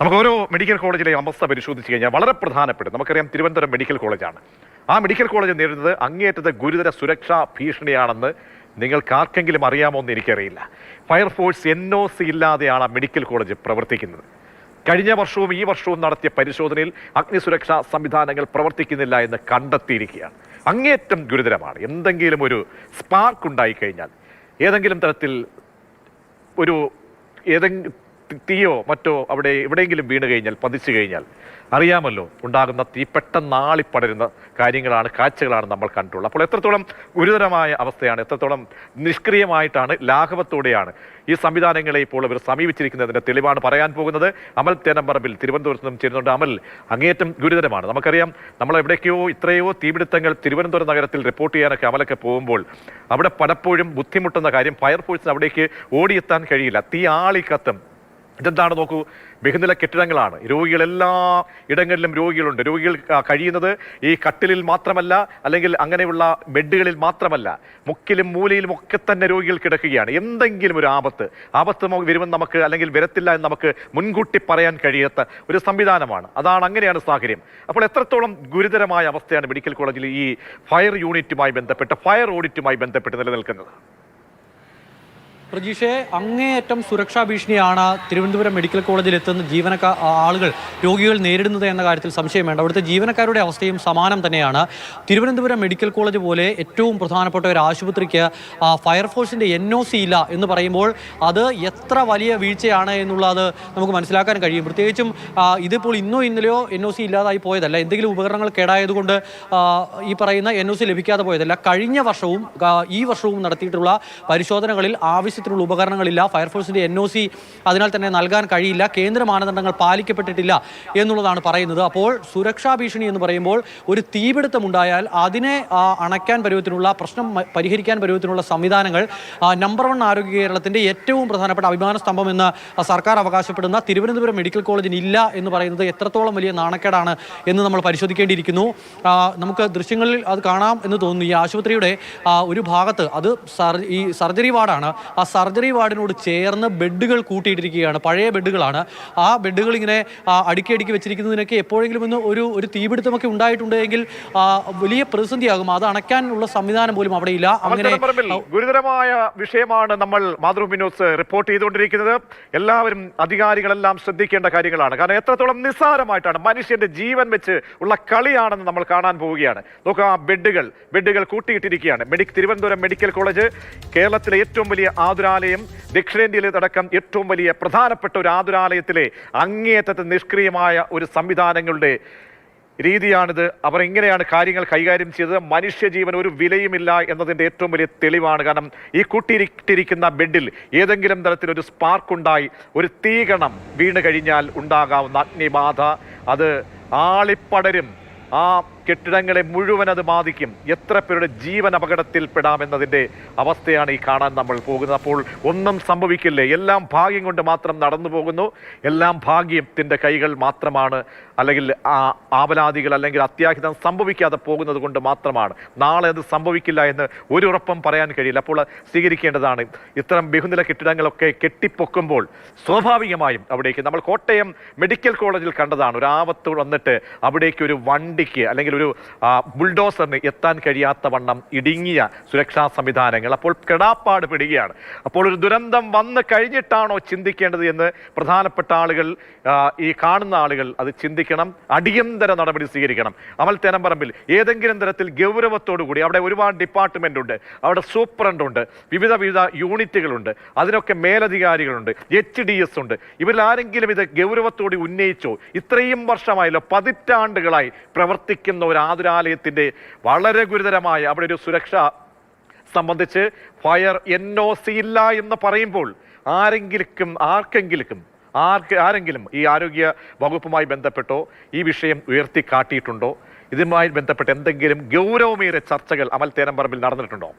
നമുക്ക് ഓരോ മെഡിക്കൽ കോളേജിലെ അവസ്ഥ പരിശോധിച്ച് കഴിഞ്ഞാൽ വളരെ പ്രധാനപ്പെട്ട നമുക്കറിയാം തിരുവനന്തപുരം മെഡിക്കൽ കോളേജാണ്. ആ മെഡിക്കൽ കോളേജ് നേരിടുന്നത് അങ്ങേയറ്റത്തെ ഗുരുതര സുരക്ഷാ ഭീഷണിയാണെന്ന് നിങ്ങൾക്ക് ആർക്കെങ്കിലും അറിയാമോ എന്ന് എനിക്കറിയില്ല. ഫയർഫോഴ്സ് NOC ഇല്ലാതെയാണ് ആ മെഡിക്കൽ കോളേജ് പ്രവർത്തിക്കുന്നത്. കഴിഞ്ഞ വർഷവും ഈ വർഷവും നടത്തിയ പരിശോധനയിൽ അഗ്നിസുരക്ഷാ സംവിധാനങ്ങൾ പ്രവർത്തിക്കുന്നില്ല എന്ന് കണ്ടെത്തിയിരിക്കുകയാണ്. അങ്ങേയറ്റം ഗുരുതരമാണ്. എന്തെങ്കിലും ഒരു സ്പാർക്ക് ഉണ്ടായിക്കഴിഞ്ഞാൽ, ഏതെങ്കിലും തരത്തിൽ ഒരു തീയോ മറ്റോ അവിടെ എവിടെയെങ്കിലും വീണ് കഴിഞ്ഞാൽ, പതിച്ചു കഴിഞ്ഞാൽ അറിയാമല്ലോ ഉണ്ടാകുന്ന തീ പെട്ടെന്ന് ആളിപ്പടരുന്ന കാര്യങ്ങളാണ്, കാഴ്ചകളാണ് നമ്മൾ കണ്ടുള്ളത്. അപ്പോൾ എത്രത്തോളം ഗുരുതരമായ അവസ്ഥയാണ്, എത്രത്തോളം നിഷ്ക്രിയമായിട്ടാണ്, ലാഘവത്തോടെയാണ് ഈ സംവിധാനങ്ങളെ ഇപ്പോൾ ഇവർ സമീപിച്ചിരിക്കുന്നതിൻ്റെ തെളിവാണ് പറയാൻ പോകുന്നത്. അമൽ തേനമ്പറമ്പിൽ തിരുവനന്തപുരത്ത് നിന്നും ചേരുന്നുണ്ട്. അമൽ, അങ്ങേയറ്റം ഗുരുതരമാണ്. നമുക്കറിയാം, നമ്മൾ എവിടേക്കോ ഇത്രയോ തീപിടുത്തങ്ങൾ തിരുവനന്തപുരം നഗരത്തിൽ റിപ്പോർട്ട് ചെയ്യാനൊക്കെ അമലൊക്കെ പോകുമ്പോൾ അവിടെ പലപ്പോഴും ബുദ്ധിമുട്ടുന്ന കാര്യം ഫയർഫോഴ്സിന് അവിടേക്ക് ഓടിയെത്താൻ കഴിയില്ല. തീ ആളിക്കത്തും. ഇതെന്താണ് നോക്കൂ, ബഹുനില കെട്ടിടങ്ങളാണ്, രോഗികളെല്ലാ ഇടങ്ങളിലും രോഗികളുണ്ട്. രോഗികൾ കഴിയുന്നത് ഈ കട്ടിലിൽ മാത്രമല്ല, അല്ലെങ്കിൽ അങ്ങനെയുള്ള ബെഡുകളിൽ മാത്രമല്ല, മുക്കിലും മൂലയിലും ഒക്കെ തന്നെ രോഗികൾ കിടക്കുകയാണ്. എന്തെങ്കിലും ഒരു ആപത്ത് വരുമെന്ന് നമുക്ക്, അല്ലെങ്കിൽ വരത്തില്ല എന്ന് നമുക്ക് മുൻകൂട്ടി പറയാൻ കഴിയാത്ത ഒരു സംവിധാനമാണ്. അങ്ങനെയാണ് സാഹചര്യം. അപ്പോൾ എത്രത്തോളം ഗുരുതരമായ അവസ്ഥയാണ് മെഡിക്കൽ കോളേജിൽ ഈ ഫയർ യൂണിറ്റുമായി ബന്ധപ്പെട്ട്, ഫയർ ഓഡിറ്റുമായി ബന്ധപ്പെട്ട് നിലനിൽക്കുന്നത്? പ്രജീഷെ, അങ്ങേയറ്റം സുരക്ഷാ ഭീഷണിയാണ് തിരുവനന്തപുരം മെഡിക്കൽ കോളേജിൽ എത്തുന്ന ആളുകൾ, രോഗികൾ നേരിടുന്നത് എന്ന കാര്യത്തിൽ സംശയം വേണ്ട. അവിടുത്തെ ജീവനക്കാരുടെ അവസ്ഥയും സമാനം തന്നെയാണ്. തിരുവനന്തപുരം മെഡിക്കൽ കോളേജ് പോലെ ഏറ്റവും പ്രധാനപ്പെട്ട ഒരു ആശുപത്രിക്ക് ഫയർഫോഴ്സിൻ്റെ NOC ഇല്ല എന്ന് പറയുമ്പോൾ അത് എത്ര വലിയ വീഴ്ചയാണ് എന്നുള്ളത് നമുക്ക് മനസ്സിലാക്കാൻ കഴിയും. പ്രത്യേകിച്ചും ഇതിപ്പോൾ ഇന്നോ ഇന്നലെയോ NOC ഇല്ലാതായി പോയതല്ല, എന്തെങ്കിലും ഉപകരണങ്ങൾ കേടായതുകൊണ്ട് ഈ പറയുന്ന NOC ലഭിക്കാതെ പോയതല്ല. കഴിഞ്ഞ വർഷവും ഈ വർഷവും നടത്തിയിട്ടുള്ള പരിശോധനകളിൽ ആവശ്യത്തിനുള്ള ഉപകരണങ്ങളില്ല. ഫയർഫോഴ്സിന്റെ NOC അതിനാൽ തന്നെ നൽകാൻ കഴിയില്ല. കേന്ദ്ര മാനദണ്ഡങ്ങൾ പാലിക്കപ്പെട്ടിട്ടില്ല എന്നുള്ളതാണ് പറയുന്നത്. അപ്പോൾ സുരക്ഷാ ഭീഷണി എന്ന് പറയുമ്പോൾ ഒരു തീപിടുത്തമുണ്ടായാൽ അതിനെ അണയ്ക്കാൻ പരുവത്തിനുള്ള, പ്രശ്നം പരിഹരിക്കാൻ പരുവത്തിനുള്ള സംവിധാനങ്ങൾ നമ്പർ 1 ആരോഗ്യ കേരളത്തിന്റെ ഏറ്റവും പ്രധാനപ്പെട്ട അഭിമാന സ്തംഭം എന്ന് സർക്കാർ അവകാശപ്പെടുന്ന തിരുവനന്തപുരം മെഡിക്കൽ കോളേജിന് ഇല്ല എന്ന് പറയുന്നത് എത്രത്തോളം വലിയ നാണക്കേടാണ് എന്ന് നമ്മൾ പരിശോധിക്കേണ്ടിയിരിക്കുന്നു. നമുക്ക് ദൃശ്യങ്ങളിൽ അത് കാണാം എന്ന് തോന്നുന്നു. ഈ ആശുപത്രിയുടെ ഒരു ഭാഗത്ത്, അത് ഈ സർജറി വാർഡാണ്, ആ സർജറി വാർഡിനോട് ചേർന്ന് ബെഡുകൾ കൂട്ടിയിട്ടിരിക്കുകയാണ്. പഴയ ബെഡുകളാണ്. ആ ബെഡുകൾ ഇങ്ങനെ അടുക്കി വെച്ചിരിക്കുന്നതിനൊക്കെ എപ്പോഴെങ്കിലും ഒരു തീപിടുത്തമൊക്കെ ഉണ്ടായിട്ടുണ്ടെങ്കിൽ വലിയ പ്രതിസന്ധിയാകും. അത് അണയ്ക്കാനുള്ള സംവിധാനം പോലും അവിടെ ഇല്ല. അങ്ങനെ ഗുരുതരമായ വിഷയമാണ് നമ്മൾ മാതൃഭൂമി ന്യൂസ് റിപ്പോർട്ട് ചെയ്തുകൊണ്ടിരിക്കുന്നത്. എല്ലാവരും, അധികാരികളെല്ലാം ശ്രദ്ധിക്കേണ്ട കാര്യങ്ങളാണ്. കാരണം എത്രത്തോളം നിസ്സാരമായിട്ടാണ്, മനുഷ്യന്റെ ജീവൻ വെച്ച് ഉള്ള കളിയാണെന്ന് നമ്മൾ കാണാൻ പോവുകയാണ്. നോക്കുക, ആ ബെഡുകൾ കൂട്ടിയിട്ടിരിക്കുകയാണ്. തിരുവനന്തപുരം മെഡിക്കൽ കോളേജ് കേരളത്തിലെ ഏറ്റവും വലിയ ആതുരാലയം, ദക്ഷിണേന്ത്യയിലടക്കം ഏറ്റവും വലിയ പ്രധാനപ്പെട്ട ഒരു ആതുരാലയത്തിലെ അങ്ങേയറ്റത്തെ നിഷ്ക്രിയമായ ഒരു സംവിധാനങ്ങളുടെ രീതിയാണിത്. അവർ ഇങ്ങനെയാണ് കാര്യങ്ങൾ കൈകാര്യം ചെയ്തത്. മനുഷ്യജീവൻ ഒരു വിലയുമില്ല എന്നതിൻ്റെ ഏറ്റവും വലിയ തെളിവാണ്. കാരണം ഈ കൂട്ടിയിട്ടിരിക്കുന്ന ബെഡിൽ ഏതെങ്കിലും തരത്തിലൊരു സ്പാർക്ക് ഉണ്ടായി, ഒരു തീകണം വീണ് കഴിഞ്ഞാൽ ഉണ്ടാകാവുന്ന അഗ്നിബാധ അത് ആളിപ്പടരും. ആ കെട്ടിടങ്ങളെ മുഴുവൻ അത് ബാധിക്കും. എത്ര പേരുടെ ജീവൻ അപകടത്തിൽപ്പെടാമെന്നതിൻ്റെ അവസ്ഥയാണ് ഈ കാണാൻ നമ്മൾ പോകുന്നത്. അപ്പോൾ ഒന്നും സംഭവിക്കില്ലേ, എല്ലാം ഭാഗ്യം കൊണ്ട് മാത്രം നടന്നു പോകുന്നു. എല്ലാം ഭാഗ്യത്തിൻ്റെ കൈകൾ മാത്രമാണ്, അല്ലെങ്കിൽ ആപലാദികൾ അല്ലെങ്കിൽ അത്യാഹിതം സംഭവിക്കാതെ പോകുന്നത് കൊണ്ട് മാത്രമാണ്. നാളെ അത് സംഭവിക്കില്ല എന്ന് ഒരു ഉറപ്പും പറയാൻ കഴിയില്ല. അപ്പോൾ സ്വീകരിക്കേണ്ടതാണ്. ഇത്തരം ബഹുനില കെട്ടിടങ്ങളൊക്കെ കെട്ടിപ്പൊക്കുമ്പോൾ സ്വാഭാവികമായും അവിടേക്ക്, നമ്മൾ കോട്ടയം മെഡിക്കൽ കോളേജിൽ കണ്ടതാണ്, ഒരു ആപത്ത് വന്നിട്ട് അവിടേക്ക് ഒരു വണ്ടിക്ക് അല്ലെങ്കിൽ ഒരു ബുൾഡോസറിന് എത്താൻ കഴിയാത്ത വണ്ണം ഇടുങ്ങിയ സുരക്ഷാ സംവിധാനങ്ങൾ. അപ്പോൾ കെടാപ്പാട് പിടിക്കുകയാണ്. അപ്പോൾ ഒരു ദുരന്തം വന്ന് കഴിഞ്ഞിട്ടാണോ ചിന്തിക്കേണ്ടത് എന്ന് പ്രധാനപ്പെട്ട ആളുകൾ, ഈ കാണുന്ന ആളുകൾ അത് ചിന്തിക്കണം. അടിയന്തര നടപടി സ്വീകരിക്കണം. അമൽ തേനമ്പറമ്പിൽ ഏതെങ്കിലും തരത്തിൽ ഗൗരവത്തോടു കൂടി, അവിടെ ഒരുപാട് ഡിപ്പാർട്ട്മെന്റ് ഉണ്ട്, അവിടെ സൂപ്രണ്ടുണ്ട്, വിവിധ യൂണിറ്റുകളുണ്ട്, അതിനൊക്കെ മേലധികാരികളുണ്ട്, HDS ഉണ്ട്. ഇവരിൽ ആരെങ്കിലും ഇത് ഗൗരവത്തോടെ ഉന്നയിച്ചോ? ഇത്രയും വർഷമായല്ലോ, പതിറ്റാണ്ടുകളായി പ്രവർത്തിക്കുന്ന ഒരു ആതുരാലയത്തിന്റെ വളരെ ഗുരുതരമായ അവിടെ ഒരു സുരക്ഷ സംബന്ധിച്ച് ഫയർ NOC ഇല്ല എന്ന് പറയുമ്പോൾ ആരെങ്കിലും ഈ ആരോഗ്യ വകുപ്പുമായി ബന്ധപ്പെട്ടോ ഈ വിഷയം ഉയർത്തിക്കാട്ടിയിട്ടുണ്ടോ? ഇതുമായി ബന്ധപ്പെട്ട് എന്തെങ്കിലും ഗൗരവമേറിയ ചർച്ചകൾ അമൽ തേനമ്പറമ്പിൽ നടന്നിട്ടുണ്ടോ?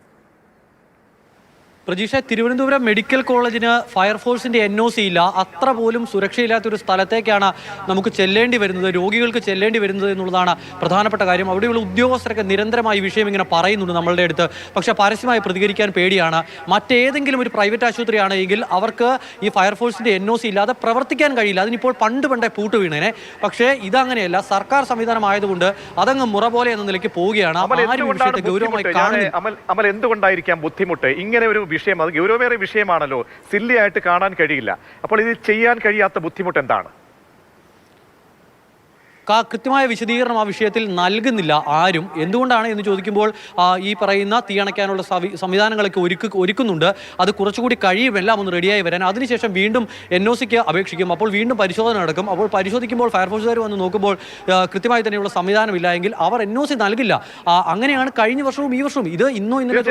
പ്രജീഷ, തിരുവനന്തപുരം മെഡിക്കൽ കോളേജിന് ഫയർഫോഴ്സിന്റെ NOC ഇല്ല. അത്ര പോലും സുരക്ഷയില്ലാത്തൊരു സ്ഥലത്തേക്കാണ് നമുക്ക് ചെല്ലേണ്ടി വരുന്നത്, രോഗികൾക്ക് ചെല്ലേണ്ടി വരുന്നത് എന്നുള്ളതാണ് പ്രധാനപ്പെട്ട കാര്യം. അവിടെയുള്ള ഉദ്യോഗസ്ഥരൊക്കെ നിരന്തരമായി ഈ വിഷയം ഇങ്ങനെ പറയുന്നുണ്ട് നമ്മളുടെ അടുത്ത്. പക്ഷേ പരസ്യമായി പ്രതികരിക്കാൻ പേടിയാണ്. മറ്റേതെങ്കിലും ഒരു പ്രൈവറ്റ് ആശുപത്രിയാണെങ്കിൽ അവർക്ക് ഈ ഫയർഫോഴ്സിന്റെ NOC ഇല്ലാതെ പ്രവർത്തിക്കാൻ കഴിയില്ല. അതിനിപ്പോൾ പണ്ടേ പൂട്ട് വീണേനെ. പക്ഷേ ഇതങ്ങനെയല്ല, സർക്കാർ സംവിധാനമായതുകൊണ്ട് അതങ്ങ് മുറ പോലെ എന്ന നിലയ്ക്ക് പോവുകയാണ്. അമൽ, എന്തുകൊണ്ടായിരിക്കാം ബുദ്ധിമുട്ട്? ഇങ്ങനെ ഒരു വിഷയം, അത് ഗൗരവമേറിയ വിഷയമാണല്ലോ, സില്ലിയായിട്ട് കാണാൻ കഴിയില്ല. അപ്പോൾ ഇത് ചെയ്യാൻ കഴിയാത്ത ബുദ്ധിമുട്ട് എന്താണ്? കൃത്യമായ വിശദീകരണം ആ വിഷയത്തിൽ നൽകുന്നില്ല ആരും. എന്തുകൊണ്ടാണ് എന്ന് ചോദിക്കുമ്പോൾ ഈ പറയുന്ന തീയണയ്ക്കാനുള്ള സംവിധാനങ്ങളൊക്കെ ഒരുക്കുന്നുണ്ട്. അത് കുറച്ചുകൂടി കഴിയും എല്ലാം ഒന്ന് റെഡിയായി വരാൻ. അതിനുശേഷം വീണ്ടും NOCക്ക് അപേക്ഷിക്കും. അപ്പോൾ വീണ്ടും പരിശോധന നടക്കും. അപ്പോൾ പരിശോധിക്കുമ്പോൾ ഫയർഫോഴ്സുകാർ വന്ന് നോക്കുമ്പോൾ കൃത്യമായി തന്നെയുള്ള സംവിധാനമില്ല എങ്കിൽ അവർ NOC നൽകില്ല. അങ്ങനെയാണ് കഴിഞ്ഞ വർഷവും ഈ വർഷവും. ഇത് ഇന്നോ ഇന്നലെ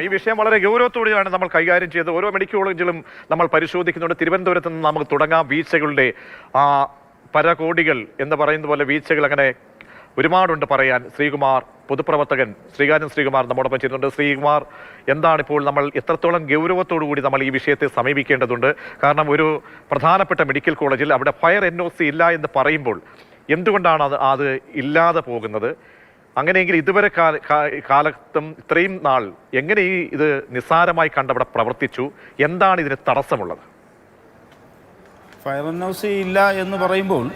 ഈ വിഷയം വളരെ ഗൗരവത്തോടെയാണ് നമ്മൾ കൈകാര്യം ചെയ്തത്. ഓരോ മെഡിക്കൽ കോളേജിലും നമ്മൾ പരിശോധിക്കുന്നുണ്ട്. തിരുവനന്തപുരത്ത് നിന്ന് നമുക്ക് തുടങ്ങാം. വീഴ്ചകളുടെ പരകോടികൾ എന്ന് പറയുന്ന പോലെ വീഴ്ചകൾ അങ്ങനെ ഒരുപാടുണ്ട് പറയാൻ. ശ്രീകുമാർ, പൊതുപ്രവർത്തകൻ ശ്രീകാര്യം ശ്രീകുമാർ നമ്മോടൊപ്പം ചെയ്യുന്നുണ്ട്. ശ്രീകുമാർ, എന്താണ് ഇപ്പോൾ നമ്മൾ എത്രത്തോളം ഗൗരവത്തോടു കൂടി നമ്മൾ ഈ വിഷയത്തെ സമീപിക്കേണ്ടതുണ്ട്? കാരണം ഒരു പ്രധാനപ്പെട്ട മെഡിക്കൽ കോളേജിൽ അവിടെ ഫയർ NOC ഇല്ല എന്ന് പറയുമ്പോൾ എന്തുകൊണ്ടാണ് അത് ഇല്ലാതെ പോകുന്നത്? അങ്ങനെയെങ്കിൽ ഇതുവരെ കാലത്തും ഇത്രയും നാൾ എങ്ങനെ ഇത് നിസ്സാരമായി കണ്ടവിടെ പ്രവർത്തിച്ചു? എന്താണ് ഇതിന് തടസ്സമുള്ളത്? ഫയർ NOC ഇല്ല എന്ന് പറയുമ്പോൾ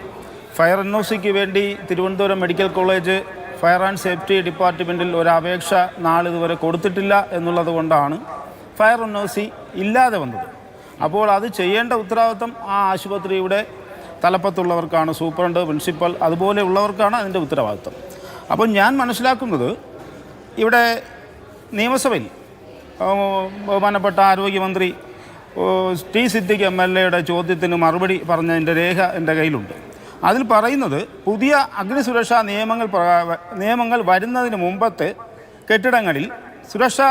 ഫയർ NOCക്ക് വേണ്ടി Thiruvananthapuram medical college fire and safety ഡിപ്പാർട്ട്മെൻറ്റിൽ ഒരു അപേക്ഷ നാളിതുവരെ കൊടുത്തിട്ടില്ല എന്നുള്ളത് കൊണ്ടാണ് ഫയർ NOC ഇല്ലാതെ വന്നത്. അപ്പോൾ അത് ചെയ്യേണ്ട ഉത്തരവാദിത്വം ആ ആശുപത്രിയുടെ തലപ്പത്തുള്ളവർക്കാണ്. സൂപ്രണ്ട്, പ്രിൻസിപ്പൽ അതുപോലെയുള്ളവർക്കാണ് അതിൻ്റെ ഉത്തരവാദിത്വം. അപ്പോൾ ഞാൻ മനസ്സിലാക്കുന്നത് ഇവിടെ നിയമസഭയിൽ ബഹുമാനപ്പെട്ട ആരോഗ്യമന്ത്രി ടി സിദ്ദിഖ് MLA ചോദ്യത്തിന് മറുപടി പറഞ്ഞതിൻ്റെ രേഖ എൻ്റെ കയ്യിലുണ്ട്. അതിൽ പറയുന്നത് പുതിയ അഗ്നിസുരക്ഷാ നിയമങ്ങൾ വരുന്നതിന് മുമ്പത്തെ കെട്ടിടങ്ങളിൽ സുരക്ഷാ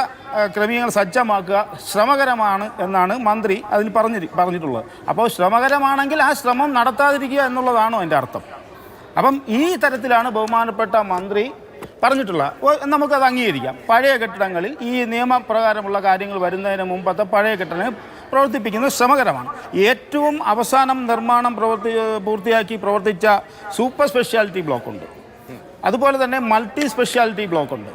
ക്രമീകരണങ്ങൾ സജ്ജമാക്കുക ശ്രമകരമാണ് എന്നാണ് മന്ത്രി അതിൽ പറഞ്ഞിട്ടുള്ളത്. അപ്പോൾ ശ്രമകരമാണെങ്കിൽ ആ ശ്രമം നടത്താതിരിക്കുക എന്നുള്ളതാണോ അതിൻ്റെ അർത്ഥം? അപ്പം ഈ തരത്തിലാണ് ബഹുമാനപ്പെട്ട മന്ത്രി പറഞ്ഞിട്ടുള്ള. നമുക്കത് അംഗീകരിക്കാം. പഴയ കെട്ടിടങ്ങളിൽ ഈ നിയമപ്രകാരമുള്ള കാര്യങ്ങൾ വരുന്നതിന് മുമ്പത്തെ പഴയ കെട്ടിടങ്ങൾ പ്രവർത്തിപ്പിക്കുന്നത് ശ്രമകരമാണ്. ഏറ്റവും അവസാനം നിർമ്മാണം പൂർത്തിയാക്കി പ്രവർത്തിച്ച സൂപ്പർ സ്പെഷ്യാലിറ്റി ബ്ലോക്കുണ്ട്, അതുപോലെ തന്നെ മൾട്ടി സ്പെഷ്യാലിറ്റി ബ്ലോക്കുണ്ട്.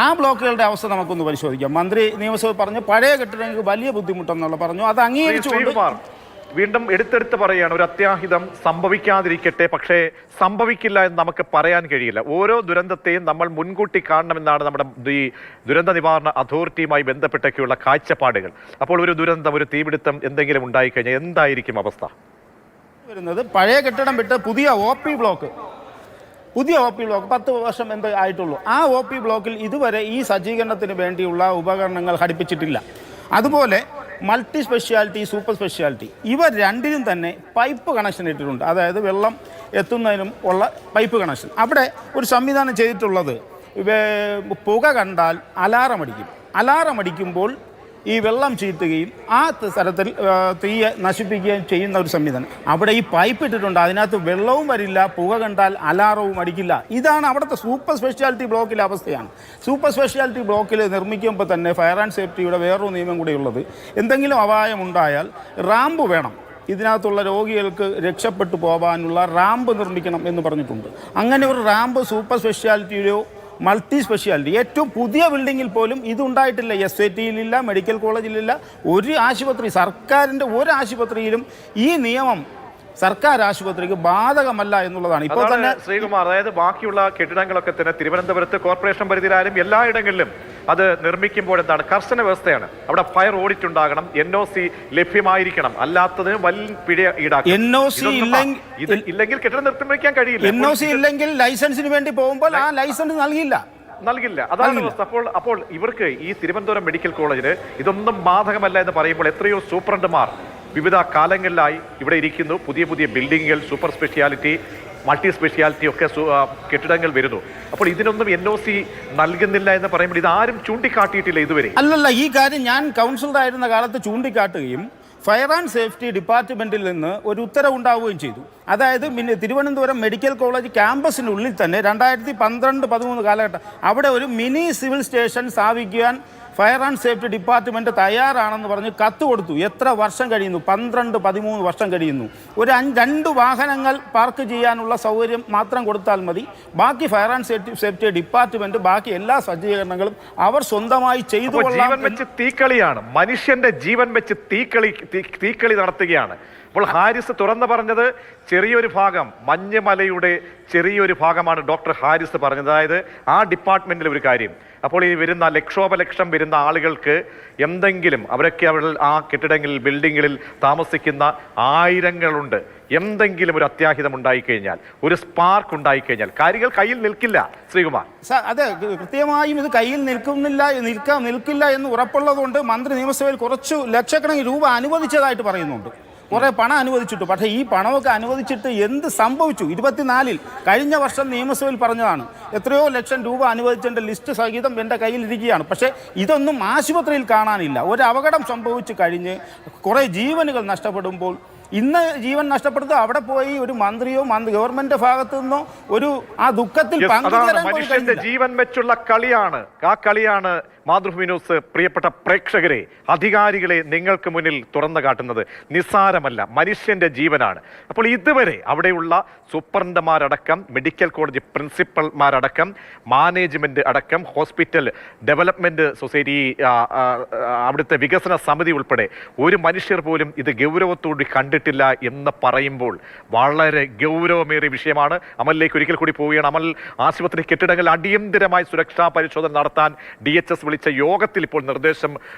ആ ബ്ലോക്കുകളുടെ അവസ്ഥ നമുക്കൊന്ന് പരിശോധിക്കാം. മന്ത്രി നിയമസഭ പറഞ്ഞു പഴയ കെട്ടിടങ്ങൾക്ക് വലിയ ബുദ്ധിമുട്ടെന്നുള്ള പറഞ്ഞു. അത് അംഗീകരിച്ചുകൊണ്ട് വീണ്ടും എടുത്തെടുത്ത് പറയുകയാണ്, ഒരു അത്യാഹിതം സംഭവിക്കാതിരിക്കട്ടെ, പക്ഷേ സംഭവിക്കില്ല എന്ന് നമുക്ക് പറയാൻ കഴിയില്ല. ഓരോ ദുരന്തത്തെയും നമ്മൾ മുൻകൂട്ടി കാണണമെന്നാണ് നമ്മുടെ ഈ ദുരന്ത നിവാരണ അതോറിറ്റിയുമായി ബന്ധപ്പെട്ടൊക്കെയുള്ള കാഴ്ചപ്പാടുകൾ. അപ്പോൾ ഒരു ദുരന്തം, ഒരു തീപിടുത്തം എന്തെങ്കിലും ഉണ്ടായിക്കഴിഞ്ഞാൽ എന്തായിരിക്കും അവസ്ഥ വരുന്നത്? പഴയ കെട്ടിടം വിട്ട് പുതിയ OP ബ്ലോക്ക് 10 വർഷം എന്ത് ആയിട്ടുള്ളൂ. ആ OP ബ്ലോക്കിൽ ഇതുവരെ ഈ സജ്ജീകരണത്തിന് വേണ്ടിയുള്ള ഉപകരണങ്ങൾ ഘടിപ്പിച്ചിട്ടില്ല. അതുപോലെ മൾട്ടി സ്പെഷ്യാലിറ്റി, സൂപ്പർ സ്പെഷ്യാലിറ്റി ഇവ രണ്ടിനും തന്നെ പൈപ്പ് കണക്ഷൻ ഇട്ടിട്ടുണ്ട്. അതായത് വെള്ളം എത്തുന്നതിനും ഉള്ള പൈപ്പ് കണക്ഷൻ. അവിടെ ഒരു സംവിധാനം ചെയ്തിട്ടുള്ളത്, പുക കണ്ടാൽ അലാറം അടിക്കും. അലാറം അടിക്കുമ്പോൾ ഈ വെള്ളം ചീറ്റുകയും ആ സ്ഥലത്തിൽ തീയെ നശിപ്പിക്കുകയും ചെയ്യുന്ന ഒരു സംവിധാനം. അവിടെ ഈ പൈപ്പ് ഇട്ടിട്ടുണ്ട്. അതിനകത്ത് വെള്ളവും വരില്ല, പുക കണ്ടാൽ അലാറവും അടിക്കില്ല. ഇതാണ് അവിടുത്തെ സൂപ്പർ സ്പെഷ്യാലിറ്റി ബ്ലോക്കിലെ അവസ്ഥയാണ്. സൂപ്പർ സ്പെഷ്യാലിറ്റി ബ്ലോക്കിൽ നിർമ്മിക്കുമ്പോൾ തന്നെ ഫയർ ആൻഡ് സേഫ്റ്റിയുടെ വേറൊരു നിയമം കൂടി ഉള്ളത്, എന്തെങ്കിലും അപായം ഉണ്ടായാൽ റാമ്പ് വേണം. ഇതിനകത്തുള്ള രോഗികൾക്ക് രക്ഷപ്പെട്ടു പോകാനുള്ള റാമ്പ് നിർമ്മിക്കണം എന്ന് പറഞ്ഞിട്ടുണ്ട്. അങ്ങനെ ഒരു റാമ്പ് സൂപ്പർ സ്പെഷ്യാലിറ്റിയിലോ മൾട്ടി സ്പെഷ്യാലിറ്റി ഏറ്റവും പുതിയ ബിൽഡിങ്ങിൽ പോലും ഇതുണ്ടായിട്ടില്ല. SATയിലില്ല, മെഡിക്കൽ കോളേജിലില്ല. ഒരു ആശുപത്രി, സർക്കാരിൻ്റെ ഒരു ആശുപത്രിയിലും ഈ നിയമം സർക്കാർ ആശുപത്രിക്ക് ബാധകമല്ല എന്നുള്ളതാണ് ഇപ്പോൾ തന്നെ. ശ്രീകുമാർ, അതായത് ബാക്കിയുള്ള കെട്ടിടങ്ങളൊക്കെ തന്നെ തിരുവനന്തപുരത്ത് കോർപ്പറേഷൻ പരിധിയിലായാലും എല്ലായിടങ്ങളിലും അത് നിർമ്മിക്കുമ്പോൾ എന്താണ് കർശന വ്യവസ്ഥയാണ്. അവിടെ ഫയർ ഓഡിറ്റ് ഉണ്ടാകണം, NOC ലഭ്യമായിരിക്കണം, അല്ലാത്തതിന് വലിയ പിഴ ഈടാക്കും. NOC ഇല്ലെങ്കിൽ കെട്ടിടം നിർമ്മിക്കാൻ കഴിയില്ല. NOC ഇല്ലെങ്കിൽ ലൈസൻസിന് വേണ്ടി പോകുമ്പോൾ ആ ലൈസൻസ് നൽകില്ല. അതാണ് അവസ്ഥ. അപ്പോൾ ഇവർക്ക് ഈ തിരുവനന്തപുരം മെഡിക്കൽ കോളേജിന് ഇതൊന്നും ബാധകമല്ല എന്ന് പറയുമ്പോൾ എത്രയോ സൂപ്രണ്ടുമാർ വിവിധ കാലങ്ങളിലായി ഇവിടെ ഇരിക്കുന്നു. പുതിയ ബിൽഡിങ്ങുകൾ, സൂപ്പർ സ്പെഷ്യാലിറ്റി, മൾട്ടി സ്പെഷ്യാലിറ്റി ഒക്കെ കെട്ടിടങ്ങൾ വരുന്നു. അപ്പോൾ ഇതിനൊന്നും NOC നൽകുന്നില്ല എന്ന് പറയുമ്പോൾ ഇതാരും ചൂണ്ടിക്കാട്ടിയിട്ടില്ല ഇതുവരെ. അല്ലല്ല, ഈ കാര്യം ഞാൻ കൗൺസിലറായിരുന്ന കാലത്ത് ചൂണ്ടിക്കാട്ടുകയും ഫയർ ആൻഡ് സേഫ്റ്റി ഡിപ്പാർട്ട്മെൻറ്റിൽ നിന്ന് ഒരു ഉത്തരവുണ്ടാവുകയും ചെയ്തു. അതായത് തിരുവനന്തപുരം മെഡിക്കൽ കോളേജ് ക്യാമ്പസിനുള്ളിൽ തന്നെ 2012-13 കാലഘട്ടം അവിടെ ഒരു മിനി സിവിൽ സ്റ്റേഷൻ സ്ഥാപിക്കുവാൻ ഫയർ ആൻഡ് സേഫ്റ്റി ഡിപ്പാർട്ട്മെൻറ്റ് തയ്യാറാണെന്ന് പറഞ്ഞ് കത്ത് കൊടുത്തു. എത്ര വർഷം കഴിയുന്നു? 12-13 വർഷം കഴിയുന്നു. ഒരു 2 വാഹനങ്ങൾ പാർക്ക് ചെയ്യാനുള്ള സൗകര്യം മാത്രം കൊടുത്താൽ മതി. ബാക്കി ഫയർ ആൻഡ് സേഫ്റ്റി ഡിപ്പാർട്ട്മെൻറ്റ് ബാക്കി എല്ലാ സജ്ജീകരണങ്ങളും അവർ സ്വന്തമായി ചെയ്തു കൊള്ളാം. ജീവൻ വെച്ച് തീക്കളിയാണ്, മനുഷ്യന്റെ ജീവൻ വെച്ച് തീക്കളി നടത്തുകയാണ്. അപ്പോൾ ഹാരിസ് തുറന്നു പറഞ്ഞത് ചെറിയൊരു ഭാഗം, മഞ്ഞുമലയുടെ ചെറിയൊരു ഭാഗമാണ് ഡോക്ടർ ഹാരിസ് പറഞ്ഞത്. അതായത് ആ ഡിപ്പാർട്ട്മെന്റിൽ ഒരു കാര്യം. അപ്പോൾ ഈ വരുന്ന ലക്ഷോപലക്ഷം വരുന്ന ആളുകൾക്ക് എന്തെങ്കിലും, അവരൊക്കെ ആ കെട്ടിടങ്ങളിൽ, ബിൽഡിങ്ങുകളിൽ താമസിക്കുന്ന ആയിരങ്ങളുണ്ട്. എന്തെങ്കിലും ഒരു അത്യാഹിതം ഉണ്ടായിക്കഴിഞ്ഞാൽ, ഒരു സ്പാർക്ക് ഉണ്ടായിക്കഴിഞ്ഞാൽ കാര്യങ്ങൾ കയ്യിൽ നിൽക്കില്ല. ശ്രീകുമാർ സാർ, അതെ, കൃത്യമായും ഇത് കയ്യിൽ നിൽക്കില്ല എന്ന് ഉറപ്പുള്ളതുകൊണ്ട് മന്ത്രി നിയമസഭയിൽ കുറച്ചു ലക്ഷക്കണക്കിന് രൂപ അനുവദിച്ചതായിട്ട് പറയുന്നുണ്ട്. കുറേ പണം അനുവദിച്ചിട്ടു. പക്ഷേ ഈ പണമൊക്കെ അനുവദിച്ചിട്ട് എന്ത് സംഭവിച്ചു? 24-ൽ കഴിഞ്ഞ വർഷം നിയമസഭയിൽ പറഞ്ഞതാണ്. എത്രയോ ലക്ഷം രൂപ അനുവദിച്ചതിൻ്റെ ലിസ്റ്റ് സഹിതം എൻ്റെ കയ്യിൽ ഇരിക്കുകയാണ്. പക്ഷേ ഇതൊന്നും ആശുപത്രിയിൽ കാണാനില്ല. ഒരു അപകടം സംഭവിച്ചു കഴിഞ്ഞ് കുറേ ജീവനുകൾ നഷ്ടപ്പെടുമ്പോൾ ഇന്ന് ജീവൻ നഷ്ടപ്പെടുന്നത് അവിടെ പോയി ഒരു മന്ത്രിയോ ഗവൺമെന്റ് ഭാഗത്തു നിന്നോ ഒരു ആ ദുഃഖത്തിൽ മനുഷ്യന്റെ ജീവൻ വെച്ചുള്ള കളിയാണ്. ആ കളിയാണ് മാതൃഭൂമി ന്യൂസ് പ്രിയപ്പെട്ട പ്രേക്ഷകരെ, അധികാരികളെ നിങ്ങൾക്ക് മുന്നിൽ തുറന്നു കാട്ടുന്നത്. നിസ്സാരമല്ല, മനുഷ്യന്റെ ജീവനാണ്. അപ്പോൾ ഇതുവരെ അവിടെയുള്ള സൂപ്രണ്ടന്മാരടക്കം, മെഡിക്കൽ കോളേജ് പ്രിൻസിപ്പൽമാരടക്കം, മാനേജ്മെന്റ് അടക്കം, ഹോസ്പിറ്റൽ ഡെവലപ്മെന്റ് സൊസൈറ്റി, അവിടുത്തെ വികസന സമിതി ഉൾപ്പെടെ ഒരു മനുഷ്യർ പോലും ഇത് ഗൗരവത്തോടെ കണ്ടിട്ടില്ല എന്ന് പറയുമ്പോൾ വളരെ ഗൗരവമേറിയ വിഷയമാണ്. അമലിലേക്ക് ഒരിക്കൽ കൂടി പോവുകയാണ്. അമൽ, ആശുപത്രി കെട്ടിടങ്ങളിൽ അടിയന്തരമായി സുരക്ഷാ പരിശോധന നടത്താൻ DHS വിളിച്ച യോഗത്തിൽ ഇപ്പോൾ നിർദ്ദേശം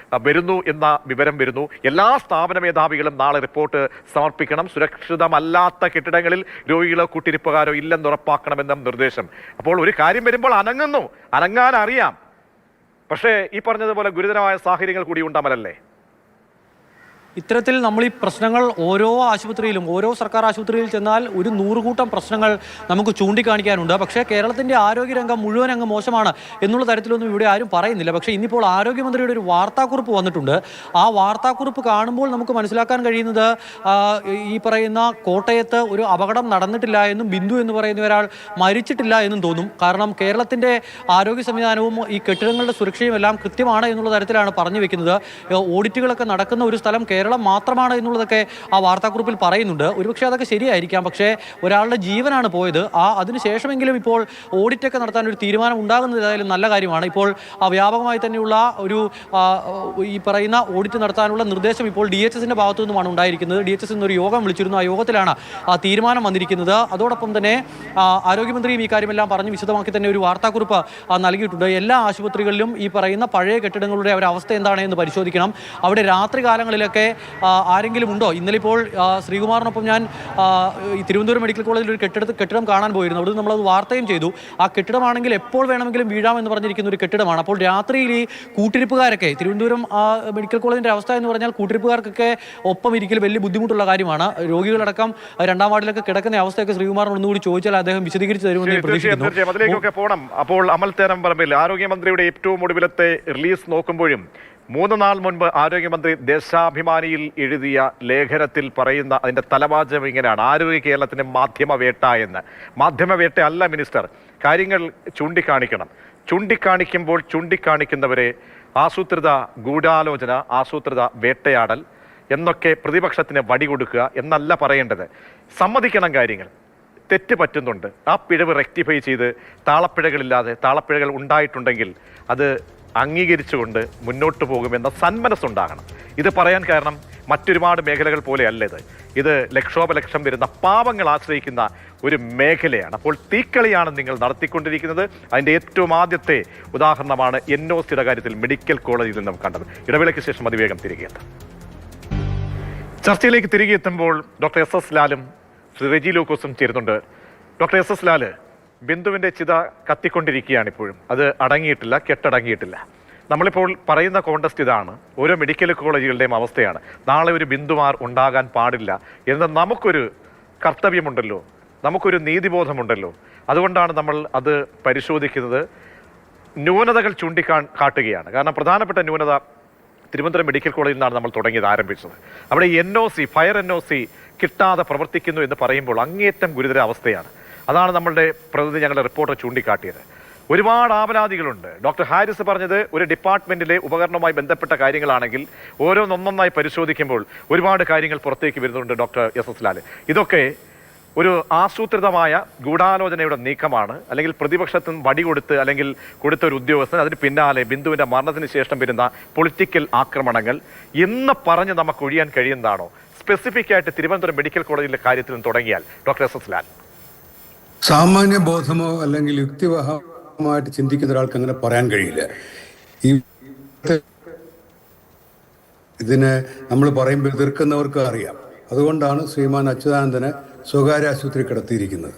വരുന്നു എന്ന വിവരം വരുന്നു. എല്ലാ സ്ഥാപന മേധാവികളും നാളെ റിപ്പോർട്ട് സമർപ്പിക്കണം. സുരക്ഷിതമല്ലാത്ത കെട്ടിടങ്ങളിൽ രോഗികളോ കൂട്ടിരിപ്പുകാരോ ഇല്ലെന്ന് ഉറപ്പാക്കണമെന്നും നിർദ്ദേശം. അപ്പോൾ ഒരു കാര്യം വരുമ്പോൾ അനങ്ങാൻ അറിയാം. പക്ഷേ ഈ പറഞ്ഞതുപോലെ ഗുരുതരമായ സാഹചര്യങ്ങൾ കൂടി ഉണ്ടാമലല്ലേ? ഇത്തരത്തിൽ നമ്മൾ ഈ പ്രശ്നങ്ങൾ ഓരോ ആശുപത്രിയിലും, ഓരോ സർക്കാർ ആശുപത്രിയിൽ ചെന്നാൽ ഒരു 100 കൂട്ടം പ്രശ്നങ്ങൾ നമുക്ക് ചൂണ്ടിക്കാണിക്കാനുണ്ട്. പക്ഷേ കേരളത്തിൻ്റെ ആരോഗ്യരംഗം മുഴുവൻ അങ്ങ് മോശമാണ് എന്നുള്ള തരത്തിലൊന്നും ഇവിടെ ആരും പറയുന്നില്ല. പക്ഷേ ഇന്നിപ്പോൾ ആരോഗ്യമന്ത്രിയുടെ ഒരു വാർത്താക്കുറിപ്പ് വന്നിട്ടുണ്ട്. ആ വാർത്താക്കുറിപ്പ് കാണുമ്പോൾ നമുക്ക് മനസ്സിലാക്കാൻ കഴിയുന്നത് ഈ പറയുന്ന കോട്ടയത്ത് ഒരു അപകടം നടന്നിട്ടില്ല എന്നും ബിന്ദു എന്ന് പറയുന്ന ഒരാൾ മരിച്ചിട്ടില്ല എന്നും തോന്നും. കാരണം കേരളത്തിൻ്റെ ആരോഗ്യ സംവിധാനവും ഈ കെട്ടിടങ്ങളുടെ സുരക്ഷയും എല്ലാം കൃത്യമാണ് എന്നുള്ള തരത്തിലാണ് പറഞ്ഞു വെക്കുന്നത്. ഓഡിറ്റുകളൊക്കെ നടക്കുന്ന ഒരു സ്ഥലം കേരളം മാത്രമാണ് എന്നുള്ളതൊക്കെ ആ വാർത്താക്കുറിപ്പിൽ പറയുന്നുണ്ട്. ഒരുപക്ഷെ അതൊക്കെ ശരിയായിരിക്കാം. പക്ഷേ ഒരാളുടെ ജീവനാണ് പോയത്. അതിനുശേഷമെങ്കിലും ഇപ്പോൾ ഓഡിറ്റൊക്കെ നടത്താൻ ഒരു തീരുമാനം ഉണ്ടാകുന്നത് ഏതായാലും നല്ല കാര്യമാണ്. ഇപ്പോൾ വ്യാപകമായി തന്നെയുള്ള ഒരു ഈ പറയുന്ന ഓഡിറ്റ് നടത്താനുള്ള നിർദ്ദേശം ഇപ്പോൾ DHSന്റെ ഭാഗത്തു നിന്നുമാണ് ഉണ്ടായിരിക്കുന്നത്. DHS എന്നൊരു യോഗം വിളിച്ചിരുന്നു. ആ യോഗത്തിലാണ് തീരുമാനം വന്നിരിക്കുന്നത്. അതോടൊപ്പം തന്നെ ആരോഗ്യമന്ത്രിയും ഈ കാര്യമെല്ലാം പറഞ്ഞ് വിശദമാക്കി തന്നെ ഒരു വാർത്താക്കുറിപ്പ് നൽകിയിട്ടുണ്ട്. എല്ലാ ആശുപത്രികളിലും ഈ പറയുന്ന പഴയ കെട്ടിടങ്ങളുടെ ഒരു അവസ്ഥ എന്താണ് എന്ന് പരിശോധിക്കണം. അവിടെ രാത്രി കാലങ്ങളിലൊക്കെ ആരെങ്കിലും ഉണ്ടോ? ഇന്നലെ ഇപ്പോൾ ശ്രീകുമാറിനൊപ്പം ഞാൻ ഈ തിരുവനന്തപുരം മെഡിക്കൽ കോളേജിൽ ഒരു കെട്ടിടം കാണാൻ പോയിരുന്നു. അവിടെ നമ്മളത് വാർത്തയും ചെയ്തു. ആ കെട്ടിടമാണെങ്കിൽ എപ്പോൾ വേണമെങ്കിലും വീഴാമെന്ന് പറഞ്ഞിരിക്കുന്ന ഒരു കെട്ടിടമാണ്. അപ്പോൾ രാത്രിയിൽ ഈ കൂട്ടിരിപ്പുകാരൊക്കെ, തിരുവനന്തപുരം മെഡിക്കൽ കോളേജിൻ്റെ അവസ്ഥ എന്ന് പറഞ്ഞാൽ കൂട്ടിരിപ്പുകാർക്കൊക്കെ ഒപ്പം ഇരിക്കൽ വലിയ ബുദ്ധിമുട്ടുള്ള കാര്യമാണ്. രോഗികളടക്കം 2ാം വാർഡിലൊക്കെ കിടക്കുന്ന അവസ്ഥയൊക്കെ ശ്രീകുമാറിന് ഒന്നുകൂടി ചോദിച്ചാൽ അദ്ദേഹം വിശദീകരിച്ച് തരുമെന്ന് പ്രതീക്ഷിക്കുന്നു. അതിലേക്കൊക്കെ പോകണം. അപ്പോൾ അമൽ തേരംപറമ്പിൽ ആരോഗ്യമന്ത്രിയുടെ ഏറ്റവും ഒടുവിലത്തെ റിലീസ് നോക്കുമ്പോഴും 3 നാൾ മുൻപ് ആരോഗ്യമന്ത്രി ദേശാഭിമാനിയിൽ എഴുതിയ ലേഖനത്തിൽ പറയുന്ന അതിൻ്റെ തലവാചകം ഇങ്ങനെയാണ്: ആരോഗ്യ കേരളത്തിന് മാധ്യമവേട്ട എന്ന്. മാധ്യമവേട്ട അല്ല മിനിസ്റ്റർ, കാര്യങ്ങൾ ചൂണ്ടിക്കാണിക്കണം. ചൂണ്ടിക്കാണിക്കുമ്പോൾ ചൂണ്ടിക്കാണിക്കുന്നവരെ ആസൂത്രിത ഗൂഢാലോചന, ആസൂത്രിത വേട്ടയാടൽ എന്നൊക്കെ പ്രതിപക്ഷത്തിന് വടി കൊടുക്കുക എന്നല്ല പറയേണ്ടത്. സമ്മതിക്കണം, കാര്യങ്ങൾ തെറ്റ് പറ്റുന്നുണ്ട്. ആ പിഴവ് റെക്ടിഫൈ ചെയ്ത് താളപ്പിഴകൾ ഉണ്ടായിട്ടുണ്ടെങ്കിൽ അത് അംഗീകരിച്ചുകൊണ്ട് മുന്നോട്ട് പോകുമെന്ന സന്മനസ്സുണ്ടാകണം. ഇത് പറയാൻ കാരണം മറ്റൊരുപാട് മേഖലകൾ പോലെയല്ല ഇത് ലക്ഷോപലക്ഷം വരുന്ന പാവങ്ങൾ ആശ്രയിക്കുന്ന ഒരു മേഖലയാണ്. അപ്പോൾ തീക്കളിയാണ് നിങ്ങൾ നടത്തിക്കൊണ്ടിരിക്കുന്നത്. അതിൻ്റെ ഏറ്റവും ആദ്യത്തെ ഉദാഹരണമാണ് NOCയുടെ കാര്യത്തിൽ മെഡിക്കൽ കോളേജിൽ നിന്നും കണ്ടത്. ഇടവേളയ്ക്ക് ശേഷം അതിവേഗം തിരികെ എത്താം. ചർച്ചയിലേക്ക് തിരികെ എത്തുമ്പോൾ ഡോക്ടർ SS ലാലും ശ്രീ റെജി ലൂക്കോസും ചേരുന്നുണ്ട്. ഡോക്ടർ SS ലാല്, ബിന്ദുവിൻ്റെ ചിത കത്തിക്കൊണ്ടിരിക്കുകയാണ് ഇപ്പോഴും. അത് അടങ്ങിയിട്ടില്ല, കെട്ടടങ്ങിയിട്ടില്ല. നമ്മളിപ്പോൾ പറയുന്ന കോണ്ടസ്റ്റ് ഇതാണ്. ഓരോ മെഡിക്കൽ കോളേജുകളുടെയും അവസ്ഥയാണ്. നാളെ ഒരു ബിന്ദുമാർ ഉണ്ടാകാൻ പാടില്ല എന്ന് നമുക്കൊരു കർത്തവ്യമുണ്ടല്ലോ, നമുക്കൊരു നീതിബോധമുണ്ടല്ലോ. അതുകൊണ്ടാണ് നമ്മൾ അത് പരിശോധിക്കുന്നത്. ന്യൂനതകൾ കാട്ടുകയാണ്. കാരണം പ്രധാനപ്പെട്ട ന്യൂനത തിരുവനന്തപുരം മെഡിക്കൽ കോളേജിൽ നിന്നാണ് നമ്മൾ ആരംഭിച്ചത്. അവിടെ NOC, ഫയർ NOC കിട്ടാതെ പ്രവർത്തിക്കുന്നു എന്ന് പറയുമ്പോൾ അങ്ങേയറ്റം ഗുരുതര അവസ്ഥയാണ്. അതാണ് നമ്മളുടെ പ്രതിനിധി ഞങ്ങളുടെ റിപ്പോർട്ടർ ചൂണ്ടിക്കാട്ടിയത്. ഒരുപാട് ആപലാതികളുണ്ട്. ഡോക്ടർ ഹാരിസ് പറഞ്ഞത് ഒരു ഡിപ്പാർട്ട്മെന്റിലെ ഉപകരണവുമായി ബന്ധപ്പെട്ട കാര്യങ്ങളാണെങ്കിൽ ഓരോന്നൊന്നൊന്നായി പരിശോധിക്കുമ്പോൾ ഒരുപാട് കാര്യങ്ങൾ പുറത്തേക്ക് വരുന്നുണ്ട്. ഡോക്ടർ എസ് ലാൽ, ഇതൊക്കെ ഒരു ആസൂത്രിതമായ ഗൂഢാലോചനയുടെ നീക്കമാണ്, അല്ലെങ്കിൽ പ്രതിപക്ഷത്ത് നിന്ന് വടി കൊടുത്ത് അല്ലെങ്കിൽ കൊടുത്ത ഒരു ഉദ്യോഗസ്ഥൻ, അതിന് പിന്നാലെ ബിന്ദുവിന്റെ മരണത്തിന് ശേഷം വരുന്ന പൊളിറ്റിക്കൽ ആക്രമണങ്ങൾ എന്ന് പറഞ്ഞ് നമുക്ക് ഒഴിയാൻ കഴിയുന്നതാണോ? സ്പെസിഫിക് ആയിട്ട് തിരുവനന്തപുരം മെഡിക്കൽ കോളേജിലെ കാര്യത്തിൽ നിന്ന് തുടങ്ങിയാൽ ഡോക്ടർ എസ് ലാൽ. സാമാന്യ ബോധമോ അല്ലെങ്കിൽ യുക്തിവാഹമായിട്ട് ചിന്തിക്കുന്ന ഒരാൾക്ക് അങ്ങനെ പറയാൻ കഴിയില്ല. ഈ ഇതിനെ നമ്മൾ പറയുമ്പോൾ എതിർക്കുന്നവർക്ക് അറിയാം. അതുകൊണ്ടാണ് ശ്രീമാൻ അച്യുതാനന്ദനെ സ്വകാര്യ ആശുപത്രി കിടത്തിയിരിക്കുന്നത്.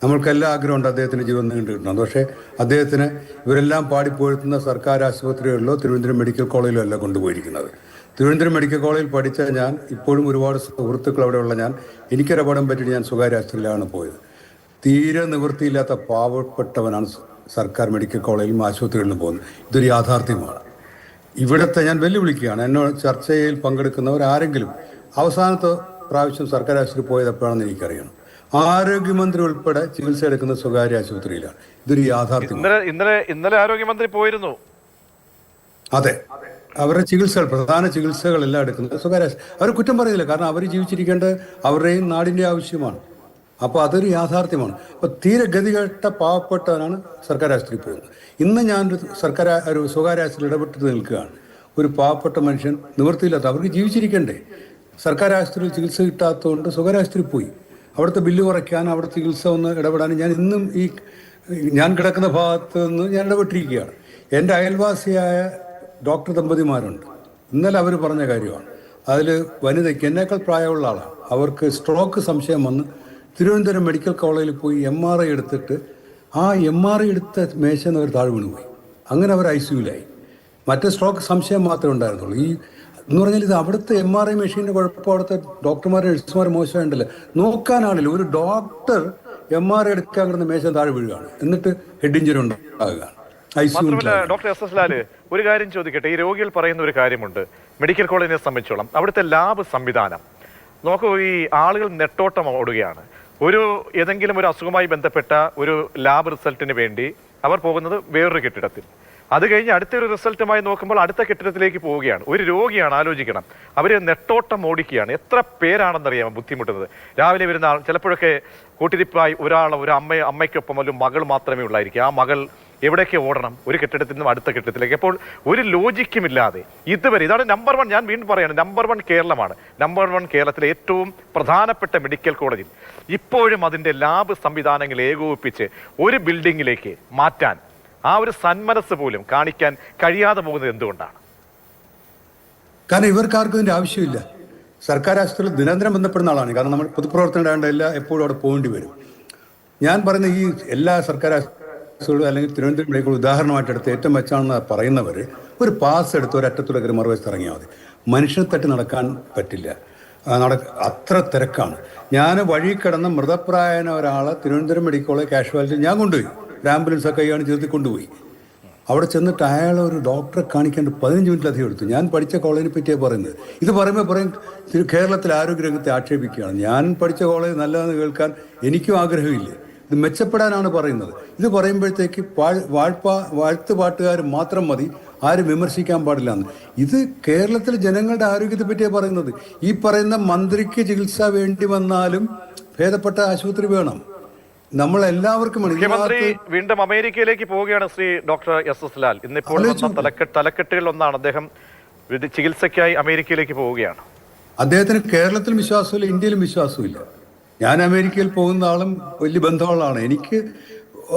നമ്മൾക്കെല്ലാം ആഗ്രഹമുണ്ട് അദ്ദേഹത്തിന് ജീവൻ നീണ്ടു കിട്ടണം. പക്ഷേ അദ്ദേഹത്തിന് ഇവരെല്ലാം പാടിപ്പോഴുത്തുന്ന സർക്കാർ ആശുപത്രികളിലോ തിരുവനന്തപുരം മെഡിക്കൽ കോളേജിലോ അല്ല കൊണ്ടുപോയിരിക്കുന്നത്. തിരുവനന്തപുരം മെഡിക്കൽ കോളേജിൽ പഠിച്ച ഞാൻ, ഇപ്പോഴും ഒരുപാട് സുഹൃത്തുക്കൾ അവിടെയുള്ള ഞാൻ, എനിക്കൊരപകടം പറ്റിയിട്ട് ഞാൻ സ്വകാര്യ ആശുപത്രിയിലാണ് പോയത്. തീരെ നിവൃത്തിയില്ലാത്ത പാവപ്പെട്ടവനാണ് സർക്കാർ മെഡിക്കൽ കോളേജിലും ആശുപത്രികളിലും പോകുന്നത്. ഇതൊരു യാഥാർത്ഥ്യമാണ്. ഇവിടുത്തെ ഞാൻ വെല്ലുവിളിക്കുകയാണ്, എന്നോട് ചർച്ചയിൽ പങ്കെടുക്കുന്നവർ ആരെങ്കിലും അവസാനത്തെ പ്രാവശ്യം സർക്കാർ ആശുപത്രി പോയത് എപ്പോഴാണെന്ന് എനിക്കറിയണം. ആരോഗ്യമന്ത്രി ഉൾപ്പെടെ ചികിത്സ എടുക്കുന്ന സ്വകാര്യ ആശുപത്രിയിലാണ്. ഇതൊരു യാഥാർത്ഥ്യമാണ്. ഇന്നലെ ആരോഗ്യമന്ത്രി പോയിരുന്നു. അതെ, അവരുടെ ചികിത്സകൾ, പ്രധാന ചികിത്സകളെല്ലാം എടുക്കുന്നത് സ്വകാര്യ. അവർ കുറ്റം പറയുന്നില്ല, കാരണം അവർ ജീവിച്ചിരിക്കേണ്ടത് അവരുടെയും നാടിൻ്റെ ആവശ്യമാണ്. അപ്പോൾ അതൊരു യാഥാർത്ഥ്യമാണ്. അപ്പോൾ തീരെ ഗതികെട്ട പാവപ്പെട്ടവനാണ് സർക്കാർ ആശുപത്രിയിൽ പോകുന്നത്. ഇന്ന് ഞാനൊരു ഒരു സ്വകാര്യ ആശുപത്രിയിൽ ഇടപെട്ട് നിൽക്കുകയാണ്. ഒരു പാവപ്പെട്ട മനുഷ്യൻ നിവൃത്തിയില്ലാത്ത, അവർക്ക് ജീവിച്ചിരിക്കണ്ടേ, സർക്കാർ ആശുപത്രിയിൽ ചികിത്സ കിട്ടാത്തതുകൊണ്ട് സ്വകാര്യ ആശുപത്രിയിൽ പോയി. അവിടുത്തെ ബില്ല് കുറയ്ക്കാനും അവിടെ ചികിത്സ ഒന്ന് ഇടപെടാനും ഇന്നും ഞാൻ കിടക്കുന്ന ഭാഗത്ത് നിന്ന് ഞാൻ ഇടപെട്ടിരിക്കുകയാണ്. എൻ്റെ അയൽവാസിയായ ഡോക്ടർ ദമ്പതിമാരുണ്ട്. ഇന്നലെ അവർ പറഞ്ഞ കാര്യമാണ്. അതിൽ വനിതയ്ക്ക് എന്നേക്കാൾ പ്രായമുള്ള ആളാണ്. അവർക്ക് സ്ട്രോക്ക് സംശയം വന്ന് തിരുവനന്തപുരം മെഡിക്കൽ കോളേജിൽ പോയി MRI എടുത്തിട്ട് ആ MRI എടുത്ത മേശന്ന് അവർ താഴെ വീണുപോയി. അങ്ങനെ അവർ ICUവിലായി. മറ്റേ സ്ട്രോക്ക് സംശയം മാത്രമേ ഉണ്ടായിരുന്നുള്ളൂ. എന്ന് പറഞ്ഞാൽ ഇത് അവിടുത്തെ MRI മെഷീൻ്റെ കുഴപ്പം, അവിടുത്തെ ഡോക്ടർമാർ നഴ്സുമാർ മോശമായിട്ടല്ല, നോക്കാനാളില്ല. ഒരു ഡോക്ടർ MRI എടുക്കാൻ കിടന്ന മേശ താഴെ വീഴുകയാണ്, എന്നിട്ട് ഹെഡ് ഇഞ്ചുറി ഉണ്ടാകുകയാണ്. ഡോക്ടർ എസ് ലാൽ, ഒരു കാര്യം ചോദിക്കട്ടെ. ഈ രോഗികൾ പറയുന്ന ഒരു കാര്യമുണ്ട്, മെഡിക്കൽ കോളേജിനെ സംബന്ധിച്ചോളം അവിടുത്തെ ലാബ് സംവിധാനം നോക്കൂ. ഈ ആളുകൾ നെട്ടോട്ടം ഓടുകയാണ്. ഏതെങ്കിലും ഒരു അസുഖവുമായി ബന്ധപ്പെട്ട ഒരു ലാബ് റിസൾട്ടിന് വേണ്ടി അവർ പോകുന്നത് വേറൊരു കെട്ടിടത്തിൽ, അത് കഴിഞ്ഞ് അടുത്തൊരു റിസൾട്ടുമായി നോക്കുമ്പോൾ അടുത്ത കെട്ടിടത്തിലേക്ക് പോവുകയാണ്. ഒരു രോഗിയാണ്, ആലോചിക്കണം, അവർ നെട്ടോട്ടം ഓടിക്കുകയാണ്. എത്ര പേരാണെന്നറിയാമോ ബുദ്ധിമുട്ടുന്നത്? രാവിലെ വരുന്ന ആൾ, ചിലപ്പോഴൊക്കെ കൂട്ടിരിപ്പായി ഒരു അമ്മയ്ക്കൊപ്പം ഒരു മകൾ മാത്രമേ ഉള്ളായിരിക്കും. ആ മകൾ എവിടേക്ക് ഓടണം? ഒരു കെട്ടിടത്തിൽ നിന്നും അടുത്ത കെട്ടിടത്തിലേക്ക്. അപ്പോൾ ഒരു ലോജിക്കുമില്ലാതെ ഇതുവരെ, ഇതാണ് നമ്പർ 1, ഞാൻ വീണ്ടും പറയാണ്, നമ്പർ 1 കേരളമാണ്. നമ്പർ 1 കേരളത്തിലെ ഏറ്റവും പ്രധാനപ്പെട്ട മെഡിക്കൽ കോളേജിൽ ഇപ്പോഴും അതിൻ്റെ ലാബ് സംവിധാനങ്ങൾ ഏകോപിപ്പിച്ച് ഒരു ബിൽഡിങ്ങിലേക്ക് മാറ്റാൻ ആ ഒരു സന്മനസ് പോലും കാണിക്കാൻ കഴിയാതെ പോകുന്നത് എന്തുകൊണ്ടാണ്? കാരണം ഇവർക്കാർക്കും ഇതിൻ്റെ ആവശ്യമില്ല. സർക്കാർ ആശുപത്രിയിൽ നിരന്തരം ബന്ധപ്പെടുന്ന ആളാണ്. കാരണം നമ്മൾ പൊതുപ്രവർത്തനം എപ്പോഴും അവിടെ പോകേണ്ടി വരും. ഞാൻ പറയുന്ന ഈ എല്ലാ സർക്കാർ ആശുപത്രികളും അല്ലെങ്കിൽ തിരുവനന്തപുരം മെഡിക്കൽ ഉദാഹരണമായിട്ട് എടുത്ത് ഏറ്റവും മെച്ചമാണെന്ന് പറയുന്നവർ ഒരു പാസ് എടുത്ത് ഒരറ്റത്തുള്ള മറുവശത്ത് ഇറങ്ങിയാൽ മതി. മനുഷ്യനെ തട്ടി നടക്കാൻ പറ്റില്ല, അത്ര തിരക്കാണ്. ഞാൻ വഴി കിടന്ന മൃതപ്രായന ഒരാളെ തിരുവനന്തപുരം മെഡിക്കൽ കോളേജ് കാഷ്വാലിറ്റി ഞാൻ കൊണ്ടുപോയി. ഒരു ആംബുലൻസൊക്കെ കൈയാണ് ചേർത്തി കൊണ്ടുപോയി. അവിടെ ചെന്നിട്ട് അയാളെ ഒരു ഡോക്ടറെ കാണിക്കേണ്ട 15 മിനിറ്റിലധികം എടുത്തു. ഞാൻ പഠിച്ച കോളേജിനെ പറ്റിയാണ് പറയുന്നത്. ഇത് പറയുമ്പോൾ പറയും കേരളത്തിലെ ആരോഗ്യരംഗത്തെ ആക്ഷേപിക്കുകയാണ്. ഞാൻ പഠിച്ച കോളേജ് നല്ലതെന്ന് കേൾക്കാൻ എനിക്കും ആഗ്രഹമില്ല. ഇത് മെച്ചപ്പെടാനാണ് പറയുന്നത്. ഇത് പറയുമ്പോഴത്തേക്ക് വാഴ്ത്തുപാട്ടുകാർ മാത്രം മതി, ആരും വിമർശിക്കാൻ പാടില്ല എന്ന്. ഇത് കേരളത്തിലെ ജനങ്ങളുടെ ആരോഗ്യത്തെ പറ്റിയാണ് പറയുന്നത്. ഈ പറയുന്ന മന്ത്രിക്ക് ചികിത്സ വേണ്ടി വന്നാലും ഭേദപ്പെട്ട ആശുപത്രി വേണം. നമ്മൾ എല്ലാവർക്കും മുഖ്യമന്ത്രി വീണ്ടും അമേരിക്കയിലേക്ക് പോവുകയാണ് ശ്രീ ഡോക്ടർ എസ് ലാൽ. ഇന്നിപ്പോൾ തലക്കെട്ടുകളിൽ ഒന്നാണ് അദ്ദേഹം ചികിത്സയ്ക്കായി അമേരിക്കയിലേക്ക് പോവുകയാണ്. അദ്ദേഹത്തിന് കേരളത്തിലും വിശ്വാസമില്ല, ഇന്ത്യയിലും വിശ്വാസമില്ല. ഞാൻ അമേരിക്കയിൽ പോകുന്ന ആളും വലിയ ബന്ധമുള്ള ആളാണ്. എനിക്ക്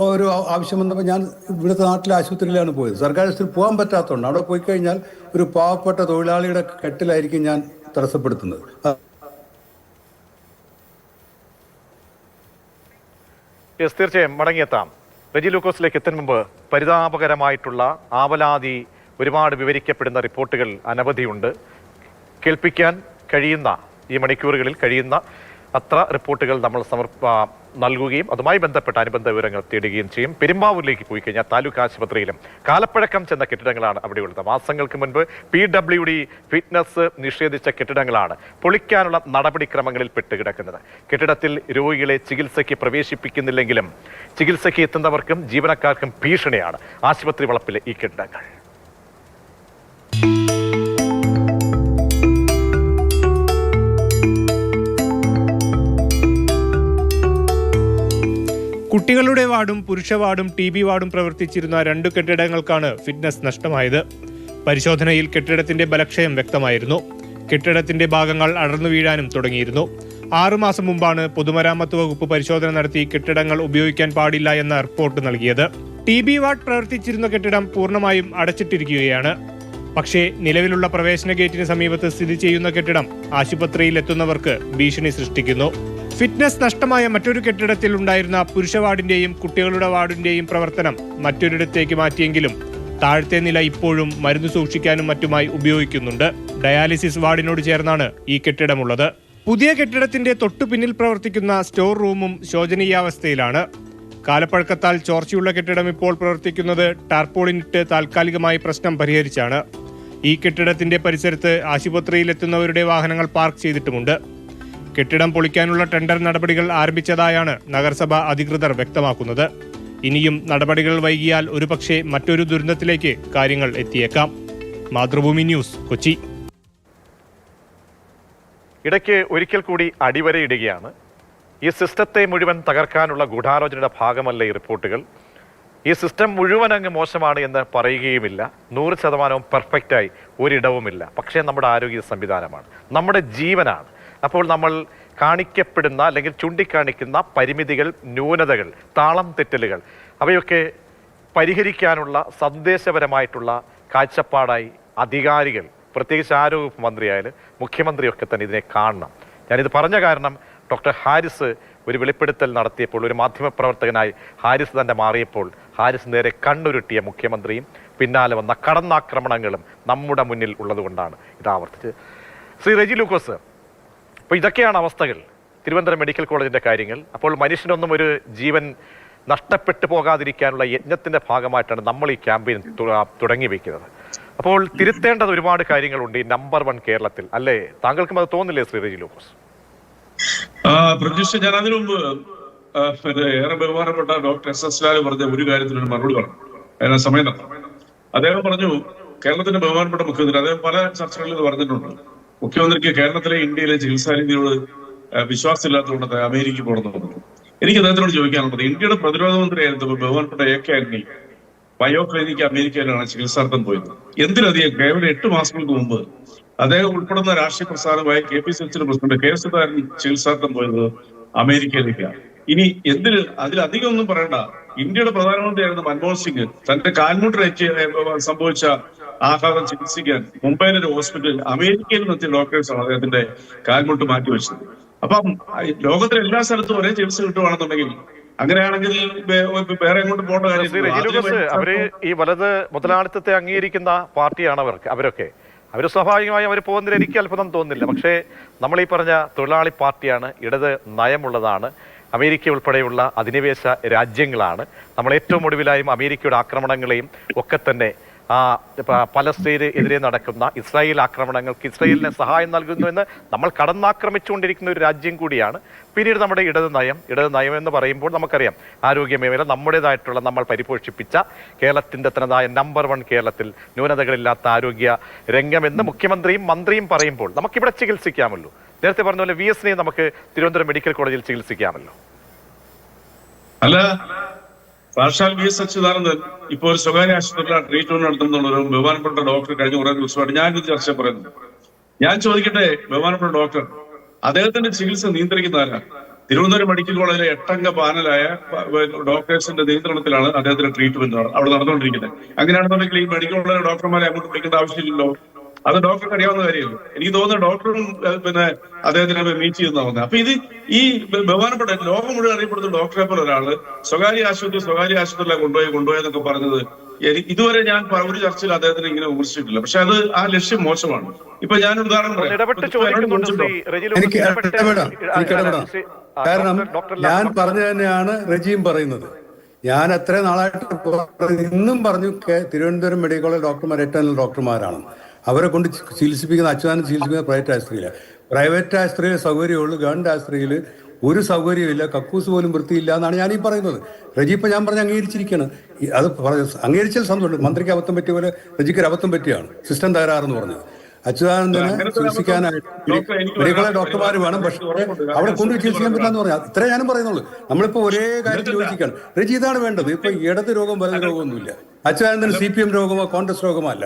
ഒരു ആവശ്യം വന്നപ്പോൾ ഞാൻ ഇവിടുത്തെ നാട്ടിലെ ആശുപത്രിയിലാണ് പോയത്. സർക്കാർ ആശുപത്രിയിൽ പോകാൻ പറ്റാത്തതുകൊണ്ട് അവിടെ പോയി കഴിഞ്ഞാൽ ഒരു പാവപ്പെട്ട തൊഴിലാളിയുടെ കെട്ടിലായിരിക്കും ഞാൻ തടസ്സപ്പെടുത്തുന്നത്. തീർച്ചയായും മടങ്ങിയെത്താം. റെജി ലൂക്കോസിലേക്ക് എത്തുന്ന മുമ്പ് പരിതാപകരമായിട്ടുള്ള ആവലാതി ഒരുപാട് വിവരിക്കപ്പെടുന്ന റിപ്പോർട്ടുകൾ അനവധിയുണ്ട്. കേൾപ്പിക്കാൻ കഴിയുന്ന ഈ മണിക്കൂറുകളിൽ കഴിയുന്ന അത്ര റിപ്പോർട്ടുകൾ നമ്മൾ നൽകുകയും അതുമായി ബന്ധപ്പെട്ട അനുബന്ധ വിവരങ്ങൾ തേടുകയും ചെയ്യും. പെരുമ്പാവൂരിലേക്ക് പോയി കഴിഞ്ഞാൽ താലൂക്ക് ആശുപത്രിയിലും കാലപ്പഴക്കം ചെന്ന കെട്ടിടങ്ങളാണ് അവിടെയുള്ളത്. മാസങ്ങൾക്ക് മുൻപ് PWD ഫിറ്റ്നസ് നിഷേധിച്ച കെട്ടിടങ്ങളാണ് പൊളിക്കാനുള്ള നടപടിക്രമങ്ങളിൽ പെട്ടുകിടക്കുന്നത്. കെട്ടിടത്തിൽ രോഗികളെ ചികിത്സയ്ക്ക് പ്രവേശിപ്പിക്കുന്നില്ലെങ്കിലും ചികിത്സയ്ക്ക് എത്തുന്നവർക്കും ജീവനക്കാർക്കും ഭീഷണിയാണ് ആശുപത്രി വളപ്പിലെ ഈ കെട്ടിടങ്ങൾ. കുട്ടികളുടെ വാർഡും പുരുഷ വാർഡും TB വാർഡും പ്രവർത്തിച്ചിരുന്ന 2 കെട്ടിടങ്ങൾക്കാണ് ഫിറ്റ്നസ് നഷ്ടമായത്. പരിശോധനയിൽ കെട്ടിടത്തിന്റെ ബലക്ഷയം വ്യക്തമായിരുന്നു. കെട്ടിടത്തിന്റെ ഭാഗങ്ങൾ അടർന്നു വീഴാനും തുടങ്ങിയിരുന്നു. 6 മാസം മുമ്പാണ് പൊതുമരാമത്ത് വകുപ്പ് പരിശോധന നടത്തി കെട്ടിടങ്ങൾ ഉപയോഗിക്കാൻ പാടില്ല എന്ന റിപ്പോർട്ട് നൽകിയത്. TB വാർഡ് പ്രവർത്തിച്ചിരുന്ന കെട്ടിടം പൂർണ്ണമായും അടച്ചിട്ടിരിക്കുകയാണ്. പക്ഷേ നിലവിലുള്ള പ്രവേശന ഗേറ്റിന് സമീപത്ത് സ്ഥിതി ചെയ്യുന്ന കെട്ടിടം ആശുപത്രിയിൽ എത്തുന്നവർക്ക് ഭീഷണി സൃഷ്ടിക്കുന്നു. ഫിറ്റ്നസ് നഷ്ടമായ മറ്റൊരു കെട്ടിടത്തിൽ ഉണ്ടായിരുന്ന പുരുഷ വാർഡിന്റെയും കുട്ടികളുടെ വാർഡിന്റെയും പ്രവർത്തനം മറ്റൊരിടത്തേക്ക് മാറ്റിയെങ്കിലും താഴത്തെ നില ഇപ്പോഴും മരുന്ന് സൂക്ഷിക്കാനും മറ്റുമായി ഉപയോഗിക്കുന്നുണ്ട്. ഡയാലിസിസ് വാർഡിനോട് ചേർന്നാണ് ഈ കെട്ടിടമുള്ളത്. പുതിയ കെട്ടിടത്തിന്റെ തൊട്ടു പിന്നിൽ പ്രവർത്തിക്കുന്ന സ്റ്റോർ റൂമും ശോചനീയാവസ്ഥയിലാണ്. കാലപ്പഴക്കത്താൽ ചോർച്ചയുള്ള കെട്ടിടം ഇപ്പോൾ പ്രവർത്തിക്കുന്നത് ടാർപോളിനിട്ട് താൽക്കാലികമായി പ്രശ്നം പരിഹരിച്ചാണ്. ഈ കെട്ടിടത്തിന്റെ പരിസരത്ത് ആശുപത്രിയിലെത്തുന്നവരുടെ വാഹനങ്ങൾ പാർക്ക് ചെയ്തിട്ടുമുണ്ട്. കെട്ടിടം പൊളിക്കാനുള്ള ടെൻഡർ നടപടികൾ ആരംഭിച്ചതായാണ് നഗരസഭ അധികൃതർ വ്യക്തമാക്കുന്നത്. ഇനിയും നടപടികൾ വൈകിയാൽ ഒരുപക്ഷെ മറ്റൊരു ദുരന്തത്തിലേക്ക് കാര്യങ്ങൾ എത്തിയേക്കാം. മാതൃഭൂമി ന്യൂസ്, കൊച്ചി. ഇടയ്ക്ക് ഒരിക്കൽ കൂടി അടിവരയിടുകയാണ്. ഈ സിസ്റ്റത്തെ മുഴുവൻ തകർക്കാനുള്ള ഗൂഢാലോചനയുടെ ഭാഗമല്ല ഈ റിപ്പോർട്ടുകൾ. ഈ സിസ്റ്റം മുഴുവൻ അങ്ങ് മോശമാണ് എന്ന് പറയുകയുമില്ല. 100% പെർഫെക്റ്റായി ഒരിടവുമില്ല. പക്ഷേ നമ്മുടെ ആരോഗ്യ സംവിധാനമാണ്, നമ്മുടെ ജീവനാണ്. അപ്പോൾ നമ്മൾ കാണിക്കപ്പെടുന്ന അല്ലെങ്കിൽ ചൂണ്ടിക്കാണിക്കുന്ന പരിമിതികൾ, ന്യൂനതകൾ, താളം തെറ്റലുകൾ അവയൊക്കെ പരിഹരിക്കാനുള്ള സന്ദേശപരമായിട്ടുള്ള കാഴ്ചപ്പാടായി അധികാരികൾ, പ്രത്യേകിച്ച് ആരോഗ്യ മന്ത്രിയായാലും മുഖ്യമന്ത്രിയൊക്കെ തന്നെ ഇതിനെ കാണണം. ഞാനിത് പറഞ്ഞ കാരണം ഡോക്ടർ ഹാരിസ് ഒരു വെളിപ്പെടുത്തൽ നടത്തിയപ്പോൾ, ഒരു മാധ്യമപ്രവർത്തകനായി ഹാരിസ് തന്നെ മാറിയപ്പോൾ ഹാരിസ് നേരെ കണ്ണുരുട്ടിയ മുഖ്യമന്ത്രിയും പിന്നാലെ വന്ന കടന്നാക്രമണങ്ങളും നമ്മുടെ മുന്നിൽ ഉള്ളതുകൊണ്ടാണ് ഇത് ആവർത്തിച്ചത്. ശ്രീ റെജി ലൂക്കോസ്, അപ്പോൾ ഇതൊക്കെയാണ് അവസ്ഥകൾ. തിരുവനന്തപുരം മെഡിക്കൽ കോളേജിൻ്റെ കാര്യങ്ങൾ. അപ്പോൾ മനുഷ്യനൊന്നും ഒരു ജീവൻ നഷ്ടപ്പെട്ടു പോകാതിരിക്കാനുള്ള യജ്ഞത്തിൻ്റെ ഭാഗമായിട്ടാണ് നമ്മൾ ഈ ക്യാമ്പയിൻ തുടങ്ങി വയ്ക്കുന്നത്. അപ്പോൾ തിരുത്തേണ്ടത് ഒരുപാട് കാര്യങ്ങളുണ്ട് ഈ നമ്പർ 1 കേരളത്തിൽ, അല്ലേ? താങ്കൾക്കും അത് തോന്നില്ലേ ശ്രീ റെജി ലൂക്കോസ്? പ്രതീക്ഷ, ഞാൻ അതിനു മുമ്പ് ഏറെ ബഹുമാനപ്പെട്ട ഡോക്ടർ SS ലാൽ പറഞ്ഞ ഒരു കാര്യത്തിനൊരു മറുപടി പറഞ്ഞു. സമയം അദ്ദേഹം പറഞ്ഞു, കേരളത്തിന്റെ ബഹുമാനപ്പെട്ട മുഖ്യമന്ത്രി, അദ്ദേഹം പല ചർച്ചകളിൽ പറഞ്ഞിട്ടുണ്ട്, മുഖ്യമന്ത്രിക്ക് കേരളത്തിലെ ഇന്ത്യയിലെ ചികിത്സാ രീതിയോട് വിശ്വാസമില്ലാത്തതുകൊണ്ട് അമേരിക്കയിൽ പോകണമെന്ന്. എനിക്ക് അദ്ദേഹത്തിനോട് ചോദിക്കാനുള്ളത്, ഇന്ത്യയുടെ പ്രതിരോധ മന്ത്രിയായിരുന്നു ബഹുമാനപ്പെട്ട AK ആന്റണി ബയോ ക്ലിനിക്ക് അമേരിക്കയിലാണ് ചികിത്സാർത്ഥം പോയത്. എന്തിനധികം കേവലം 8 മാസങ്ങൾക്ക് മുമ്പ് അദ്ദേഹം ഉൾപ്പെടുന്ന രാഷ്ട്രീയ പ്രസ്ഥാനമായ KPCC പ്രസിഡന്റ് KS സുധാകരൻ ചികിത്സാർത്ഥം പോയത് അമേരിക്കയിലേക്കാണ്. ഇനി എന്തിന് അതിലധികം ഒന്നും പറയണ്ട, ഇന്ത്യയുടെ പ്രധാനമന്ത്രിയായിരുന്ന മൻമോഹൻ സിംഗ് തന്റെ കാൽമുട്ടേറ്റ് സംഭവിച്ച ആഘാതം ചികിത്സിക്കാൻ മുംബൈയിലെ ഒരു ഹോസ്പിറ്റലിൽ അമേരിക്കയിൽ നിന്നെത്തിയ ഡോക്ടേഴ്സാണ് അദ്ദേഹത്തിന്റെ കാൽമുട്ട് മാറ്റിവെച്ചത്. അപ്പം ലോകത്തിലെ എല്ലാ സ്ഥലത്തും ഒരേ ചികിത്സ കിട്ടുവാണെന്നുണ്ടെങ്കിൽ, അങ്ങനെയാണെങ്കിൽ വേറെ എങ്ങോട്ട് പോകേണ്ട കാര്യം. അവര് ഈ വലത് മുതലാളിത്തത്തെ അംഗീകരിക്കുന്ന പാർട്ടിയാണ് അവരൊക്കെ. അവർ സ്വാഭാവികമായും അവർ പോകുന്നതിൽ എനിക്ക് അത്ഭുതം തോന്നുന്നില്ല. പക്ഷേ നമ്മൾ ഈ പറഞ്ഞ തൊഴിലാളി പാർട്ടിയാണ്, ഇടത് നയമുള്ളതാണ്, അമേരിക്ക ഉൾപ്പെടെയുള്ള അധിനിവേശ രാജ്യങ്ങളാണ്. നമ്മൾ ഏറ്റവും ഒടുവിലായും അമേരിക്കയുടെ ആക്രമണങ്ങളെയും ഒക്കെ തന്നെ പലസ്തീന് എതിരെ നടക്കുന്ന ഇസ്രായേൽ ആക്രമണങ്ങൾക്ക് ഇസ്രായേലിനെ സഹായം നൽകുന്നുവെന്ന് നമ്മൾ കടന്നാക്രമിച്ചുകൊണ്ടിരിക്കുന്ന ഒരു രാജ്യം കൂടിയാണ്. പിന്നീട് നമ്മുടെ ഇടത് നയം എന്ന് പറയുമ്പോൾ നമുക്കറിയാം, ആരോഗ്യ മേഖല നമ്മുടേതായിട്ടുള്ള നമ്മൾ പരിപോഷിപ്പിച്ച കേരളത്തിൻ്റെ തനതായ നമ്പർ 1 കേരളത്തിൽ ന്യൂനതകളില്ലാത്ത ആരോഗ്യ രംഗമെന്ന് മുഖ്യമന്ത്രിയും മന്ത്രിയും പറയുമ്പോൾ നമുക്കിവിടെ ചികിത്സിക്കാമല്ലോ. നേരത്തെ പറഞ്ഞ പോലെ VSനെ നമുക്ക് തിരുവനന്തപുരം മെഡിക്കൽ കോളേജിൽ ചികിത്സിക്കാമല്ലോ. അല്ല, സാക്ഷാൽ VS അച്യുതാനന്ദൻ ഇപ്പോൾ ഒരു സ്വകാര്യ ആശുപത്രിയിലാണ് ട്രീറ്റ്മെന്റ് നടത്തുന്ന ഒരു ബഹുമാനപ്പെട്ട ഡോക്ടർ കഴിഞ്ഞ കുറേ ദിവസമായിട്ട് ഞാനൊരു ചർച്ച പറയുന്നു. ഞാൻ ചോദിക്കട്ടെ, ബഹുമാനപ്പെട്ട ഡോക്ടർ, അദ്ദേഹത്തിന്റെ ചികിത്സ നിയന്ത്രിക്കുന്ന ആരാണ്? തിരുവനന്തപുരം മെഡിക്കൽ കോളേജിലെ 8 അംഗ പാനലായ ഡോക്ടേഴ്സിന്റെ നിയന്ത്രണത്തിലാണ് അദ്ദേഹത്തിന്റെ ട്രീറ്റ്മെന്റ് അവിടെ നടന്നുകൊണ്ടിരിക്കുന്നത്. അങ്ങനെയാണെന്നുണ്ടെങ്കിൽ ഈ മെഡിക്കൽ കോളേജിലെ ഡോക്ടർമാരെ അങ്ങോട്ട് വിളിക്കേണ്ട ആവശ്യമില്ലല്ലോ. അത് ഡോക്ടർക്ക് അറിയാവുന്ന കാര്യമല്ല. എനിക്ക് തോന്നുന്നു ഡോക്ടറും പിന്നെ അദ്ദേഹത്തിനെ മീറ്റ് ചെയ്യുന്ന പറഞ്ഞത്. അപ്പൊ ഇത് ഈ ബഹുമാനപ്പെട്ട ലോകം മുഴുവൻ അറിയപ്പെടുന്ന ഡോക്ടറെ പോലെ ഒരാള് സ്വകാര്യ ആശുപത്രിയിലെ കൊണ്ടുപോയെന്നൊക്കെ പറഞ്ഞത് ഇതുവരെ ഞാൻ ഒരു ചർച്ചയിൽ അദ്ദേഹത്തിന് ഇങ്ങനെ വിമർശിച്ചിട്ടില്ല. പക്ഷെ അത് ആ ലക്ഷ്യം മോശമാണ്. ഇപ്പൊ ഞാനൊരു ഉദാഹരണം കാരണം ഞാൻ പറഞ്ഞു തന്നെയാണ് റജിയും പറയുന്നത്. ഞാൻ എത്ര നാളായിട്ട് ഇന്നും പറഞ്ഞു തിരുവനന്തപുരം മെഡിക്കൽ കോളേജ് ഡോക്ടർമാർ ഏറ്റവും നല്ല ഡോക്ടർമാരാണ്. അവരെ കൊണ്ട് ചികിത്സിപ്പിക്കുന്ന അച്യുതാനന്ദൻ ചികിത്സിപ്പിക്കുന്ന പ്രൈവറ്റ് ആശുപത്രിയിലാണ്. പ്രൈവറ്റ് ആശുപത്രിയിൽ സൗകര്യമുള്ളൂ, ഗവൺമെന്റ് ആശുപത്രിയിൽ ഒരു സൗകര്യമില്ല, കക്കൂസ് പോലും വൃത്തിയില്ല എന്നാണ് ഞാനീ പറയുന്നത്. റജി ഇപ്പം ഞാൻ പറഞ്ഞ് അംഗീകരിച്ചിരിക്കുകയാണ്. അത് അംഗീകരിച്ചാൽ സന്തോഷം. മന്ത്രിക്ക് അബദ്ധം പറ്റിയ പോലെ റജിക്ക് അബദ്ധം പറ്റിയാണ് സിസ്റ്റം തകരാറെന്ന് പറഞ്ഞത്. അച്യുതാനന്ദനെ ചികിത്സിക്കാനായിട്ട് മെഡിക്കൽ കോളേജ് ഡോക്ടർമാർ വേണം, പക്ഷേ അവിടെ കൊണ്ടുപോയി ചികിത്സിക്കാൻ പറ്റാന്ന് പറഞ്ഞാൽ ഇത്രേ ഞാനും പറയുന്നുള്ളൂ. നമ്മളിപ്പോ ഒരേ കാര്യത്തിൽ യോജിക്കാണ്. റജി ഇതാണ് വേണ്ടത്. ഇപ്പൊ ഇടത് രോഗം വലത് രോഗമൊന്നുമില്ല. അച്യുതാനന്ദന് CPM രോഗമോ കോൺഗ്രസ് രോഗമോ അല്ല.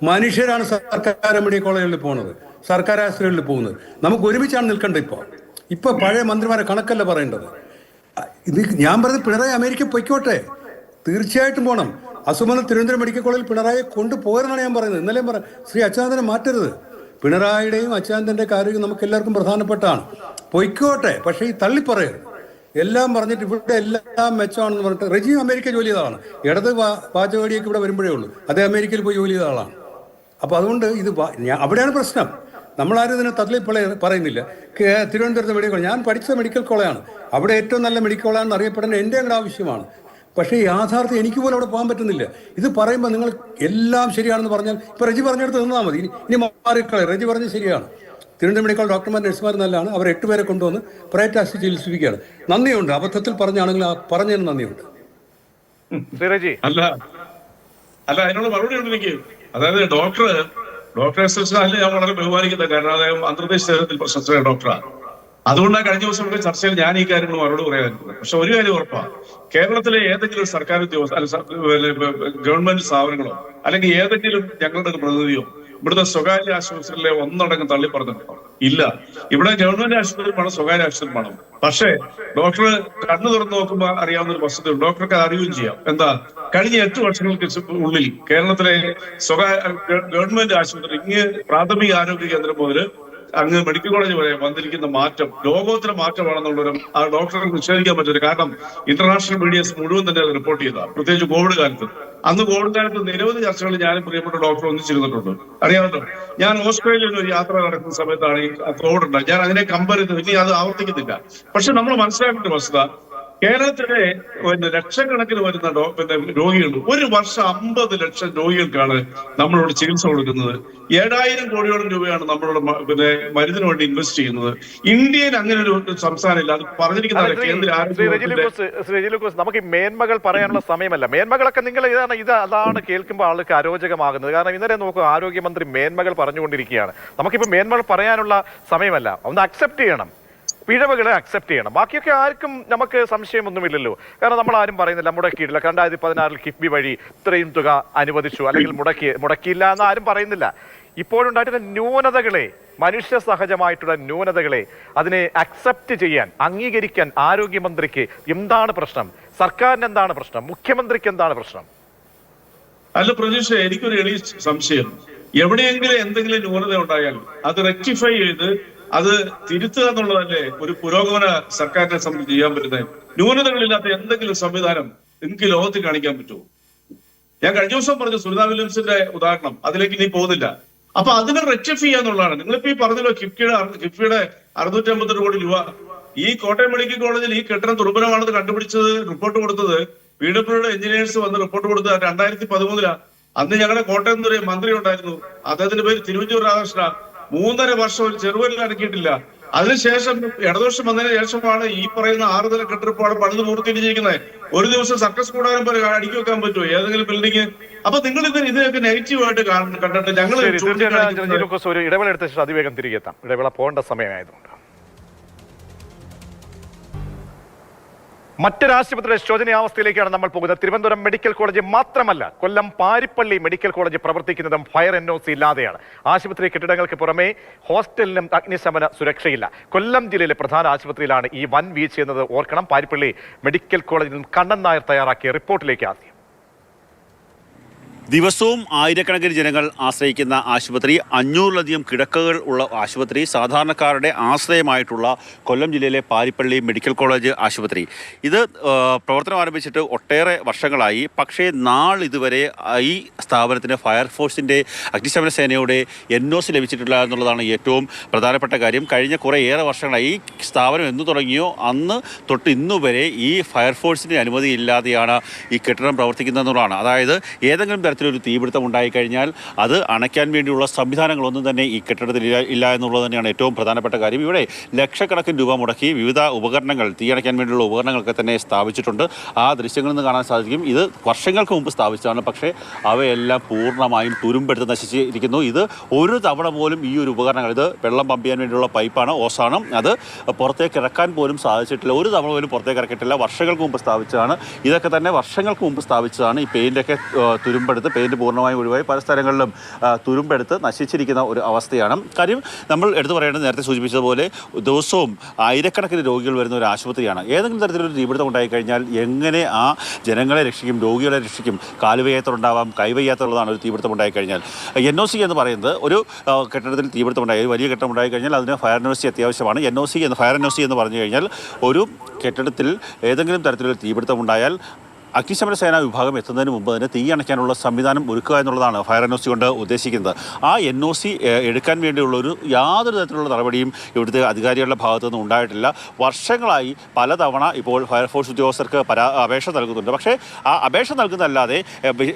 മനുഷ്യരാണ് സർക്കാർ മെഡിക്കൽ കോളേജുകളിൽ പോകുന്നത്, സർക്കാർ ആശുപത്രികളിൽ പോകുന്നത്. നമുക്ക് ഒരുമിച്ചാണ് നിൽക്കേണ്ടത്. ഇപ്പൊ പഴയ മന്ത്രിമാരെ കണക്കല്ല പറയേണ്ടത്. ഇത് ഞാൻ പറഞ്ഞത് പിണറായി അമേരിക്കയിൽ പൊയ്ക്കോട്ടെ, തീർച്ചയായിട്ടും പോകണം. അസുമന തിരുവനന്തപുരം മെഡിക്കൽ കോളേജിൽ പിണറായിയെ കൊണ്ടുപോകണമെന്നാണ് ഞാൻ പറയുന്നത്. ഇന്നലെ ശ്രീ അച്യുതാനന്ദനെ മാറ്റരുത്. പിണറായിയുടെയും അച്യുതാനന്ദന്റെ കാര്യം നമുക്ക് എല്ലാവർക്കും പ്രധാനപ്പെട്ടാണ്. പൊയ്ക്കോട്ടെ, പക്ഷേ ഈ തള്ളിപ്പറയരുത്. എല്ലാം പറഞ്ഞിട്ട് ഇവിടെ എല്ലാം മെച്ചമാണെന്ന് പറഞ്ഞിട്ട് റജിയും അമേരിക്ക ജോലി ചെയ്ത ആളാണ്. ഇടത് വാചകടിയൊക്കെ ഇവിടെ വരുമ്പോഴേ ഉള്ളൂ. അതേ അമേരിക്കയിൽ പോയി ജോലി ചെയ്ത ആളാണ്. അപ്പോൾ അതുകൊണ്ട് ഇത് അവിടെയാണ് പ്രശ്നം. നമ്മളാരും ഇതിനെ തള്ളി പറയുന്നില്ല. തിരുവനന്തപുരത്തെ മെഡിക്കൽ കോളേജ്, ഞാൻ പഠിച്ച മെഡിക്കൽ കോളേജാണ്. അവിടെ ഏറ്റവും നല്ല മെഡിക്കൽ കോളേജാണെന്ന് അറിയപ്പെടേണ്ട എൻ്റെ അങ്ങോട്ട് ആവശ്യമാണ്. പക്ഷേ യാഥാർത്ഥ്യം എനിക്ക് പോലും അവിടെ പോകാൻ പറ്റുന്നില്ല. ഇത് പറയുമ്പോൾ നിങ്ങൾ എല്ലാം ശരിയാണെന്ന് പറഞ്ഞാൽ ഇപ്പോൾ റജി പറഞ്ഞെടുത്ത് നിന്നാൽ മതി. ഇനി മാറിക്കളെ. റജി പറഞ്ഞത് ശരിയാണ്. തിരുവനന്തപുരം മെഡിക്കൽ ഡോക്ടർമാർ നഴ്സുമാർ നല്ലതാണ്. അവർ 8 പേരെ കൊണ്ടുവന്ന് പ്രൈവറ്റ് ആശുപത്രി ചികിത്സിപ്പിക്കുകയാണ്. നന്ദിയുണ്ട്. അബദ്ധത്തിൽ പറഞ്ഞാണെങ്കിൽ ആ പറഞ്ഞതിന് നന്ദിയുണ്ട്. അല്ല അതിനുള്ള മറുപടി ഉണ്ട് എനിക്ക്. അതായത് ഡോക്ടർ എസ് എസ് ഞാൻ വളരെ ബഹുമാനിക്കുന്നത്. കാരണം അദ്ദേഹം അന്തർദേശീയ തലത്തിൽ പ്രശസ്തമായ ഡോക്ടറാണ്. അതുകൊണ്ടാണ് കഴിഞ്ഞ ദിവസം ചർച്ചയിൽ ഞാൻ ഈ കാര്യങ്ങൾ മറുപടി പറയാതിരുന്നത്. പക്ഷെ ഒരു കാര്യം ഉറപ്പാണ്, കേരളത്തിലെ ഏതെങ്കിലും സർക്കാർ ഉദ്യോഗസ്ഥ ഗവൺമെന്റ് സ്ഥാപനങ്ങളോ അല്ലെങ്കിൽ ഏതെങ്കിലും ഞങ്ങളുടെ പ്രതിനിധിയോ ഇവിടുത്തെ സ്വകാര്യ ആശുപത്രിയിലെ ഒന്നടങ്കം തള്ളി പറഞ്ഞിട്ടുണ്ടോ? ഇല്ല. ഇവിടെ ഗവൺമെന്റ് ആശുപത്രി വേണം, സ്വകാര്യ ആശുപത്രി വേണം. പക്ഷേ ഡോക്ടർ കണ്ണു തുറന്ന് നോക്കുമ്പോൾ അറിയാവുന്ന ഒരു വസ്തുതയുണ്ട്. ഡോക്ടർക്ക് അത് അറിയുകയും ചെയ്യാം. എന്താ, കഴിഞ്ഞ 8 വർഷങ്ങൾക്ക് ഉള്ളിൽ കേരളത്തിലെ ഗവൺമെന്റ് ആശുപത്രി പ്രാഥമിക ആരോഗ്യ കേന്ദ്രം മുതൽ അങ്ങ് മെഡിക്കൽ കോളേജ് വരെ വന്നിരിക്കുന്ന മാറ്റം ലോകോത്തര മാറ്റമാണെന്നുള്ളൊരു ആ ഡോക്ടർക്ക് നിഷേധിക്കാൻ പറ്റില്ല. കാരണം ഇന്റർനാഷണൽ മീഡിയസ് മുഴുവൻ തന്നെ അത് റിപ്പോർട്ട് ചെയ്തതാണ്. പ്രത്യേകിച്ച് കോവിഡ് കാലത്ത്. അന്ന് കോവിഡ് കാലത്ത് നിരവധി ചർച്ചകളിൽ ഞാനും പ്രിയപ്പെട്ട ഡോക്ടർ ഒന്നിച്ചിരുന്നിട്ടുണ്ട്. അറിയാമല്ലോ, ഞാൻ ഓസ്ട്രേലിയയിൽ ഒരു യാത്ര നടക്കുന്ന സമയത്താണ് ഈ കോവിഡ് ഉണ്ടായി. ഞാൻ അതിനെ കമ്പയർ ചെയ്ത് ഇനി അത് ആവർത്തിക്കുന്നില്ല. പക്ഷെ നമ്മൾ മനസ്സിലാക്കേണ്ട വസ്തുത, കേരളത്തിലെ ലക്ഷക്കണക്കിന് വരുന്ന രോഗികളുണ്ട്. ഒരു വർഷം 50 ലക്ഷം രോഗികൾക്കാണ് നമ്മളോട് ചികിത്സ കൊടുക്കുന്നത്. 7000 കോടിയോളം രൂപയാണ് നമ്മളോട് മരുന്നിന് വേണ്ടി ഇൻവെസ്റ്റ് ചെയ്യുന്നത്. ഇന്ത്യയിൽ അങ്ങനെ ഒരു സംസ്ഥാനമില്ല. അത് പറഞ്ഞിരിക്കുന്ന കേന്ദ്ര ആരോഗ്യ. നമുക്ക് ഈ മേന്മകൾ പറയാനുള്ള സമയമല്ല. മേന്മകളൊക്കെ നിങ്ങൾ അതാണ് കേൾക്കുമ്പോൾ ആൾക്ക് അരോചകമാകുന്നത്. കാരണം ഇന്നലെ നോക്കൂ, ആരോഗ്യമന്ത്രി മേന്മകൾ പറഞ്ഞുകൊണ്ടിരിക്കുകയാണ്. നമുക്കിപ്പോൾ മേന്മകൾ പറയാനുള്ള സമയമല്ല. ഒന്ന് അക്സെപ്റ്റ് ചെയ്യണം, പിഴവുകളെ അക്സെപ്റ്റ് ചെയ്യണം. ബാക്കിയൊക്കെ ആർക്കും നമുക്ക് സംശയമൊന്നുമില്ലല്ലോ. കാരണം നമ്മൾ ആരും പറയുന്നില്ല മുടക്കിയിട്ടില്ല. 2016 കിഫ്ബി വഴി ഇത്രയും തുക അനുവദിച്ചു അല്ലെങ്കിൽ മുടക്കിയില്ല എന്ന് ആരും പറയുന്നില്ല. ഇപ്പോഴുണ്ടായിട്ടുള്ള ന്യൂനതകളെ, മനുഷ്യ സഹജമായിട്ടുള്ള ന്യൂനതകളെ അതിനെ അക്സെപ്റ്റ് ചെയ്യാൻ, അംഗീകരിക്കാൻ ആരോഗ്യമന്ത്രിക്ക് എന്താണ് പ്രശ്നം? സർക്കാരിന് എന്താണ് പ്രശ്നം? മുഖ്യമന്ത്രിക്ക് എന്താണ് പ്രശ്നം? അല്ല പ്രതീക്ഷ, എനിക്കൊരു എളിയ സംശയം. എവിടെയെങ്കിലും എന്തെങ്കിലും ന്യൂനത ഉണ്ടായാൽ അത് റെക്ടിഫൈ ചെയ്ത് അത് തിരുത്തുക എന്നുള്ളതല്ലേ ഒരു പുരോഗമന സർക്കാരിനെ സംബന്ധിച്ച് ചെയ്യാൻ പറ്റുന്നത്? ന്യൂനതകളില്ലാത്ത എന്തെങ്കിലും സംവിധാനം നിങ്ങൾക്ക് ലോകത്തിൽ കാണിക്കാൻ പറ്റുമോ? ഞാൻ കഴിഞ്ഞ ദിവസം പറഞ്ഞു സുനിത വില്യംസിന്റെ ഉദാഹരണം, അതിലേക്ക് ഇനി പോകുന്നില്ല. അപ്പൊ അതിനെ റെക്ടിഫൈ ചെയ്യാന്നുള്ളതാണ്. നിങ്ങളിപ്പോ ഈ പറഞ്ഞല്ലോ കിഫ്ബിയുടെ 650 കോടി രൂപ ഈ കോട്ടയം മെഡിക്കൽ കോളേജിൽ ഈ കെട്ടിടം ദുർബലമാണെന്ന് കണ്ടുപിടിച്ചത്, റിപ്പോർട്ട് കൊടുത്തത് PWD എഞ്ചിനീയേഴ്സ് വന്ന് റിപ്പോർട്ട് കൊടുത്തത് 2013 അന്ന് ഞങ്ങളുടെ കോട്ടയം ഒരു മന്ത്രി ഉണ്ടായിരുന്നു. അദ്ദേഹത്തിന്റെ പേര് തിരുവഞ്ചൂർ രാധാകൃഷ്ണ. 3.5 വർഷം ഒരു ചെറുവരിൽ അടക്കിയിട്ടില്ല. അതിനുശേഷം ഇടതുപക്ഷം വന്നതിന് ശേഷമാണ് ഈ പറയുന്ന 6 നില കെട്ടിടപ്പാട് പണിത് പൂർത്തീകരിച്ചിരിക്കുന്നത്. ഒരു ദിവസം സർക്കസ് കൂടാനും പോലെ അടുക്കി വെക്കാൻ പറ്റുമോ ഏതെങ്കിലും ബിൽഡിംഗ്? അപ്പൊ നിങ്ങൾ ഇതൊക്കെ നെഗറ്റീവായിട്ട് കണ്ടിട്ട് ഞങ്ങൾ ഒരു ഇടവേള എടുത്ത ശേഷം അതിവേഗം തിരികെ എത്താം. ഇടവേള പോകേണ്ട സമയമായതുകൊണ്ട് മറ്റൊരു ആശുപത്രിയുടെ ശോചനീയാവസ്ഥയിലേക്കാണ് നമ്മൾ പോകുന്നത്. തിരുവനന്തപുരം മെഡിക്കൽ കോളേജ് മാത്രമല്ല, കൊല്ലം പാരിപ്പള്ളി മെഡിക്കൽ കോളേജ് പ്രവർത്തിക്കുന്നതും ഫയർ NOC ഇല്ലാതെയാണ്. ആശുപത്രി കെട്ടിടങ്ങൾക്ക് പുറമെ ഹോസ്റ്റലിനും അഗ്നിശമന സുരക്ഷയില്ല. കൊല്ലം ജില്ലയിലെ പ്രധാന ആശുപത്രിയിലാണ് ഈ വൻ വീഴ്ച എന്നത് ഓർക്കണം. പാരിപ്പള്ളി മെഡിക്കൽ കോളേജിൽ നിന്നും കണ്ണൻ നായർ തയ്യാറാക്കിയ റിപ്പോർട്ടിലേക്ക് ആദ്യം. ദിവസവും ആയിരക്കണക്കിന് ജനങ്ങൾ ആശ്രയിക്കുന്ന ആശുപത്രി, 500-ലധികം കിടക്കകൾ ഉള്ള ആശുപത്രി, സാധാരണക്കാരുടെ ആശ്രയമായിട്ടുള്ള കൊല്ലം ജില്ലയിലെ പാരിപ്പള്ളി മെഡിക്കൽ കോളേജ് ആശുപത്രി. ഇത് പ്രവർത്തനം ആരംഭിച്ചിട്ട് ഒട്ടേറെ വർഷങ്ങളായി. പക്ഷേ നാളിതുവരെ ഈ സ്ഥാപനത്തിന് ഫയർഫോഴ്സിൻ്റെ, അഗ്നിശമന സേനയുടെ NOC ലഭിച്ചിട്ടില്ല എന്നുള്ളതാണ് ഏറ്റവും പ്രധാനപ്പെട്ട കാര്യം. കഴിഞ്ഞ കുറേയേറെ വർഷങ്ങളായി ഈ സ്ഥാപനം എന്ന് തുടങ്ങിയോ അന്ന് തൊട്ട് ഇന്നുവരെ ഈ ഫയർഫോഴ്സിൻ്റെ അനുമതി ഇല്ലാതെയാണ് ഈ കെട്ടിടം പ്രവർത്തിക്കുന്നതെന്നുള്ളതാണ്. അതായത് ഏതെങ്കിലും തരത്തിലൊരു തീപിടുത്തം ഉണ്ടായിക്കഴിഞ്ഞാൽ അത് അണയ്ക്കാൻ വേണ്ടിയുള്ള സംവിധാനങ്ങളൊന്നും തന്നെ ഈ കെട്ടിടത്തിൽ ഇല്ല എന്നുള്ളത് തന്നെയാണ് ഏറ്റവും പ്രധാനപ്പെട്ട കാര്യം. ഇവിടെ ലക്ഷക്കണക്കിന് രൂപ മുടക്കി വിവിധ ഉപകരണങ്ങൾ, തീയണയ്ക്കാൻ വേണ്ടിയുള്ള ഉപകരണങ്ങളൊക്കെ തന്നെ സ്ഥാപിച്ചിട്ടുണ്ട്. ആ ദൃശ്യങ്ങളിൽ നിന്ന് കാണാൻ സാധിക്കും. ഇത് വർഷങ്ങൾക്ക് മുമ്പ് സ്ഥാപിച്ചതാണ്. പക്ഷേ അവയെല്ലാം പൂർണ്ണമായും തുരുമ്പെടുത്ത് നശിച്ചിരിക്കുന്നു. ഇത് ഒരു തവണ പോലും ഈ ഒരു ഉപകരണങ്ങൾ, ഇത് വെള്ളം പമ്പ് ചെയ്യാൻ വേണ്ടിയുള്ള പൈപ്പാണ്, ഓസാണ്, അത് പുറത്തേക്ക് ഇറക്കാൻ പോലും സാധിച്ചിട്ടില്ല. ഒരു തവണ പോലും പുറത്തേക്ക് ഇറക്കിയിട്ടില്ല. വർഷങ്ങൾക്ക് മുമ്പ് സ്ഥാപിച്ചതാണ്. ഇതൊക്കെ തന്നെ വർഷങ്ങൾക്ക് മുമ്പ് സ്ഥാപിച്ചതാണ്. ഈ പെയിൻ്റൊക്കെ തുരുമ്പെടുത്ത്, പെയിൻറ്റ് പൂർണ്ണമായും ഒഴിവായി പല സ്ഥലങ്ങളിലും തുരുമ്പെടുത്ത് നശിച്ചിരിക്കുന്ന ഒരു അവസ്ഥയാണ്. കാര്യം നമ്മൾ എടുത്തു പറയേണ്ടത്, നേരത്തെ സൂചിപ്പിച്ചതുപോലെ ദിവസവും ആയിരക്കണക്കിന് രോഗികൾ വരുന്ന ഒരു ആശുപത്രിയാണ്. ഏതെങ്കിലും തരത്തിലൊരു തീപിടുത്തം ഉണ്ടായിക്കഴിഞ്ഞാൽ എങ്ങനെ ആ ജനങ്ങളെ രക്ഷിക്കും, രോഗികളെ രക്ഷിക്കും? കാലുവയ്യാത്തതുണ്ടാവാം, കൈവയ്യാത്തുള്ളതാണ് ഒരു തീപിടുത്തം ഉണ്ടായിക്കഴിഞ്ഞാൽ. NOC എന്ന് പറയുന്നത് ഒരു കെട്ടിടത്തിൽ തീപിടുത്തം ഉണ്ടായി, വലിയ കെട്ടിടം ഉണ്ടായിക്കഴിഞ്ഞാൽ അതിന് ഫയർ NOC അത്യാവശ്യമാണ്. ഫയർ NOC എന്ന് പറഞ്ഞു കഴിഞ്ഞാൽ ഒരു കെട്ടിടത്തിൽ ഏതെങ്കിലും തരത്തിലൊരു തീപിടുത്തം ഉണ്ടായാൽ അഗ്നിശമന സേനാ വിഭാഗം എത്തുന്നതിന് മുമ്പ് തന്നെ തീ അണയ്ക്കാനുള്ള സംവിധാനം ഒരുക്കുക എന്നുള്ളതാണ് ഫയർ NOC കൊണ്ട് ഉദ്ദേശിക്കുന്നത്. ആ NOC എടുക്കാൻ വേണ്ടിയുള്ളൊരു യാതൊരു തരത്തിലുള്ള നടപടിയും ഇവിടുത്തെ അധികാരികളുടെ ഭാഗത്തു നിന്ന് ഉണ്ടായിട്ടില്ല. വർഷങ്ങളായി പലതവണ ഇപ്പോൾ ഫയർഫോഴ്സ് ഉദ്യോഗസ്ഥർക്ക് അപേക്ഷ നൽകുന്നുണ്ട്. പക്ഷേ ആ അപേക്ഷ നൽകുന്നതല്ലാതെ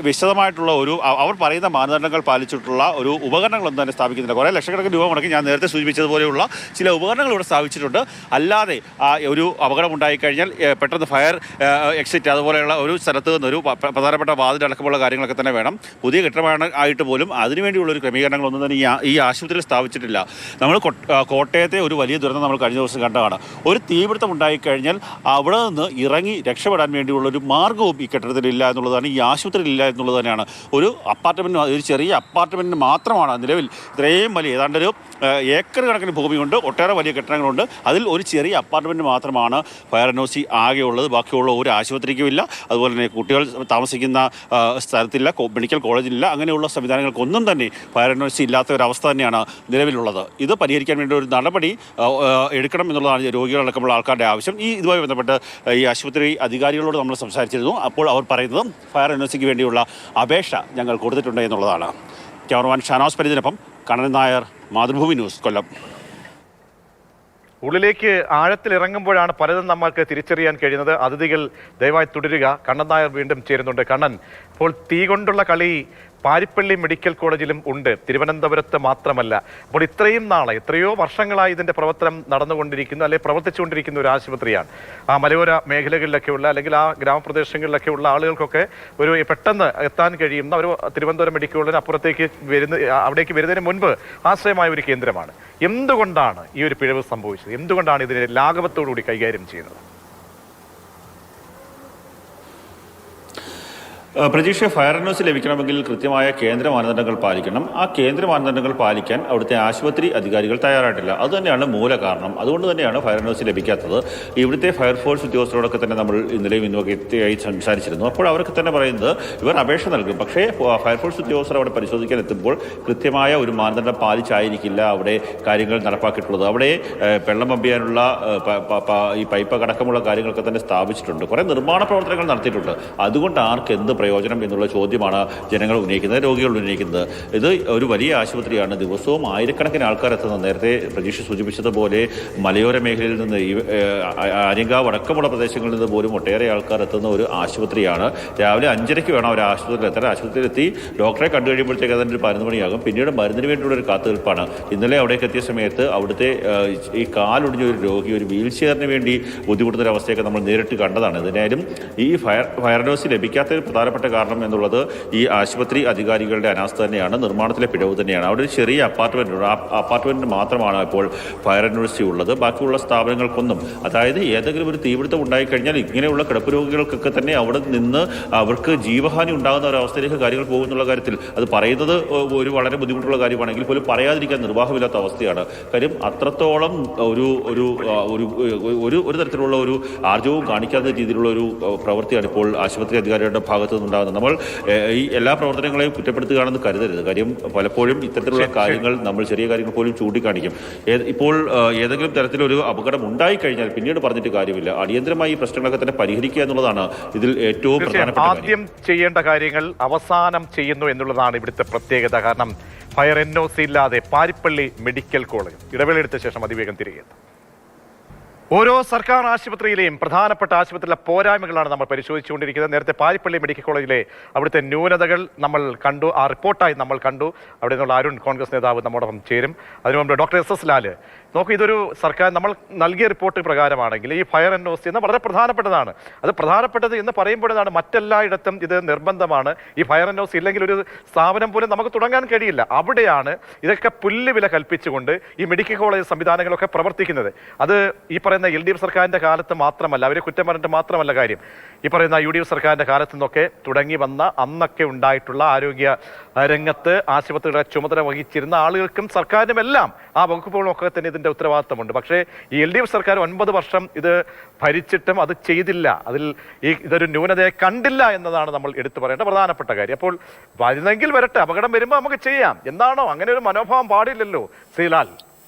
വിശദമായിട്ടുള്ള ഒരു, അവർ പറയുന്ന മാനദണ്ഡങ്ങൾ പാലിച്ചിട്ടുള്ള ഒരു ഉപകരണങ്ങളൊന്നും തന്നെ സ്ഥാപിക്കുന്നില്ല. കുറേ ലക്ഷക്കണക്കിന് രൂപ മുടക്കി ഞാൻ നേരത്തെ സൂചിപ്പിച്ചതുപോലെയുള്ള ചില ഉപകരണങ്ങൾ ഇവിടെ സ്ഥാപിച്ചിട്ടുണ്ട്. അല്ലാതെ ഒരു അപകടം ഉണ്ടായിക്കഴിഞ്ഞാൽ പെട്ടെന്ന് ഫയർ എക്സിറ്റ്, അതുപോലെയുള്ള ഒരു സ്ഥലത്ത് നിന്ന് ഒരു പ്രധാനപ്പെട്ട വാതിലടക്കമുള്ള കാര്യങ്ങളൊക്കെ തന്നെ വേണം. പുതിയ കെട്ടിടമാണ് ആയിട്ട് പോലും അതിനുവേണ്ടിയുള്ളൊരു ക്രമീകരണങ്ങളൊന്നും തന്നെ ഈ ആശുപത്രിയിൽ സ്ഥാപിച്ചിട്ടില്ല. നമ്മൾ കോട്ടയത്തെ ഒരു വലിയ ദുരന്തം നമ്മൾ കഴിഞ്ഞ ദിവസം കണ്ടതാണ്. ഒരു തീപിടുത്തം ഉണ്ടായിക്കഴിഞ്ഞാൽ അവിടെ നിന്ന് ഇറങ്ങി രക്ഷപ്പെടാൻ വേണ്ടിയുള്ളൊരു മാർഗ്ഗവും ഈ കെട്ടിടത്തിലില്ല എന്നുള്ളതാണ്, ഈ ആശുപത്രിയിലില്ല എന്നുള്ളത് തന്നെയാണ്. ഒരു ചെറിയ അപ്പാർട്ട്മെൻറ്റിന് മാത്രമാണ് നിലവിൽ ഇത്രയും വലിയ, ഏതാണ്ടൊരു ഏക്കർ കണക്കിന് ഭൂമിയുണ്ട്, ഒട്ടേറെ വലിയ കെട്ടിടങ്ങളുണ്ട്. അതിൽ ഒരു ചെറിയ അപ്പാർട്ട്മെൻറ്റ് മാത്രമാണ് ഫയർ NOC ആകെ ഉള്ളത്. ബാക്കിയുള്ള ഒരു ആശുപത്രിക്കുമില്ല. അതുപോലെ തന്നെ കുട്ടികൾ താമസിക്കുന്ന സ്ഥലത്തില്ല, മെഡിക്കൽ കോളേജിലില്ല. അങ്ങനെയുള്ള സംവിധാനങ്ങൾക്കൊന്നും തന്നെ ഫയർ NOC ഇല്ലാത്ത ഒരവസ്ഥ തന്നെയാണ് നിലവിലുള്ളത്. ഇത് പരിഹരിക്കാൻ വേണ്ടി ഒരു നടപടി എടുക്കണം എന്നുള്ളതാണ് രോഗികളടക്കമുള്ള ആൾക്കാരുടെ ആവശ്യം. ഇതുമായി ബന്ധപ്പെട്ട് ഈ ആശുപത്രി അധികാരികളോട് നമ്മൾ സംസാരിച്ചിരുന്നു. അപ്പോൾ അവർ പറയുന്നത് ഫയർ NOCക്ക് വേണ്ടിയുള്ള അപേക്ഷ ഞങ്ങൾ കൊടുത്തിട്ടുണ്ട് എന്നുള്ളതാണ്. ക്യാമറമാൻ ഷാനവാസ് പരിദിനൊപ്പം കണ്ണൻ നായർ, മാതൃഭൂമി ന്യൂസ്, കൊല്ലം. ഉള്ളിലേക്ക് ആഴത്തിൽ ഇറങ്ങുമ്പോഴാണ് പലതും നമ്മൾക്ക് തിരിച്ചറിയാൻ കഴിയുന്നത്. അതിഥികൾ ദയവായി തുടരുക. കണ്ണൻ നായർ വീണ്ടും ചേരുന്നുണ്ട്. കണ്ണൻ, ഇപ്പോൾ തീ കൊണ്ടുള്ള കളി പാരിപ്പള്ളി മെഡിക്കൽ കോളേജിലും ഉണ്ട്, തിരുവനന്തപുരത്ത് മാത്രമല്ല. അപ്പോൾ ഇത്രയും നാളെ, എത്രയോ വർഷങ്ങളായി ഇതിൻ്റെ പ്രവർത്തനം നടന്നുകൊണ്ടിരിക്കുന്നു, അല്ലെങ്കിൽ പ്രവർത്തിച്ചുകൊണ്ടിരിക്കുന്ന ഒരു ആശുപത്രിയാണ്. ആ മലയോര മേഖലകളിലൊക്കെ ഉള്ള, അല്ലെങ്കിൽ ആ ഗ്രാമപ്രദേശങ്ങളിലൊക്കെ ഉള്ള ആളുകൾക്കൊക്കെ ഒരു പെട്ടെന്ന് എത്താൻ കഴിയുന്ന ഒരു തിരുവനന്തപുരം മെഡിക്കൽ കോളേജിന് അപ്പുറത്തേക്ക് അവിടേക്ക് വരുന്നതിന് മുൻപ് ആശ്രയമായ ഒരു കേന്ദ്രമാണ്. എന്തുകൊണ്ടാണ് ഈ ഒരു പിഴവ് സംഭവിച്ചത്? എന്തുകൊണ്ടാണ് ഇതിനെ ലാഘവത്തോടുകൂടി കൈകാര്യം ചെയ്യുന്നത്? പ്രതീക്ഷ, ഫയർ NOC ലഭിക്കണമെങ്കിൽ കൃത്യമായ കേന്ദ്ര മാനദണ്ഡങ്ങൾ പാലിക്കണം. ആ കേന്ദ്ര മാനദണ്ഡങ്ങൾ പാലിക്കാൻ അവിടുത്തെ ആശുപത്രി അധികാരികൾ തയ്യാറായിട്ടില്ല. അതുതന്നെയാണ് മൂല കാരണം. അതുകൊണ്ട് തന്നെയാണ് ഫയർ NOC ലഭിക്കാത്തത്. ഇവിടുത്തെ ഫയർഫോഴ്സ് ഉദ്യോഗസ്ഥരോടൊക്കെ തന്നെ നമ്മൾ ഇന്നലെയും ഇന്നുമൊക്കെ എത്തിയായി സംസാരിച്ചിരുന്നു. അപ്പോൾ അവരൊക്കെ തന്നെ പറയുന്നത് ഇവർ അപേക്ഷ നൽകും, പക്ഷേ ഫയർഫോഴ്സ് ഉദ്യോഗസ്ഥർ അവിടെ പരിശോധിക്കാൻ എത്തുമ്പോൾ കൃത്യമായ ഒരു മാനദണ്ഡം പാലിച്ചായിരിക്കില്ല അവിടെ കാര്യങ്ങൾ നടപ്പാക്കിയിട്ടുള്ളത്. അവിടെ വെള്ളം പമ്പ് ചെയ്യാനുള്ള ഈ പൈപ്പ് അടക്കമുള്ള കാര്യങ്ങളൊക്കെ തന്നെ സ്ഥാപിച്ചിട്ടുണ്ട്. കുറേ നിർമ്മാണ പ്രവർത്തനങ്ങൾ നടത്തിയിട്ടുണ്ട്. അതുകൊണ്ട് ആർക്ക് എന്ത് പ്രയോജനം എന്നുള്ള ചോദ്യമാണ് ജനങ്ങൾ ഉന്നയിക്കുന്നത്, രോഗികൾ ഉന്നയിക്കുന്നത്. ഇത് ഒരു വലിയ ആശുപത്രിയാണ്. ദിവസവും ആയിരക്കണക്കിന് ആൾക്കാർ എത്തുന്നത്. നേരത്തെ പ്രതീക്ഷ സൂചിപ്പിച്ചതുപോലെ മലയോര മേഖലയിൽ നിന്ന്, ആര്യങ്കാവ് അടക്കമുള്ള പ്രദേശങ്ങളിൽ നിന്ന് പോലും ഒട്ടേറെ ആൾക്കാർ എത്തുന്ന ഒരു ആശുപത്രിയാണ്. രാവിലെ 5:30 വേണം അവർ ആശുപത്രിയിൽ എത്താൻ. ആശുപത്രിയിലെത്തി ഡോക്ടറെ കണ്ടു കഴിയുമ്പോഴത്തേക്ക് അതിൻ്റെ ഒരു 11 മണിയാകും. പിന്നീട് മരുന്നിന് വേണ്ടിയുള്ളൊരു കാത്തുനിൽപ്പാണ്. ഇന്നലെ അവിടേക്ക് എത്തിയ സമയത്ത് അവിടുത്തെ ഈ കാലൊടിഞ്ഞ ഒരു രോഗി ഒരു വീൽ ചെയറിന് വേണ്ടി ബുദ്ധിമുട്ടുന്നൊരവസ്ഥയൊക്കെ നമ്മൾ നേരിട്ട് കണ്ടതാണ്. എന്തായാലും ഈ ഫയർ NOC ലഭിക്കാത്ത പ്രധാനപ്പെട്ട കാരണം എന്നുള്ളത് ഈ ആശുപത്രി അധികാരികളുടെ അനാസ്ഥ തന്നെയാണ്, നിർമ്മാണത്തിലെ പിഴവ് തന്നെയാണ്. അവിടെ ഒരു ചെറിയ അപ്പാർട്ട്മെൻറ്റ് ഉണ്ട്. ആ അപ്പാർട്ട്മെൻറ്റിന് മാത്രമാണ് ഇപ്പോൾ ഫയർ NOC ഉള്ളത്. ബാക്കിയുള്ള സ്ഥാപനങ്ങൾക്കൊന്നും, അതായത് ഏതെങ്കിലും ഒരു തീപിടുത്തം ഉണ്ടായിക്കഴിഞ്ഞാൽ ഇങ്ങനെയുള്ള കിടപ്പ് രോഗികൾക്കൊക്കെ തന്നെ അവിടെ നിന്ന് അവർക്ക് ജീവഹാനി ഉണ്ടാകുന്ന ഒരവസ്ഥയിലേക്ക് കാര്യങ്ങൾ പോകുന്നുള്ള കാര്യത്തിൽ അത് പറയുന്നത് ഒരു വളരെ ബുദ്ധിമുട്ടുള്ള കാര്യമാണെങ്കിൽ പോലും പറയാതിരിക്കാൻ നിർവാഹമില്ലാത്ത അവസ്ഥയാണ്. കാര്യം അത്രത്തോളം ഒരു തരത്തിലുള്ള ഒരു ആർജവും കാണിക്കാത്ത രീതിയിലുള്ള ഒരു പ്രവൃത്തിയാണ് ഇപ്പോൾ ആശുപത്രി അധികാരികളുടെ ഭാഗത്ത് ഉണ്ടാകുന്നത്. നമ്മൾ ഈ എല്ലാ പ്രവർത്തനങ്ങളെയും കുറ്റപ്പെടുത്തുകയാണെന്ന് കരുതരുത്. കാര്യം പലപ്പോഴും ഇത്തരത്തിലുള്ള കാര്യങ്ങൾ നമ്മൾ ചെറിയ കാര്യങ്ങൾ പോലും ചൂണ്ടിക്കാണിക്കും. ഇപ്പോൾ ഏതെങ്കിലും തരത്തിലൊരു അപകടം ഉണ്ടായിക്കഴിഞ്ഞാൽ പിന്നീട് പറഞ്ഞിട്ട് കാര്യമില്ല. അടിയന്തരമായി ഈ പ്രശ്നങ്ങളൊക്കെ തന്നെ പരിഹരിക്കുക എന്നുള്ളതാണ് ഇതിൽ ഏറ്റവും പ്രധാനപ്പെട്ട ആദ്യം ചെയ്യേണ്ട കാര്യങ്ങൾ അവസാനം ചെയ്യുന്നു എന്നുള്ളതാണ് ഇവിടുത്തെ പ്രത്യേകത. കാരണം ഫയർ NOC ഇല്ലാതെ പാരിപ്പള്ളി മെഡിക്കൽ കോളേജ് ഇടവേളയെടുത്ത ശേഷം അതിവേഗം തിരികെ എത്തും. ഓരോ സർക്കാർ ആശുപത്രിയിലെയും പ്രധാനപ്പെട്ട ആശുപത്രിയിലെ പോരായ്മകളാണ് നമ്മൾ പരിശോധിച്ചുകൊണ്ടിരിക്കുന്നത്. നേരത്തെ പാരിപ്പള്ളി മെഡിക്കൽ കോളേജിലെ അവിടുത്തെ ന്യൂനതകൾ നമ്മൾ കണ്ടു, ആ റിപ്പോർട്ടായി നമ്മൾ കണ്ടു. അവിടെ നിന്നുള്ള അരുൺ, കോൺഗ്രസ് നേതാവ്, നമ്മോടൊപ്പം ചേരും. അതിനു മുമ്പ് ഡോക്ടർ SS ലാല്, നോക്കൂ, ഇതൊരു സർക്കാർ നമ്മൾ നൽകിയ റിപ്പോർട്ട് പ്രകാരമാണെങ്കിൽ ഈ ഫയർ NOC എന്ന വളരെ പ്രധാനപ്പെട്ടതാണ്. അത് പ്രധാനപ്പെട്ടത് എന്ന് പറയുമ്പോഴാണ് മറ്റെല്ലായിടത്തും ഇത് നിർബന്ധമാണ്. ഈ ഫയർ NOC ഇല്ലെങ്കിൽ ഒരു സ്ഥാപനം പോലും നമുക്ക് തുടങ്ങാൻ കഴിയില്ല. അവിടെയാണ് ഇതൊക്കെ പുല്ലുവില കൽപ്പിച്ചുകൊണ്ട് ഈ മെഡിക്കൽ കോളേജ് സംവിധാനങ്ങളൊക്കെ പ്രവർത്തിക്കുന്നത്. അത് ഈ പറയുന്ന LDF സർക്കാരിൻ്റെ കാലത്ത് മാത്രമല്ല, അവരെ കുറ്റം പറഞ്ഞിട്ട് മാത്രമല്ല കാര്യം, ഈ പറയുന്ന UDF സർക്കാരിൻ്റെ കാലത്തു നിന്നൊക്കെ തുടങ്ങി വന്ന അന്നൊക്കെ ഉണ്ടായിട്ടുള്ള ആരോഗ്യ രംഗത്ത് ആശുപത്രികളെ ചുമതല വഹിച്ചിരുന്ന ആളുകൾക്കും സർക്കാരിനും എല്ലാം ആ വകുപ്പുകളൊക്കെ തന്നെ ഇതിൻ്റെ ഉത്തരവാദിത്തമുണ്ട്. പക്ഷേ ഈ LDF സർക്കാർ 9 വർഷം ഇത് ഭരിച്ചിട്ടും അത് ചെയ്തില്ല. ഇതൊരു ന്യൂനതയെ കണ്ടില്ല എന്നതാണ് നമ്മൾ എടുത്തു പറയേണ്ട പ്രധാനപ്പെട്ട കാര്യം. അപ്പോൾ വരുന്നെങ്കിൽ വരട്ടെ, അപകടം വരുമ്പോൾ നമുക്ക് ചെയ്യാം എന്നാണോ? അങ്ങനെ ഒരു മനോഭാവം പാടില്ലല്ലോ ശ്രീലാൽ.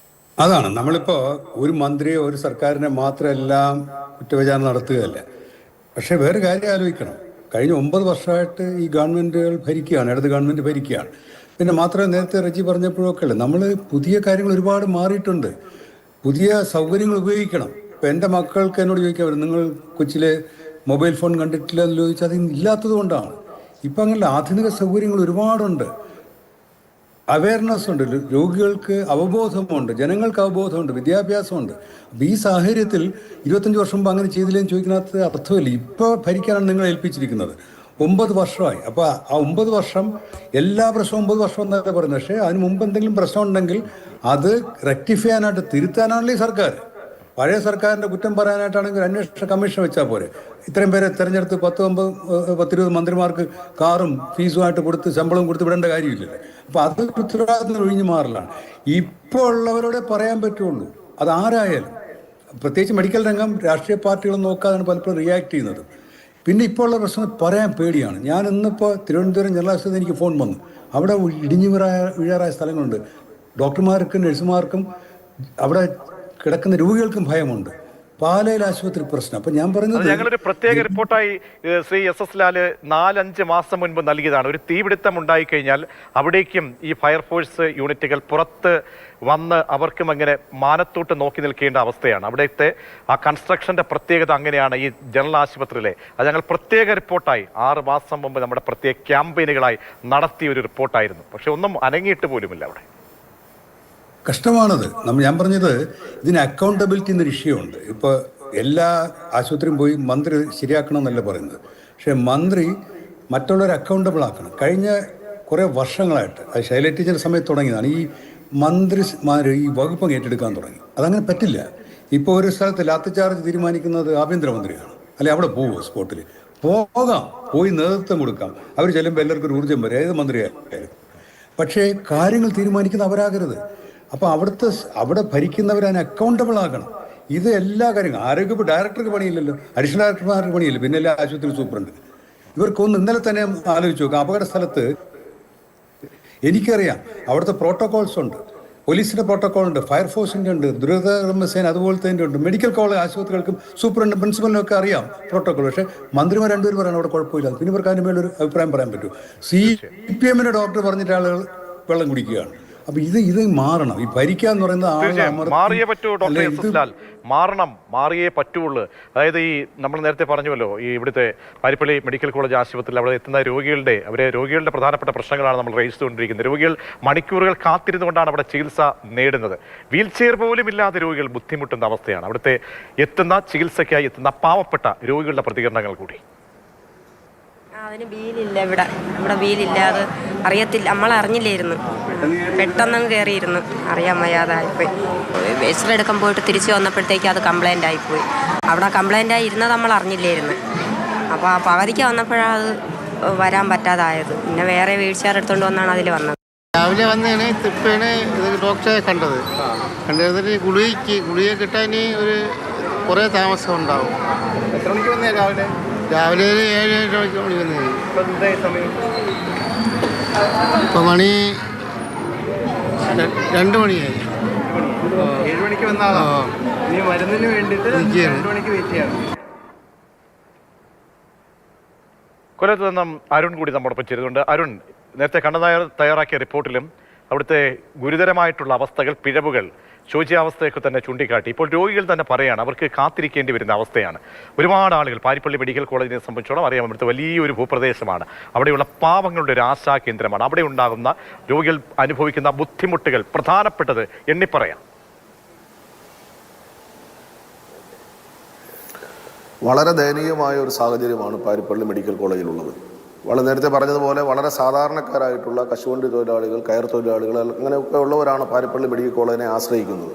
അതാണ് നമ്മളിപ്പോൾ ഒരു മന്ത്രിയോ ഒരു സർക്കാരിനെ മാത്രമെല്ലാം കുറ്റവിചാരണ നടത്തുകയല്ല. പക്ഷേ വേറെ കാര്യം ആലോചിക്കണം. കഴിഞ്ഞ 9 വർഷമായിട്ട് ഈ ഗവൺമെൻറ്റുകൾ ഭരിക്കുകയാണ്, ഇടത് ഗവൺമെൻറ് ഭരിക്കുകയാണ്. പിന്നെ മാത്രമേ നേരത്തെ റജി പറഞ്ഞപ്പോഴൊക്കെ അല്ലേ, നമ്മൾ പുതിയ കാര്യങ്ങൾ ഒരുപാട് മാറിയിട്ടുണ്ട്. പുതിയ സൗകര്യങ്ങൾ ഉപയോഗിക്കണം. ഇപ്പം എൻ്റെ മക്കൾക്ക് എന്നോട് ചോദിക്കാൻ, നിങ്ങൾ കൊച്ചിലെ മൊബൈൽ ഫോൺ കണ്ടിട്ടില്ല എന്ന് ചോദിച്ചാൽ അത് ഇല്ലാത്തത് കൊണ്ടാണ്. ഇപ്പം അങ്ങനെ ആധുനിക സൗകര്യങ്ങൾ ഒരുപാടുണ്ട്, അവയർനെസ് ഉണ്ട്, രോഗികൾക്ക് അവബോധമുണ്ട്, ജനങ്ങൾക്ക് അവബോധമുണ്ട്, വിദ്യാഭ്യാസമുണ്ട്. അപ്പോൾ ഈ സാഹചര്യത്തിൽ 25 വർഷം മുമ്പ് അങ്ങനെ ചെയ്തില്ലെന്ന് ചോദിക്കുന്നതിനകത്ത് അർത്ഥമില്ല. ഇപ്പോൾ ഭരിക്കാനാണ് നിങ്ങളെ ഏൽപ്പിച്ചിരിക്കുന്നത്. 9 വർഷമായി. അപ്പോൾ ആ 9 വർഷം എല്ലാ പ്രശ്നവും 9 വർഷം എന്നൊക്കെ പറയുന്നത്. പക്ഷേ അതിന് മുമ്പ് എന്തെങ്കിലും പ്രശ്നം ഉണ്ടെങ്കിൽ അത് റെക്ടിഫൈ ചെയ്യാനായിട്ട്, തിരുത്താനാണല്ലോ ഈ സർക്കാർ. പഴയ സർക്കാരിൻ്റെ കുറ്റം പറയാനായിട്ടാണെങ്കിൽ ഒരു അന്വേഷണ കമ്മീഷൻ വെച്ചാൽ പോരെ. ഇത്രയും പേരെ തിരഞ്ഞെടുത്ത് 10-20 മന്ത്രിമാർക്ക് കാറും ഫീസുമായിട്ട് കൊടുത്ത് ശമ്പളവും കൊടുത്ത് വിടേണ്ട കാര്യമില്ലല്ലേ. അപ്പോൾ അത് ഉത്തരവാദിത്തം ഒഴിഞ്ഞു മാറലാണ്. ഇപ്പോൾ ഉള്ളവരോടെ പറയാൻ പറ്റുള്ളൂ. അതാരായാലും, പ്രത്യേകിച്ച് മെഡിക്കൽ രംഗം രാഷ്ട്രീയ പാർട്ടികൾ നോക്കാതാണ് പലപ്പോഴും റിയാക്ട് ചെയ്യുന്നത്. പിന്നെ ഇപ്പോൾ ഉള്ള പ്രശ്നം പറയാൻ പേടിയാണ്. ഞാൻ ഇന്നിപ്പോൾ തിരുവനന്തപുരം ജനറൽ ആശുപത്രിയിൽ എനിക്ക് ഫോൺ വന്നു. അവിടെ ഇടിഞ്ഞു വീഴാറായ സ്ഥലങ്ങളുണ്ട്. ഡോക്ടർമാർക്കും നഴ്സുമാർക്കും അവിടെ കിടക്കുന്ന രോഗികൾക്കും ഭയമുണ്ട്. പാലയിൽ ആശുപത്രി പ്രശ്നം. അപ്പൊ ഞാൻ പറഞ്ഞത് ഞങ്ങളൊരു പ്രത്യേക റിപ്പോർട്ടായി ശ്രീ SS ലാല് 4-5 മാസം മുൻപ് നൽകിയതാണ്. ഒരു തീപിടുത്തം ഉണ്ടായിക്കഴിഞ്ഞാൽ അവിടേക്കും ഈ ഫയർഫോഴ്സ് യൂണിറ്റുകൾ പുറത്ത് വന്ന് അവർക്കും അങ്ങനെ മാനത്തോട്ട് നോക്കി നിൽക്കേണ്ട അവസ്ഥയാണ്. അവിടുത്തെ ആ കൺസ്ട്രക്ഷന്റെ പ്രത്യേകത അങ്ങനെയാണ്. ഈ ജനറൽ ആശുപത്രിയിലെ അത് ഞങ്ങൾ പ്രത്യേക റിപ്പോർട്ടായി 6 മാസം മുമ്പ് നമ്മുടെ പ്രത്യേക ക്യാമ്പയിനുകളായി നടത്തിയ ഒരു റിപ്പോർട്ടായിരുന്നു. പക്ഷെ ഒന്നും അനങ്ങിയിട്ട് പോലുമില്ല അവിടെ. കഷ്ടമാണത്. ഞാൻ പറഞ്ഞത് ഇതിന് അക്കൗണ്ടബിലിറ്റി എന്നൊരു വിഷയമുണ്ട്. ഇപ്പോൾ എല്ലാ ആശുപത്രിയും പോയി മന്ത്രി ശരിയാക്കണം എന്നല്ല പറയുന്നത്. പക്ഷേ മന്ത്രി മറ്റുള്ളവരെ അക്കൗണ്ടബിൾ ആക്കണം. കഴിഞ്ഞ കുറേ വർഷങ്ങളായിട്ട്, അത് ശൈലജ ടീച്ചർ സമയത്ത് തുടങ്ങിയതാണ്, ഈ മന്ത്രിമാർ ഈ വകുപ്പ് ഏറ്റെടുക്കാൻ തുടങ്ങി. അതങ്ങനെ പറ്റില്ല. ഇപ്പോൾ ഒരു സ്ഥലത്ത് ലാത്തി ചാർജ് തീരുമാനിക്കുന്നത് ആഭ്യന്തരമന്ത്രിയാണ്. അല്ലെ, അവിടെ പോവുമോ? സ്പോട്ടിൽ പോകാം, പോയി നേതൃത്വം കൊടുക്കാം. അവർ ചെല്ലുമ്പോൾ എല്ലാവർക്കും ഒരു ഊർജ്ജം വരും, ഏത് മന്ത്രിയായാലും. പക്ഷേ കാര്യങ്ങൾ തീരുമാനിക്കുന്ന അവരാകരുത്. അപ്പോൾ അവിടെ ഭരിക്കുന്നവർ അതിന് അക്കൗണ്ടബിൾ ആകണം. ഇത് എല്ലാ കാര്യങ്ങളും, ആരോഗ്യ ഡയറക്ടർക്ക് പണിയില്ലല്ലോ, അഡീഷണൽ ഡയറക്ടർമാർക്ക് പണിയില്ല, പിന്നെ എല്ലാ ആശുപത്രി സൂപ്രണ്ട്. ഇവർക്കൊന്ന് ഇന്നലെ തന്നെ ആലോചിച്ച് നോക്കാം. അപകട സ്ഥലത്ത് എനിക്കറിയാം അവിടുത്തെ പ്രോട്ടോകോൾസ് ഉണ്ട്, പോലീസിൻ്റെ പ്രോട്ടോകോൾ ഉണ്ട്, ഫയർഫോഴ്സിൻ്റെ ഉണ്ട്, ദുരിതകർമ്മസേന അതുപോലത്തെ ഉണ്ട്, മെഡിക്കൽ കോളേജ് ആശുപത്രികൾക്കും സൂപ്രണ്ട് പ്രിൻസിപ്പലിനും ഒക്കെ അറിയാം പ്രോട്ടോകോൾ. പക്ഷേ മന്ത്രിമാർ രണ്ടുപേരും പറയണം അവിടെ കുഴപ്പമില്ല. പിന്നെ ഇവർക്ക് അതിന് മേലൊരു അഭിപ്രായം പറയാൻ പറ്റൂ. CPM ഡോക്ടർ പറഞ്ഞിട്ട് ആളുകൾ വെള്ളം കുടിക്കുകയാണ്. അപ്പൊ ഇത് മാറണം. ഈ ഭരിക്കാന്ന് പറയുന്നത് മാറിയേ പറ്റൂ ഡോക്ടർ SS ലാൽ, മാറിയേ പറ്റുള്ളൂ. അതായത് ഈ നമ്മൾ നേരത്തെ പറഞ്ഞുവല്ലോ, ഈ ഇവിടുത്തെ പാരിപ്പള്ളി മെഡിക്കൽ കോളേജ് ആശുപത്രിയിൽ അവിടെ എത്തുന്ന രോഗികളുടെ പ്രധാനപ്പെട്ട പ്രശ്നങ്ങളാണ് നമ്മൾ റേസ് ചെയ്തുകൊണ്ടിരിക്കുന്നത്. രോഗികൾ മണിക്കൂറുകൾ കാത്തിരുന്നുകൊണ്ടാണ് അവിടെ ചികിത്സ നേടുന്നത്. വീൽ ചെയർ പോലും ഇല്ലാതെ രോഗികൾ ബുദ്ധിമുട്ടുന്ന അവസ്ഥയാണ്. അവിടുത്തെ ചികിത്സയ്ക്കായി എത്തുന്ന പാവപ്പെട്ട രോഗികളുടെ പ്രതികരണങ്ങൾ കൂടി. അതിന് ബീലില്ല, ഇവിടെ ബീലില്ലാതെ അറിയത്തില്ല, നമ്മളറിഞ്ഞില്ലായിരുന്നു. പെട്ടെന്നങ്ങ് കയറിയിരുന്നു, അറിയാൻ വയ്യാതായിപ്പോയി. വെച്ചിലെടുക്കാൻ പോയിട്ട് തിരിച്ചു വന്നപ്പോഴത്തേക്ക് അത് കംപ്ലൈൻ്റ് ആയിപ്പോയി. അവിടെ കംപ്ലൈൻ്റ് ആയി ഇരുന്നത് നമ്മൾ അറിഞ്ഞില്ലായിരുന്നു. അപ്പോൾ ആ പകുതിക്ക് വന്നപ്പോഴാണ് അത് വരാൻ പറ്റാതായത്. പിന്നെ വേറെ വീൽ ചെയർ എടുത്തുകൊണ്ട് വന്നാണ് അതിൽ വന്നത്. രാവിലെ വന്നതാണ് തിപ്പാണ് ഇത് ഡോക്ടറെ കണ്ടത്. ഗുളിക കിട്ടാൻ കുറേ താമസം ഉണ്ടാവും. എത്ര മണിക്ക് വന്നേ? രാവിലെ ഒരു 7-8 മണി വന്നത്. ഇപ്പം മണി 2 മണിയായി. 7 മണിക്ക് വന്ന ആളാ. നീ മരുന്നിന് വേണ്ടിയിട്ട് 2 മണിക്ക് വെയിറ്റ് ചെയ്യണം. കൊല്ലത്ത് നിന്നും അരുൺ കൂടി നമ്മോടൊപ്പം ചേരുന്നുണ്ട്. അരുൺ, നേരത്തെ കണ്ണനായർ തയ്യാറാക്കിയ റിപ്പോർട്ടിലും അവിടുത്തെ ഗുരുതരമായിട്ടുള്ള അവസ്ഥകൾ, പിഴവുകൾ, ശോച്യാവസ്ഥയൊക്കെ തന്നെ ചൂണ്ടിക്കാട്ടി. ഇപ്പോൾ രോഗികൾ തന്നെ പറയാണ് അവർക്ക് കാത്തിരിക്കേണ്ടി വരുന്ന അവസ്ഥയാണ്. ഒരുപാട് ആളുകൾ പാരിപ്പള്ളി മെഡിക്കൽ കോളേജിനെ സംബന്ധിച്ചോളം അറിയാം, അവിടുത്തെ വലിയൊരു ഭൂപ്രദേശമാണ്. അവിടെയുള്ള പാവങ്ങളുടെ ഒരു ആശാ കേന്ദ്രമാണ്. അവിടെ ഉണ്ടാകുന്ന രോഗികൾ അനുഭവിക്കുന്ന ബുദ്ധിമുട്ടുകൾ പ്രധാനപ്പെട്ടത് എണ്ണിപ്പറയാം. വളരെ ദയനീയമായ ഒരു സാഹചര്യമാണ് പാരിപ്പള്ളി മെഡിക്കൽ കോളേജിലുള്ളത്. വളരെ നേരത്തെ പറഞ്ഞതുപോലെ വളരെ സാധാരണക്കാരായിട്ടുള്ള കശുവണ്ടി തൊഴിലാളികൾ, കയർ തൊഴിലാളികൾ, അങ്ങനെയൊക്കെ ഉള്ളവരാണ് പാരിപ്പള്ളി മെഡിക്കൽ കോളേജിനെ ആശ്രയിക്കുന്നത്.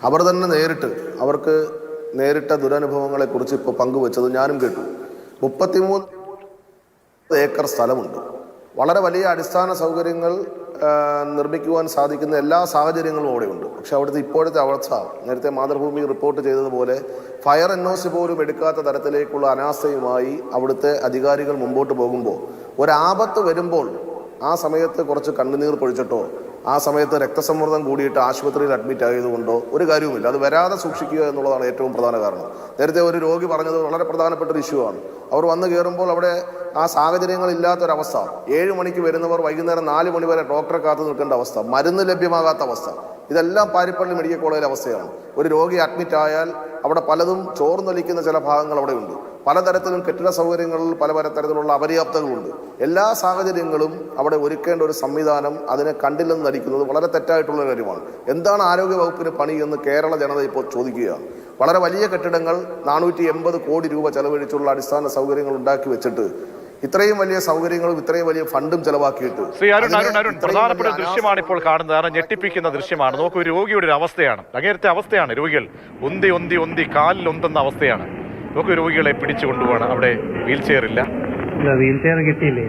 അവർ തന്നെ അവർക്ക് നേരിട്ട ദുരനുഭവങ്ങളെക്കുറിച്ച് ഇപ്പോൾ പങ്കുവച്ചത് ഞാനും കേട്ടു. 33 ഏക്കർ സ്ഥലമുണ്ട്. വളരെ വലിയ അടിസ്ഥാന സൗകര്യങ്ങൾ നിർമ്മിക്കുവാൻ സാധിക്കുന്ന എല്ലാ സാഹചര്യങ്ങളും അവിടെയുണ്ട്. പക്ഷെ അവിടുത്തെ ഇപ്പോഴത്തെ അവസ്ഥ, നേരത്തെ മാതൃഭൂമി റിപ്പോർട്ട് ചെയ്തതുപോലെ ഫയർ NOC പോലും എടുക്കാത്ത തരത്തിലേക്കുള്ള അനാസ്ഥയുമായി അവിടുത്തെ അധികാരികൾ മുമ്പോട്ട് പോകുമ്പോൾ, ഒരാപത്ത് വരുമ്പോൾ ആ സമയത്ത് കുറച്ച് കണ്ണുനീർ പൊഴിച്ചിട്ടോ ആ സമയത്ത് രക്തസമ്മർദ്ദം കൂടിയിട്ട് ആശുപത്രിയിൽ അഡ്മിറ്റ് ആയതുകൊണ്ടോ ഒരു കാര്യവുമില്ല. അത് വരാതെ സൂക്ഷിക്കുക എന്നുള്ളതാണ് ഏറ്റവും പ്രധാന കാരണം. നേരത്തെ ഒരു രോഗി പറഞ്ഞത് വളരെ പ്രധാനപ്പെട്ട ഒരു ഇഷ്യൂ ആണ്. അവർ വന്നു കയറുമ്പോൾ അവിടെ ആ സാഹചര്യങ്ങളില്ലാത്തൊരവസ്ഥ, 7 മണിക്ക് വരുന്നവർ വൈകുന്നേരം 4 മണി വരെ ഡോക്ടറെ കാത്തു നിൽക്കേണ്ട അവസ്ഥ, മരുന്ന് ലഭ്യമാകാത്ത അവസ്ഥ, ഇതെല്ലാം പാരിപ്പള്ളി മെഡിക്കൽ കോളേജിലെ അവസ്ഥയാണ്. ഒരു രോഗി അഡ്മിറ്റ് ആയാൽ അവിടെ പലതും ചോർന്നൊലിക്കുന്ന ചില ഭാഗങ്ങൾ അവിടെ ഉണ്ട്. പലതരത്തിലും കെട്ടിട സൗകര്യങ്ങളിൽ പല തരത്തിലുള്ള അപര്യാപ്തങ്ങളുണ്ട്. എല്ലാ സാഹചര്യങ്ങളും അവിടെ ഒരുക്കേണ്ട ഒരു സംവിധാനം അതിനെ കണ്ടില്ലെന്ന് നടിക്കുന്നത് വളരെ തെറ്റായിട്ടുള്ള കാര്യമാണ്. എന്താണ് ആരോഗ്യ വകുപ്പിന് പണി എന്ന് കേരള ജനത ഇപ്പോൾ ചോദിക്കുകയാണ്. വളരെ വലിയ കെട്ടിടങ്ങൾ 480 കോടി രൂപ ചെലവഴിച്ചുള്ള അടിസ്ഥാന സൗകര്യങ്ങൾ ഉണ്ടാക്കി വെച്ചിട്ട് ഇത്രയും വലിയ സൗകര്യങ്ങളും ഇത്രയും വലിയ ഫണ്ടും ചെലവാക്കിയിട്ട് പ്രധാനപ്പെട്ട ദൃശ്യമാണ് ഇപ്പോൾ കാണുന്നത്. കാരണം ഞെട്ടിപ്പിക്കുന്ന ദൃശ്യമാണ്. നോക്കൂ, രോഗിയുടെ ഒരു അവസ്ഥയാണ്, അങ്ങനത്തെ അവസ്ഥയാണ്. രോഗികൾ ഒന്തി കാലിൽ ഒന്തുന്ന അവസ്ഥയാണ്. നോക്കൂ, രോഗികളെ പിടിച്ചു കൊണ്ടുപോകണം. അവിടെ വീൽ ചെയർ ഇല്ല. വീൽ ചെയർ കിട്ടിയില്ലേ?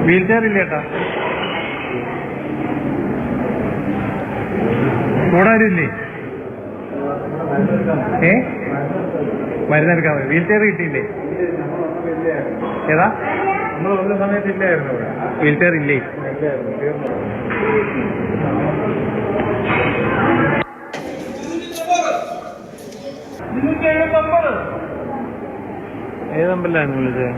വീൽ ചെയർ ഇല്ല ചേട്ടാ. കൂടെ ആരുമില്ലേ? മരുന്നെടുക്കാൻ വീൽ ചെയർ കിട്ടിയില്ലേ? ഏതാ? നമ്മൾ വന്ന സമയത്ത് ഇല്ലായിരുന്നു. വീൽ ചെയർ ഇല്ലേ? ഏത് നമ്പറിലാണ് വിളിച്ചത്?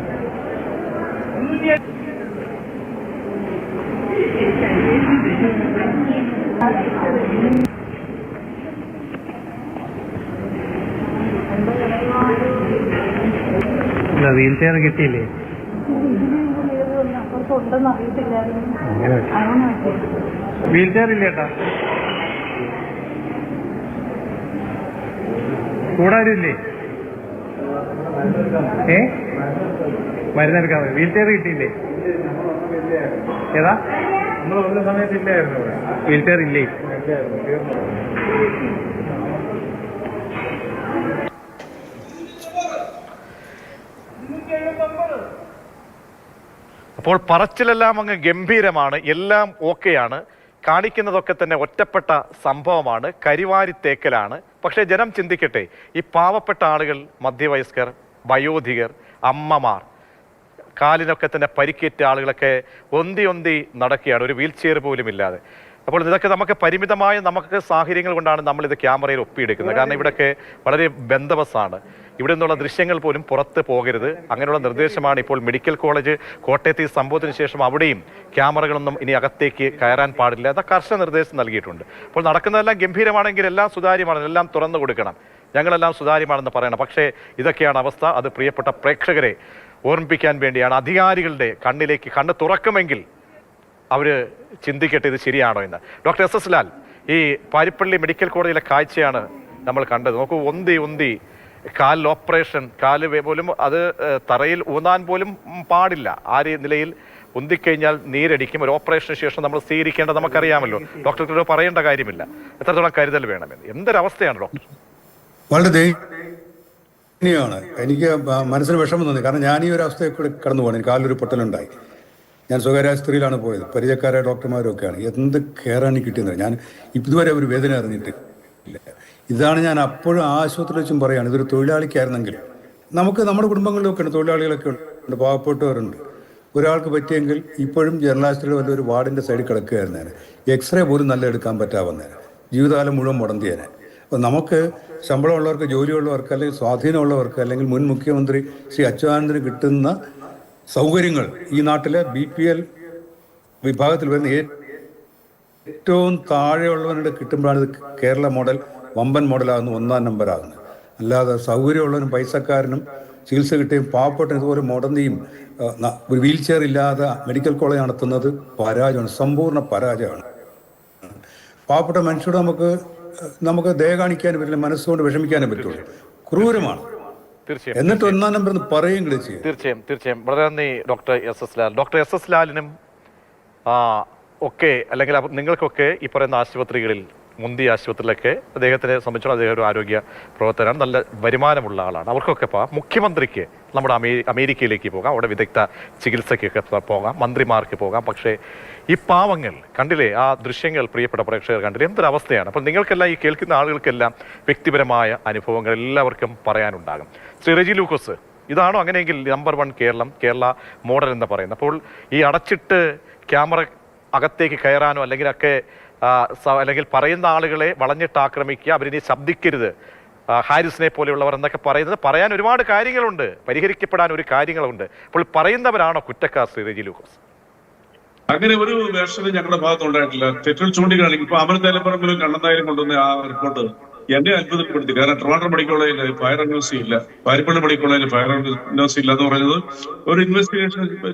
വീൽ ചെയർ കിട്ടിയില്ലേ? വീൽ ചെയർ ഇല്ല ചേട്ടാ. കൂടെ ആരുമില്ലേ? മരുന്നെടുക്കാൻ വീൽ ചെയർ കിട്ടിയില്ലേ? ഏതാ? നമ്മൾ വന്ന സമയത്ത് ഇല്ലായിരുന്നു. വീൽ ചെയർ ഇല്ലേ? അപ്പോൾ പറച്ചിലെല്ലാം അങ്ങ് ഗംഭീരമാണ്, എല്ലാം ഓക്കെയാണ്, കാണിക്കുന്നതൊക്കെ തന്നെ ഒറ്റപ്പെട്ട സംഭവമാണ്, കരിവാരിത്തേക്കലാണ്. പക്ഷേ ജനം ചിന്തിക്കട്ടെ, ഈ പാവപ്പെട്ട ആളുകൾ, മധ്യവയസ്കർ, വയോധികർ, അമ്മമാർ, കാലിനൊക്കെ തന്നെ പരിക്കേറ്റ ആളുകളൊക്കെ ഒന്തി നടക്കുകയാണ്, ഒരു വീൽ ചെയർ പോലും ഇല്ലാതെ. അപ്പോൾ ഇതൊക്കെ നമുക്ക് പരിമിതമായ സാഹചര്യങ്ങൾ കൊണ്ടാണ് നമ്മളിത് ക്യാമറയിൽ ഒപ്പിയെടുക്കുന്നത്. കാരണം ഇവിടെയൊക്കെ വളരെ ബന്ധവസാണ്. ഇവിടെ നിന്നുള്ള ദൃശ്യങ്ങൾ പോലും പുറത്ത് പോകരുത്, അങ്ങനെയുള്ള നിർദ്ദേശമാണ് ഇപ്പോൾ മെഡിക്കൽ കോളേജ് കോട്ടയത്ത് ഈ സംഭവത്തിന് ശേഷം അവിടെയും ക്യാമറകളൊന്നും ഇനി അകത്തേക്ക് കയറാൻ പാടില്ല, അത് കർശന നിർദ്ദേശം നൽകിയിട്ടുണ്ട്. അപ്പോൾ നടക്കുന്നതെല്ലാം ഗംഭീരമാണെങ്കിൽ എല്ലാം സുതാര്യമാണ്, എല്ലാം തുറന്നു കൊടുക്കണം, ഞങ്ങളെല്ലാം സുതാര്യമാണെന്ന് പറയണം. പക്ഷേ ഇതൊക്കെയാണ് അവസ്ഥ. അത് പ്രിയപ്പെട്ട പ്രേക്ഷകരെ ഓർമ്മിപ്പിക്കാൻ വേണ്ടിയാണ്. അധികാരികളുടെ കണ്ണ് തുറക്കുമെങ്കിൽ അവർ ചിന്തിക്കട്ടെ ഇത് ശരിയാണോ എന്ന്. ഡോക്ടർ SS ലാൽ, ഈ പാരിപ്പള്ളി മെഡിക്കൽ കോളേജിലെ കാഴ്ചയാണ് നമ്മൾ കണ്ടത്. നോക്കൂ, ഒന്തി കാലിൽ ഓപ്പറേഷൻ, കാല് പോലും അത് തറയിൽ ഊന്നാൻ പോലും പാടില്ല. ആ നിലയിൽ ഉന്തിക്കഴിഞ്ഞാൽ നീരടിക്കും. ഒരു ഓപ്പറേഷന് ശേഷം നമ്മൾ സ്വീകരിക്കേണ്ടത് നമുക്കറിയാമല്ലോ, ഡോക്ടർക്ക് പറയേണ്ട കാര്യമില്ല. എത്രത്തോളം കരുതൽ വേണമെന്ന്. എന്തൊരവസ്ഥയാണ് ഡോക്ടർ. വളരെ ദയനീയമാണ്. എനിക്ക് മനസ്സിന് വിഷമം തോന്നി. കാരണം ഞാൻ ഈ ഒരു അവസ്ഥയെ കൂടെ കടന്നു പോകണം. എനിക്ക് കാലിലൊരു പൊട്ടലുണ്ടായി. ഞാൻ സ്വകാര്യ ആശുപത്രിയിലാണ് പോയത്. പരിചയക്കാരായ ഡോക്ടർമാരൊക്കെയാണ്. എന്ത് കെയറാണ് കിട്ടിയെന്ന്. ഞാൻ ഇതുവരെ ഒരു വേദന അറിഞ്ഞിട്ട് ഇതാണ് ഞാൻ അപ്പോഴും ആശുപത്രിയിൽ വെച്ചും പറയുകയാണ്, ഇതൊരു തൊഴിലാളിക്കായിരുന്നെങ്കിൽ നമുക്ക് നമ്മുടെ കുടുംബങ്ങളിലൊക്കെ ഉണ്ട്, തൊഴിലാളികളൊക്കെ ഉണ്ട്, പാവപ്പെട്ടവരുണ്ട്. ഒരാൾക്ക് പറ്റിയെങ്കിൽ ഇപ്പോഴും ജനറൽ ആശുപത്രിയിൽ വല്ല ഒരു വാർഡിൻ്റെ സൈഡിൽ കിടക്കുകയായിരുന്നേനെ, എക്സ്റേ പോലും നല്ല എടുക്കാൻ പറ്റാവുന്നേനെ, ജീവിതകാലം മുഴുവൻ മുടന്തിയേനെ. അപ്പോൾ നമുക്ക് ശമ്പളമുള്ളവർക്ക്, ജോലിയുള്ളവർക്ക്, അല്ലെങ്കിൽ സ്വാധീനമുള്ളവർക്ക്, അല്ലെങ്കിൽ മുൻ മുഖ്യമന്ത്രി ശ്രീ അച്യുതാനന്ദന് കിട്ടുന്ന സൗകര്യങ്ങൾ ഈ നാട്ടിലെ BPL വിഭാഗത്തിൽ വരുന്ന ഏറ്റവും താഴെയുള്ളവരുടെ കിട്ടുമ്പോഴാണ് ഇത് കേരള മോഡൽ വമ്പൻ മോഡലാകുന്നു, 1ാം നമ്പറാകുന്നത്. അല്ലാതെ സൗകര്യമുള്ളവനും പൈസക്കാരനും ചികിത്സ കിട്ടുകയും പാവപ്പെട്ടവനും ഇതുപോലെ മുടന്തിയും ഒരു വീൽ ചെയർ ഇല്ലാതെ മെഡിക്കൽ കോളേജ് നടത്തുന്നത് പരാജയമാണ്, സമ്പൂർണ്ണ പരാജയമാണ്. പാവപ്പെട്ട മനുഷ്യരോട് നമുക്ക് ദയ കാണിക്കാനും പറ്റില്ല, മനസ്സുകൊണ്ട് വിഷമിക്കാനും പറ്റുള്ളൂ. ക്രൂരമാണ്. തീർച്ചയായും എന്നിട്ട് 1ാം നമ്പർ എന്ന് പറയുകയും ചെയ്യും. തീർച്ചയായും വളരെ നന്ദി doctor SS Lal. Doctor SS ലാലിനും ഒക്കെ, അല്ലെങ്കിൽ നിങ്ങൾക്കൊക്കെ ഈ പറയുന്ന ആശുപത്രികളിൽ, മുന്തിയ ആശുപത്രിയിലൊക്കെ അദ്ദേഹത്തിനെ സംബന്ധിച്ചോളം അദ്ദേഹം ഒരു ആരോഗ്യ പ്രവർത്തകനാണ്, നല്ല വരുമാനമുള്ള ആളാണ്. അവർക്കൊക്കെ മുഖ്യമന്ത്രിക്ക് നമ്മുടെ അമേരിക്കയിലേക്ക് പോകാം, അവിടെ വിദഗ്ധ ചികിത്സയ്ക്കൊക്കെ പോകാം, മന്ത്രിമാർക്ക് പോകാം. പക്ഷേ ഈ പാവങ്ങൾ കണ്ടില്ലേ, ആ ദൃശ്യങ്ങൾ പ്രിയപ്പെട്ട പ്രേക്ഷകർ കണ്ടില്ലേ, എന്തൊരവസ്ഥയാണ്. അപ്പോൾ നിങ്ങൾക്കെല്ലാം, ഈ കേൾക്കുന്ന ആളുകൾക്കെല്ലാം വ്യക്തിപരമായ അനുഭവങ്ങൾ എല്ലാവർക്കും പറയാനുണ്ടാകും. ശ്രീ റെജി ലൂക്കോസ്, ഇതാണോ അങ്ങനെയെങ്കിൽ നമ്പർ 1 കേരള മോഡൽ എന്ന് പറയുന്നത്? അപ്പോൾ ഈ അടച്ചിട്ട് ക്യാമറ അകത്തേക്ക് കയറാനോ അല്ലെങ്കിൽ പറയുന്ന ആളുകളെ വളഞ്ഞിട്ട് ആക്രമിക്കുക, അവരിനി ശബ്ദിക്കരുത്, ഹാരിസിനെ പോലെയുള്ളവർ എന്നൊക്കെ പറയാൻ ഒരുപാട് കാര്യങ്ങളുണ്ട്, പരിഹരിക്കപ്പെടാൻ ഒരു കാര്യങ്ങളുണ്ട്. അപ്പോൾ പറയുന്നവരാണോ കുറ്റക്കാർ ശ്രീ റെജി ലൂക്കോസ്? അങ്ങനെ ഒരു വേർഷനും ഞങ്ങളുടെ ഭാഗത്തുണ്ടായിട്ടില്ല. തെറ്റുകൾ ചൂണ്ടിക്കാണിക്കും. ഇപ്പൊ അമൃതേലപ്പറമ്പിലും കണ്ണന്തായാലും കൊണ്ടുവന്ന ആ റിപ്പോർട്ട് എന്നെ അത്ഭുതപ്പെടുത്തി. കാരണം ട്രിവാൻഡ്രം മെഡിക്കൽ കോളേജിൽ ഫയർ അന്വേഷണം ഇല്ല, പാരിപ്പള്ളി മെഡിക്കൽ കോളേജിൽ ഫയർ അന്വേഷണം ഇല്ല എന്ന് പറയുന്നത് ഒരു ഇൻവെസ്റ്റിഗേഷൻ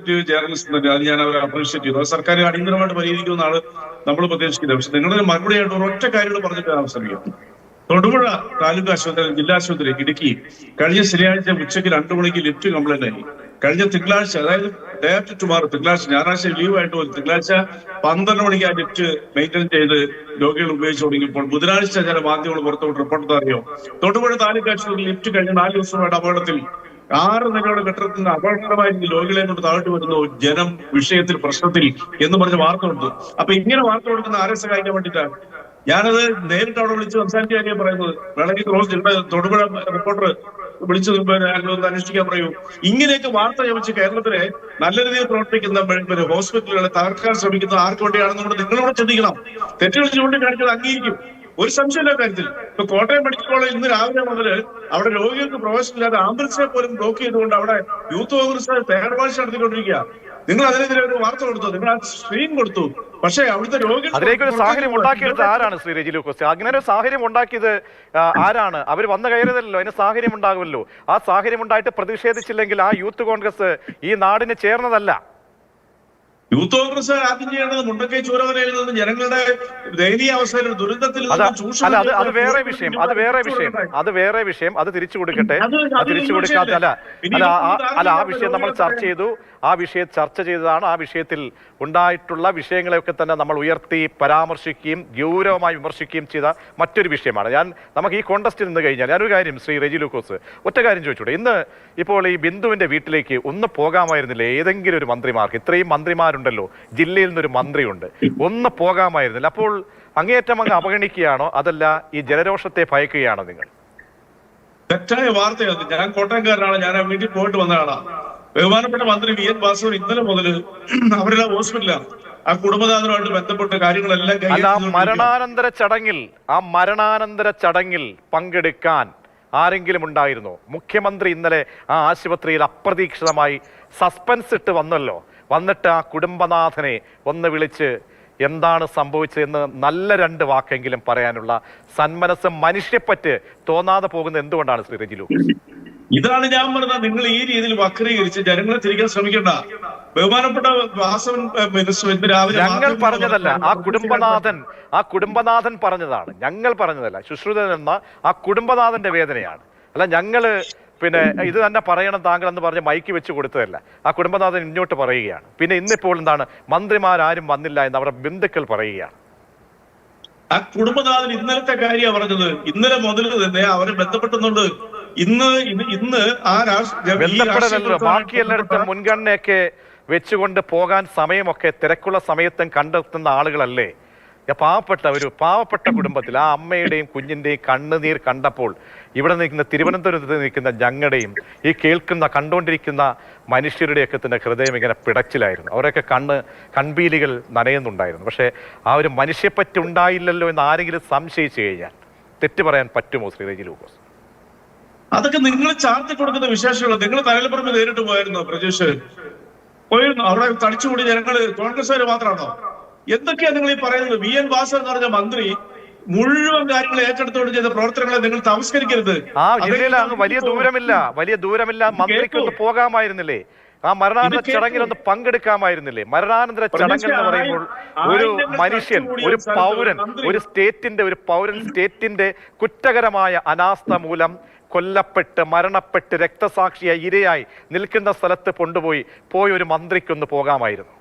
ജേർണലിസ്റ്റ് തന്നെ. അത് ഞാൻ അവരെ അപ്രീഷിയേറ്റ് ചെയ്തു. അത് സർക്കാർ അടിയന്തരമായിട്ട് പരിഹരിക്കുമെന്നാണ് നമ്മൾ പ്രതീക്ഷിക്കുന്നത്. പക്ഷെ നിങ്ങളുടെ മറുപടിയായിട്ട് ഒരൊറ്റ കാര്യങ്ങൾ പറഞ്ഞിട്ട് അവസരിക്കാം. തൊടുപുഴ താലൂക്ക് ആശുപത്രി, ജില്ലാ ആശുപത്രി ഇടുക്കി, കഴിഞ്ഞ ശനിയാഴ്ച ഉച്ചയ്ക്ക് 2 മണിക്ക് ലിഫ്റ്റ് കംപ്ലൈന്റ് ആയി. കഴിഞ്ഞ തിങ്കളാഴ്ച, അതായത് ഡേ ആഫ്റ്റർ ടുമാറോ, തിങ്കളാഴ്ച, ഞായറാഴ്ച ലീവായിട്ട് പോലും തിങ്കളാഴ്ച 12 മണിക്ക് ആ ലിഫ്റ്റ് മെയിൻറ്റെയിൻ ചെയ്ത് രോഗികൾ ഉപയോഗിച്ചു തുടങ്ങിയപ്പോൾ ബുധനാഴ്ച ചില മാധ്യമങ്ങൾ പുറത്തുവിട്ട് റിപ്പോർട്ട് അറിയോ, തൊടുപുഴ താലൂക്ക് ആശുപത്രി ലിഫ്റ്റ് കഴിഞ്ഞ 4 ദിവസമായിട്ട് അപകടത്തിൽ 6 നിലയുടെ കെട്ടിടത്തിൽ നിന്ന് അപകടകരമായി രോഗികളെ കൊണ്ട് താഴ്ത്തി വരുന്നു, ജനം വിഷയത്തിൽ പ്രശ്നത്തിൽ എന്ന് പറഞ്ഞ് വാർത്ത കൊടുത്തു. അപ്പൊ ഇങ്ങനെ വാർത്ത കൊടുക്കുന്ന ആരെ സഹായിക്കാൻ വേണ്ടിയിട്ടാണ്? ഞാനത് നേരിട്ട് അവിടെ വിളിച്ച് സംസാരിച്ച കാര്യം പറയുന്നത്. വേണമെങ്കിൽ തൊടുപുഴ റിപ്പോർട്ടർ വിളിച്ച് അന്വേഷിക്കാൻ പറയൂ. ഇങ്ങനെയൊക്കെ വാർത്ത ചോദിച്ച് കേരളത്തിലെ നല്ല രീതിയിൽ പ്രവർത്തിക്കുന്ന ഹോസ്പിറ്റലുകളെ തകർക്കാൻ ശ്രമിക്കുന്ന ആർക്ക് വേണ്ടിയാണെന്നുകൊണ്ട് നിങ്ങളോട് ചിന്തിക്കണം. തെറ്റുകൾ ചൂണ്ടിക്കാണിച്ചത് അംഗീകരിക്കും, ഒരു സംശയമില്ല കാര്യത്തിൽ. ഇപ്പൊ കോട്ടയം മെഡിക്കൽ കോളേജ് ഇന്ന് രാവിലെ മുതൽ അവിടെ രോഗികൾക്ക് പ്രവേശനമില്ലാതെ ആംബുലൻസിനെ പോലും ബ്ലോക്ക് ചെയ്തുകൊണ്ട് അവിടെ യൂത്ത് കോൺഗ്രസ് തേർവാഴ്ച നടത്തിക്കൊണ്ടിരിക്കുക. നിങ്ങൾ അതിനെതിരെ ഒരു വാർത്ത കൊടുത്തു, നിങ്ങൾ ആ സ്ക്രീൻ കൊടുത്തു. പക്ഷേ അവിടുത്തെ രോഗികൾ അതിലേക്ക് ഒരു സാഹചര്യം ഉണ്ടാക്കിയത് ആരാണ് ശ്രീ റെജി ലൂക്കോസ്? അങ്ങനെ ഒരു സാഹചര്യം ഉണ്ടാക്കിയത് ആരാണ്? അവർ വന്നു കയറിയതല്ലോ, അതിന് സാഹചര്യം ഉണ്ടാകുമല്ലോ. ആ സാഹചര്യം ഉണ്ടായിട്ട് പ്രതിഷേധിച്ചില്ലെങ്കിൽ ആ യൂത്ത് കോൺഗ്രസ് ഈ നാടിന് ചേർന്നതല്ല. യൂത്ത് കോൺഗ്രസ് ആദ്യം ചെയ്യേണ്ടത് മുണ്ടക്കൈ ചൂരവരയിൽ നിന്ന് ജനങ്ങളുടെ ദയനീയ അവസ്ഥയിൽ ദുരന്തത്തിൽ അത് വേറെ വിഷയം, അത് തിരിച്ചു കൊടുക്കട്ടെ. അത് തിരിച്ചു കൊടുക്കാത്ത ആ വിഷയം നമ്മൾ ചർച്ച ചെയ്തു. ആ വിഷയം ചർച്ച ചെയ്തതാണ്. ആ വിഷയത്തിൽ ഉണ്ടായിട്ടുള്ള വിഷയങ്ങളെയൊക്കെ തന്നെ നമ്മൾ ഉയർത്തി പരാമർശിക്കുകയും ഗൗരവമായി വിമർശിക്കുകയും ചെയ്ത മറ്റൊരു വിഷയമാണ്. നമുക്ക് ഈ കോണ്ടസ്റ്റിൽ നിന്ന് കഴിഞ്ഞാൽ ഞാനൊരു കാര്യം ശ്രീ റെജി ലൂക്കോസ് ഒറ്റ കാര്യം ചോദിച്ചൂടെ? ഇന്ന് ഇപ്പോൾ ഈ ബിന്ദുവിന്റെ വീട്ടിലേക്ക് ഒന്ന് പോകാമായിരുന്നില്ലേ ഏതെങ്കിലും ഒരു മന്ത്രിമാർക്ക്? ഇത്രയും മന്ത്രിമാരുണ്ടല്ലോ, ജില്ലയിൽ നിന്നൊരു മന്ത്രിയുണ്ട്, ഒന്ന് പോകാമായിരുന്നില്ല. അപ്പോൾ അങ്ങേയറ്റം അങ്ങ് അവഗണിക്കുകയാണോ, അതല്ല ഈ ജനരോഷത്തെ ഭയക്കുകയാണോ നിങ്ങൾ? തെറ്റായ വാർത്തയാണ്. ഞാൻ കോട്ടയംകാരനാണ്, ഞാൻ ആ വീട്ടിൽ പോയിട്ട് വന്നതാണ്. ബഹുമാനപ്പെട്ട മന്ത്രി VN വാസവൻ ഇന്നലെ മുതൽ അവരെല്ലാം ഹോസ്പിറ്റലാണ്. ആ കുടുംബനാഥനുമായിട്ട് ബന്ധപ്പെട്ട കാര്യങ്ങളെല്ലാം മരണാനന്തര ചടങ്ങിൽ പങ്കെടുക്കാൻ ആരെങ്കിലും ഉണ്ടായിരുന്നോ? മുഖ്യമന്ത്രി ഇന്നലെ ആ ആശുപത്രിയിൽ അപ്രതീക്ഷിതമായി സസ്പെൻസ് ഇട്ട് വന്നിട്ട് ആ കുടുംബനാഥനെ ഒന്ന് വിളിച്ച് എന്താണ് സംഭവിച്ചതെന്ന് നല്ല 2 വാക്കെങ്കിലും പറയാനുള്ള സന്മനസ്, മനുഷ്യപ്പറ്റ് തോന്നാതെ പോകുന്നത് എന്തുകൊണ്ടാണ് ശ്രീ റെജി ലൂക്കോസ്? ഇതാണ് ഞാൻ പറഞ്ഞത്. നിങ്ങൾ ഈ രീതിയിൽ വക്രീകരിച്ച് ജനങ്ങളെ തിരിക്കാൻ ശ്രമിക്കണ്ട. ബഹുമാനപ്പെട്ട വാസവൻ രാവിലെ ഞങ്ങൾ പറഞ്ഞതല്ല, ആ കുടുംബനാഥൻ പറഞ്ഞതാണ്, ഞങ്ങൾ പറഞ്ഞതല്ല. ശുശ്രുതൻ എന്ന ആ കുടുംബനാഥന്റെ വേദനയാണ്. അല്ല ഞങ്ങള് ഇത് തന്നെ പറയണം താങ്കൾ എന്ന് പറഞ്ഞ് മൈക്ക് വെച്ച് കൊടുത്തതല്ല. ആ കുടുംബനാഥൻ ഇങ്ങോട്ട് പറയുകയാണ്. പിന്നെ ഇന്നിപ്പോൾ എന്താണ്, മന്ത്രിമാരാരും വന്നില്ല എന്ന് അവരുടെ ബന്ധുക്കൾ പറയുകയാണ്. ആ കുടുംബനാഥൻ ഇന്നലത്തെ കാര്യമാണ് പറഞ്ഞത്. ഇന്നലെ മുതൽ തന്നെ അവരെ ബന്ധപ്പെടുന്നുണ്ട്. ഇന്ന് ആ ബന്ധപ്പെടലല്ലോ, ബാക്കി എല്ലായിടത്തും മുൻഗണനയൊക്കെ വെച്ചുകൊണ്ട് പോകാൻ സമയമൊക്കെ തിരക്കുള്ള സമയത്തും കണ്ടെത്തുന്ന ആളുകളല്ലേ പാവപ്പെട്ട കുടുംബത്തിൽ ആ അമ്മയുടെയും കുഞ്ഞിൻ്റെയും കണ്ണുനീർ കണ്ടപ്പോൾ ഇവിടെ നിൽക്കുന്ന തിരുവനന്തപുരത്ത് നിൽക്കുന്ന ഞങ്ങളുടെയും ഈ കണ്ടുകൊണ്ടിരിക്കുന്ന മനുഷ്യരുടെയൊക്കെ തന്നെ ഹൃദയം ഇങ്ങനെ പിടച്ചിലായിരുന്നു. അവരൊക്കെ കൺപീലികൾ നനയുന്നുണ്ടായിരുന്നു. പക്ഷേ ആ ഒരു മനുഷ്യപ്പറ്റ് ഉണ്ടായില്ലല്ലോ എന്ന് ആരെങ്കിലും സംശയിച്ചു കഴിഞ്ഞാൽ തെറ്റ് പറയാൻ പറ്റുമോ ശ്രീ റെജി ലൂക്കോസ്? അതൊക്കെ നിങ്ങൾ ചാർത്തി കൊടുക്കുന്ന വിശേഷങ്ങൾ. നിങ്ങൾ തലയിൽപ്പറമ്പ് നേരിട്ട് പോയിരുന്നോ പ്രജേഷ്? പോയിരുന്നു? അവിടെ തടിച്ചുകൂടി ജനങ്ങള് കോൺഗ്രസ്സുകാർ മാത്രമാണോ? എന്തൊക്കെയാ നിങ്ങൾ ഈ പറയുന്നത്? വി എൻ വാസൻ എന്ന് പറഞ്ഞ മന്ത്രി മുഴുവൻ കാര്യങ്ങൾ ഏറ്റെടുത്തോട് ചെയ്ത പ്രവർത്തനങ്ങളെ നിങ്ങൾ തമസ്കരിക്കരുത്. ആ ജില്ലയിൽ അങ്ങ് വലിയ ദൂരമില്ല മന്ത്രിക്കൊന്ന് പോകാമായിരുന്നില്ലേ? ആ മരണാനന്തര ചടങ്ങിലൊന്ന് പങ്കെടുക്കാമായിരുന്നില്ലേ? മരണാനന്തര ചടങ്ങ് എന്ന് പറയുമ്പോൾ ഒരു മനുഷ്യൻ, ഒരു പൗരൻ, ഒരു സ്റ്റേറ്റിന്റെ കുറ്റകരമായ അനാസ്ഥ മൂലം കൊല്ലപ്പെട്ട് മരണപ്പെട്ട് രക്തസാക്ഷിയായി ഇരയായി നിൽക്കുന്ന സ്ഥലത്ത് പോയി ഒരു മന്ത്രിക്കൊന്ന് പോകാമായിരുന്നു.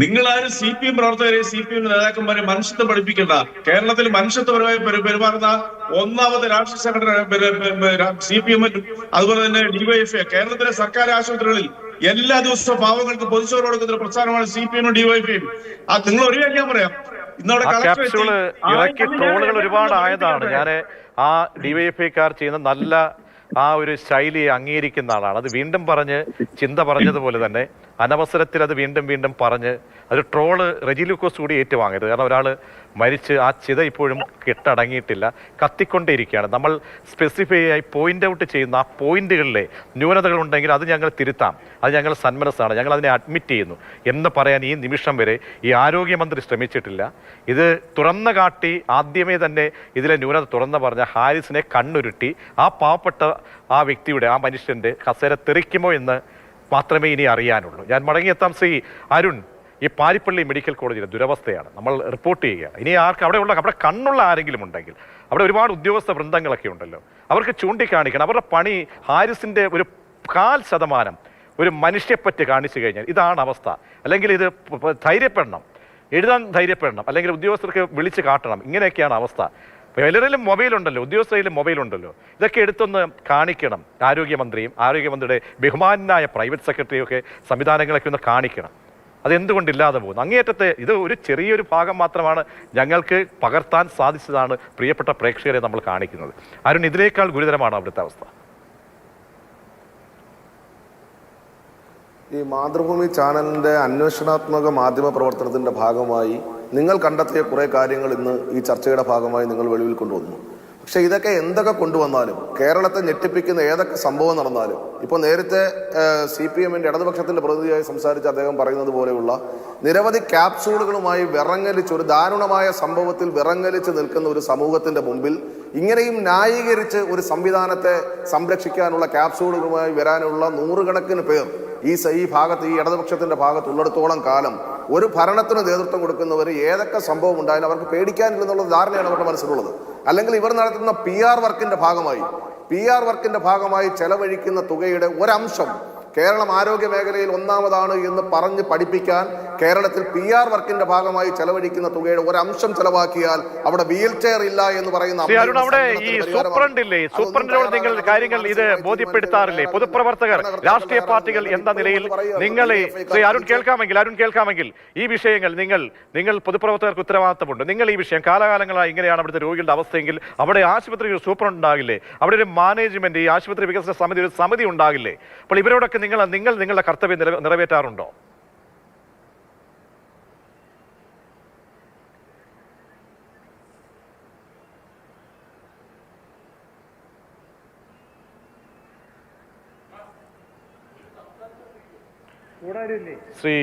നിങ്ങളാരും CPM പ്രവർത്തകരെ, CPM നേതാക്കന്മാരെ മനുഷ്യത്വം പഠിപ്പിക്കേണ്ട. കേരളത്തിൽ മനുഷ്യത്വപരമായി പെരുമാറുന്ന ഒന്നാമത്തെ രാഷ്ട്രീയ സംഘടന CPM, അതുപോലെ തന്നെ DYFI. കേരളത്തിലെ സർക്കാർ ആശുപത്രികളിൽ എല്ലാ ദിവസവും പാവങ്ങൾക്ക് പൊതുച്ചോറ് കൊടുക്കുന്ന പ്രസ്ഥാനമാണ് CPM DYFI. നിങ്ങൾ ഒരു കാര്യം പറയാം, ഇറക്കി ട്രോളുകൾ ഒരുപാട് ആയതാണ്. ഞാൻ ആ DYFIക്കാർ ചെയ്യുന്ന നല്ല ആ ഒരു ശൈലിയെ അംഗീകരിക്കുന്ന ആളാണ്. അത് വീണ്ടും പറഞ്ഞ് ചിന്ത പറഞ്ഞതുപോലെ തന്നെ അനവസരത്തിൽ അത് വീണ്ടും പറഞ്ഞ് അത് ട്രോള് റെജി ലൂക്കോസ് കൂടി ഏറ്റുവാങ്ങരുത്. കാരണം ഒരാൾ മരിച്ച് ആ ചിത ഇപ്പോഴും കെട്ടടങ്ങിയിട്ടില്ല, കത്തിക്കൊണ്ടേയിരിക്കുകയാണ്. നമ്മൾ സ്പെസിഫൈ ആയി പോയിന്റ് ഔട്ട് ചെയ്യുന്ന ആ പോയിന്റുകളിലെ ന്യൂനതകൾ ഉണ്ടെങ്കിൽ അത് ഞങ്ങൾ തിരുത്താം, അത് ഞങ്ങൾ സന്മനസ്സാണ്, ഞങ്ങൾ അതിനെ അഡ്മിറ്റ് ചെയ്യുന്നു എന്ന് പറയാൻ ഈ നിമിഷം വരെ ഈ ആരോഗ്യമന്ത്രി ശ്രമിച്ചിട്ടില്ല. ഇത് തുറന്നു കാട്ടി ആദ്യമേ തന്നെ ഇതിലെ ന്യൂനത തുറന്നു പറഞ്ഞ ഹാരിസിനെ കണ്ണുരുട്ടി ആ പാവപ്പെട്ട ആ വ്യക്തിയുടെ, ആ മനുഷ്യന്റെ കസേര തെറിക്കുമോ എന്ന് മാത്രമേ ഇനി അറിയാനുള്ളൂ. ഞാൻ മടങ്ങിയെത്താം. ശ്രീ അരുൺ, ഈ പാരിപ്പള്ളി മെഡിക്കൽ കോളേജിലെ ദുരവസ്ഥയാണ് നമ്മൾ റിപ്പോർട്ട് ചെയ്യുക. ഇനി അവിടെ കണ്ണുള്ള ആരെങ്കിലും ഉണ്ടെങ്കിൽ, അവിടെ ഒരുപാട് ഉദ്യോഗസ്ഥ വൃന്ദങ്ങളൊക്കെ ഉണ്ടല്ലോ, അവർക്ക് ചൂണ്ടിക്കാണിക്കണം. അവരുടെ പണി ഹാരിസിന്റെ ഒരു 1/4% ഒരു മനുഷ്യപ്പറ്റ് കാണിച്ചു കഴിഞ്ഞാൽ ഇതാണ് അവസ്ഥ. അല്ലെങ്കിൽ ഇത് എഴുതാൻ ധൈര്യപ്പെടണം, അല്ലെങ്കിൽ ഉദ്യോഗസ്ഥർക്ക് വിളിച്ച് കാട്ടണം. ഇങ്ങനെയൊക്കെയാണ് അവസ്ഥ. പലരിലും മൊബൈലുണ്ടല്ലോ, ഉദ്യോഗസ്ഥയിലും മൊബൈലുണ്ടല്ലോ. ഇതൊക്കെ എടുത്തൊന്ന് കാണിക്കണം ആരോഗ്യമന്ത്രിയുടെ ബഹുമാനായ പ്രൈവറ്റ് സെക്രട്ടറിയൊക്കെ സംവിധാനങ്ങളൊക്കെ ഒന്ന് കാണിക്കണം. അതെന്തുകൊണ്ടില്ലാതെ പോകുന്നു? അങ്ങേയറ്റത്തെ ഇത് ഒരു ചെറിയൊരു ഭാഗം മാത്രമാണ് ഞങ്ങൾക്ക് പകർത്താൻ സാധിച്ചതാണ് പ്രിയപ്പെട്ട പ്രേക്ഷകരെ നമ്മൾ കാണിക്കുന്നത്. അരുൺ, ഇതിനേക്കാൾ ഗുരുതരമാണ് അവിടുത്തെ അവസ്ഥ. ഈ മാതൃഭൂമി ചാനലിൻ്റെ അന്വേഷണാത്മക മാധ്യമ പ്രവർത്തനത്തിൻ്റെ ഭാഗമായി നിങ്ങൾ കണ്ടെത്തിയ കുറേ കാര്യങ്ങൾ ഇന്ന് ഈ ചർച്ചയുടെ ഭാഗമായി നിങ്ങൾ വെളിയിൽ കൊണ്ടുവന്നു. പക്ഷേ ഇതൊക്കെ എന്തൊക്കെ കൊണ്ടുവന്നാലും, കേരളത്തെ ഞെട്ടിപ്പിക്കുന്ന ഏതൊക്കെ സംഭവം നടന്നാലും, ഇപ്പോൾ നേരത്തെ CPMൻ്റെ ഇടതുപക്ഷത്തിൻ്റെ പ്രതിനിധിയായി സംസാരിച്ച അദ്ദേഹം പറയുന്നത് പോലെയുള്ള നിരവധി ക്യാപ്സൂളുകളുമായി ഒരു ദാരുണമായ സംഭവത്തിൽ വിറങ്ങലിച്ച് നിൽക്കുന്ന ഒരു സമൂഹത്തിൻ്റെ മുമ്പിൽ ഇങ്ങനെയും ന്യായീകരിച്ച് ഒരു സംവിധാനത്തെ സംരക്ഷിക്കാനുള്ള ക്യാപ്സൂളുകളുമായി വരാനുള്ള നൂറുകണക്കിന് പേർ ഈ ഭാഗത്ത്, ഈ ഇടതുപക്ഷത്തിൻ്റെ ഭാഗത്തുള്ളിടത്തോളം കാലം ഒരു ഭരണത്തിന് നേതൃത്വം കൊടുക്കുന്നവർ ഏതൊക്കെ സംഭവം ഉണ്ടായാലും അവർക്ക് പേടിക്കാനില്ലെന്നുള്ള ധാരണയാണ് അവരുടെ മനസ്സിലുള്ളത്. അല്ലെങ്കിൽ ഇവർ നടത്തുന്ന PR വർക്കിന്റെ ഭാഗമായി ചെലവഴിക്കുന്ന തുകയുടെ ഒരംശം കേരളം ആരോഗ്യ മേഖലയിൽ ഒന്നാമതാണ് എന്ന് പറഞ്ഞ് പഠിപ്പിക്കാൻ കേരളത്തിൽ PR വർക്കിന്റെ ഭാഗമായി ചെലവഴിക്കുന്ന തുകയുടെ ഒരംശം ചെലവാക്കിയാൽ അവിടെ വീൽ ചെയർ ഇല്ല എന്ന് പറയുന്ന സൂപ്രണ്ടിനോട് നിങ്ങൾ കാര്യങ്ങൾ ഇത് ബോധ്യപ്പെടുത്താറില്ലേ? പൊതുപ്രവർത്തകർ, രാഷ്ട്രീയ പാർട്ടികൾ എന്ന നിലയിൽ നിങ്ങൾ അരുൺ കേൾക്കാമെങ്കിൽ ഈ വിഷയങ്ങൾ നിങ്ങൾ പൊതുപ്രവർത്തകർക്ക് ഉത്തരവാദിത്തമുണ്ട്. നിങ്ങൾ ഈ വിഷയം കാലാകാലങ്ങളായി ഇങ്ങനെയാണ് അവിടുത്തെ രോഗികളുടെ അവസ്ഥയെങ്കിൽ അവിടെ ആശുപത്രിയിൽ സൂപ്രണ്ട് ഉണ്ടാകില്ലേ? അവിടെ ഒരു മാനേജ്മെന്റ്, ഈ ആശുപത്രി വികസന സമിതി, ഒരു സമിതി ഉണ്ടാകില്ലേ? അപ്പോൾ ഇവരോടൊക്കെ നിങ്ങൾ നിങ്ങളുടെ കർത്തവ്യം നിറവേറ്റാറുണ്ടോ? ശ്രീ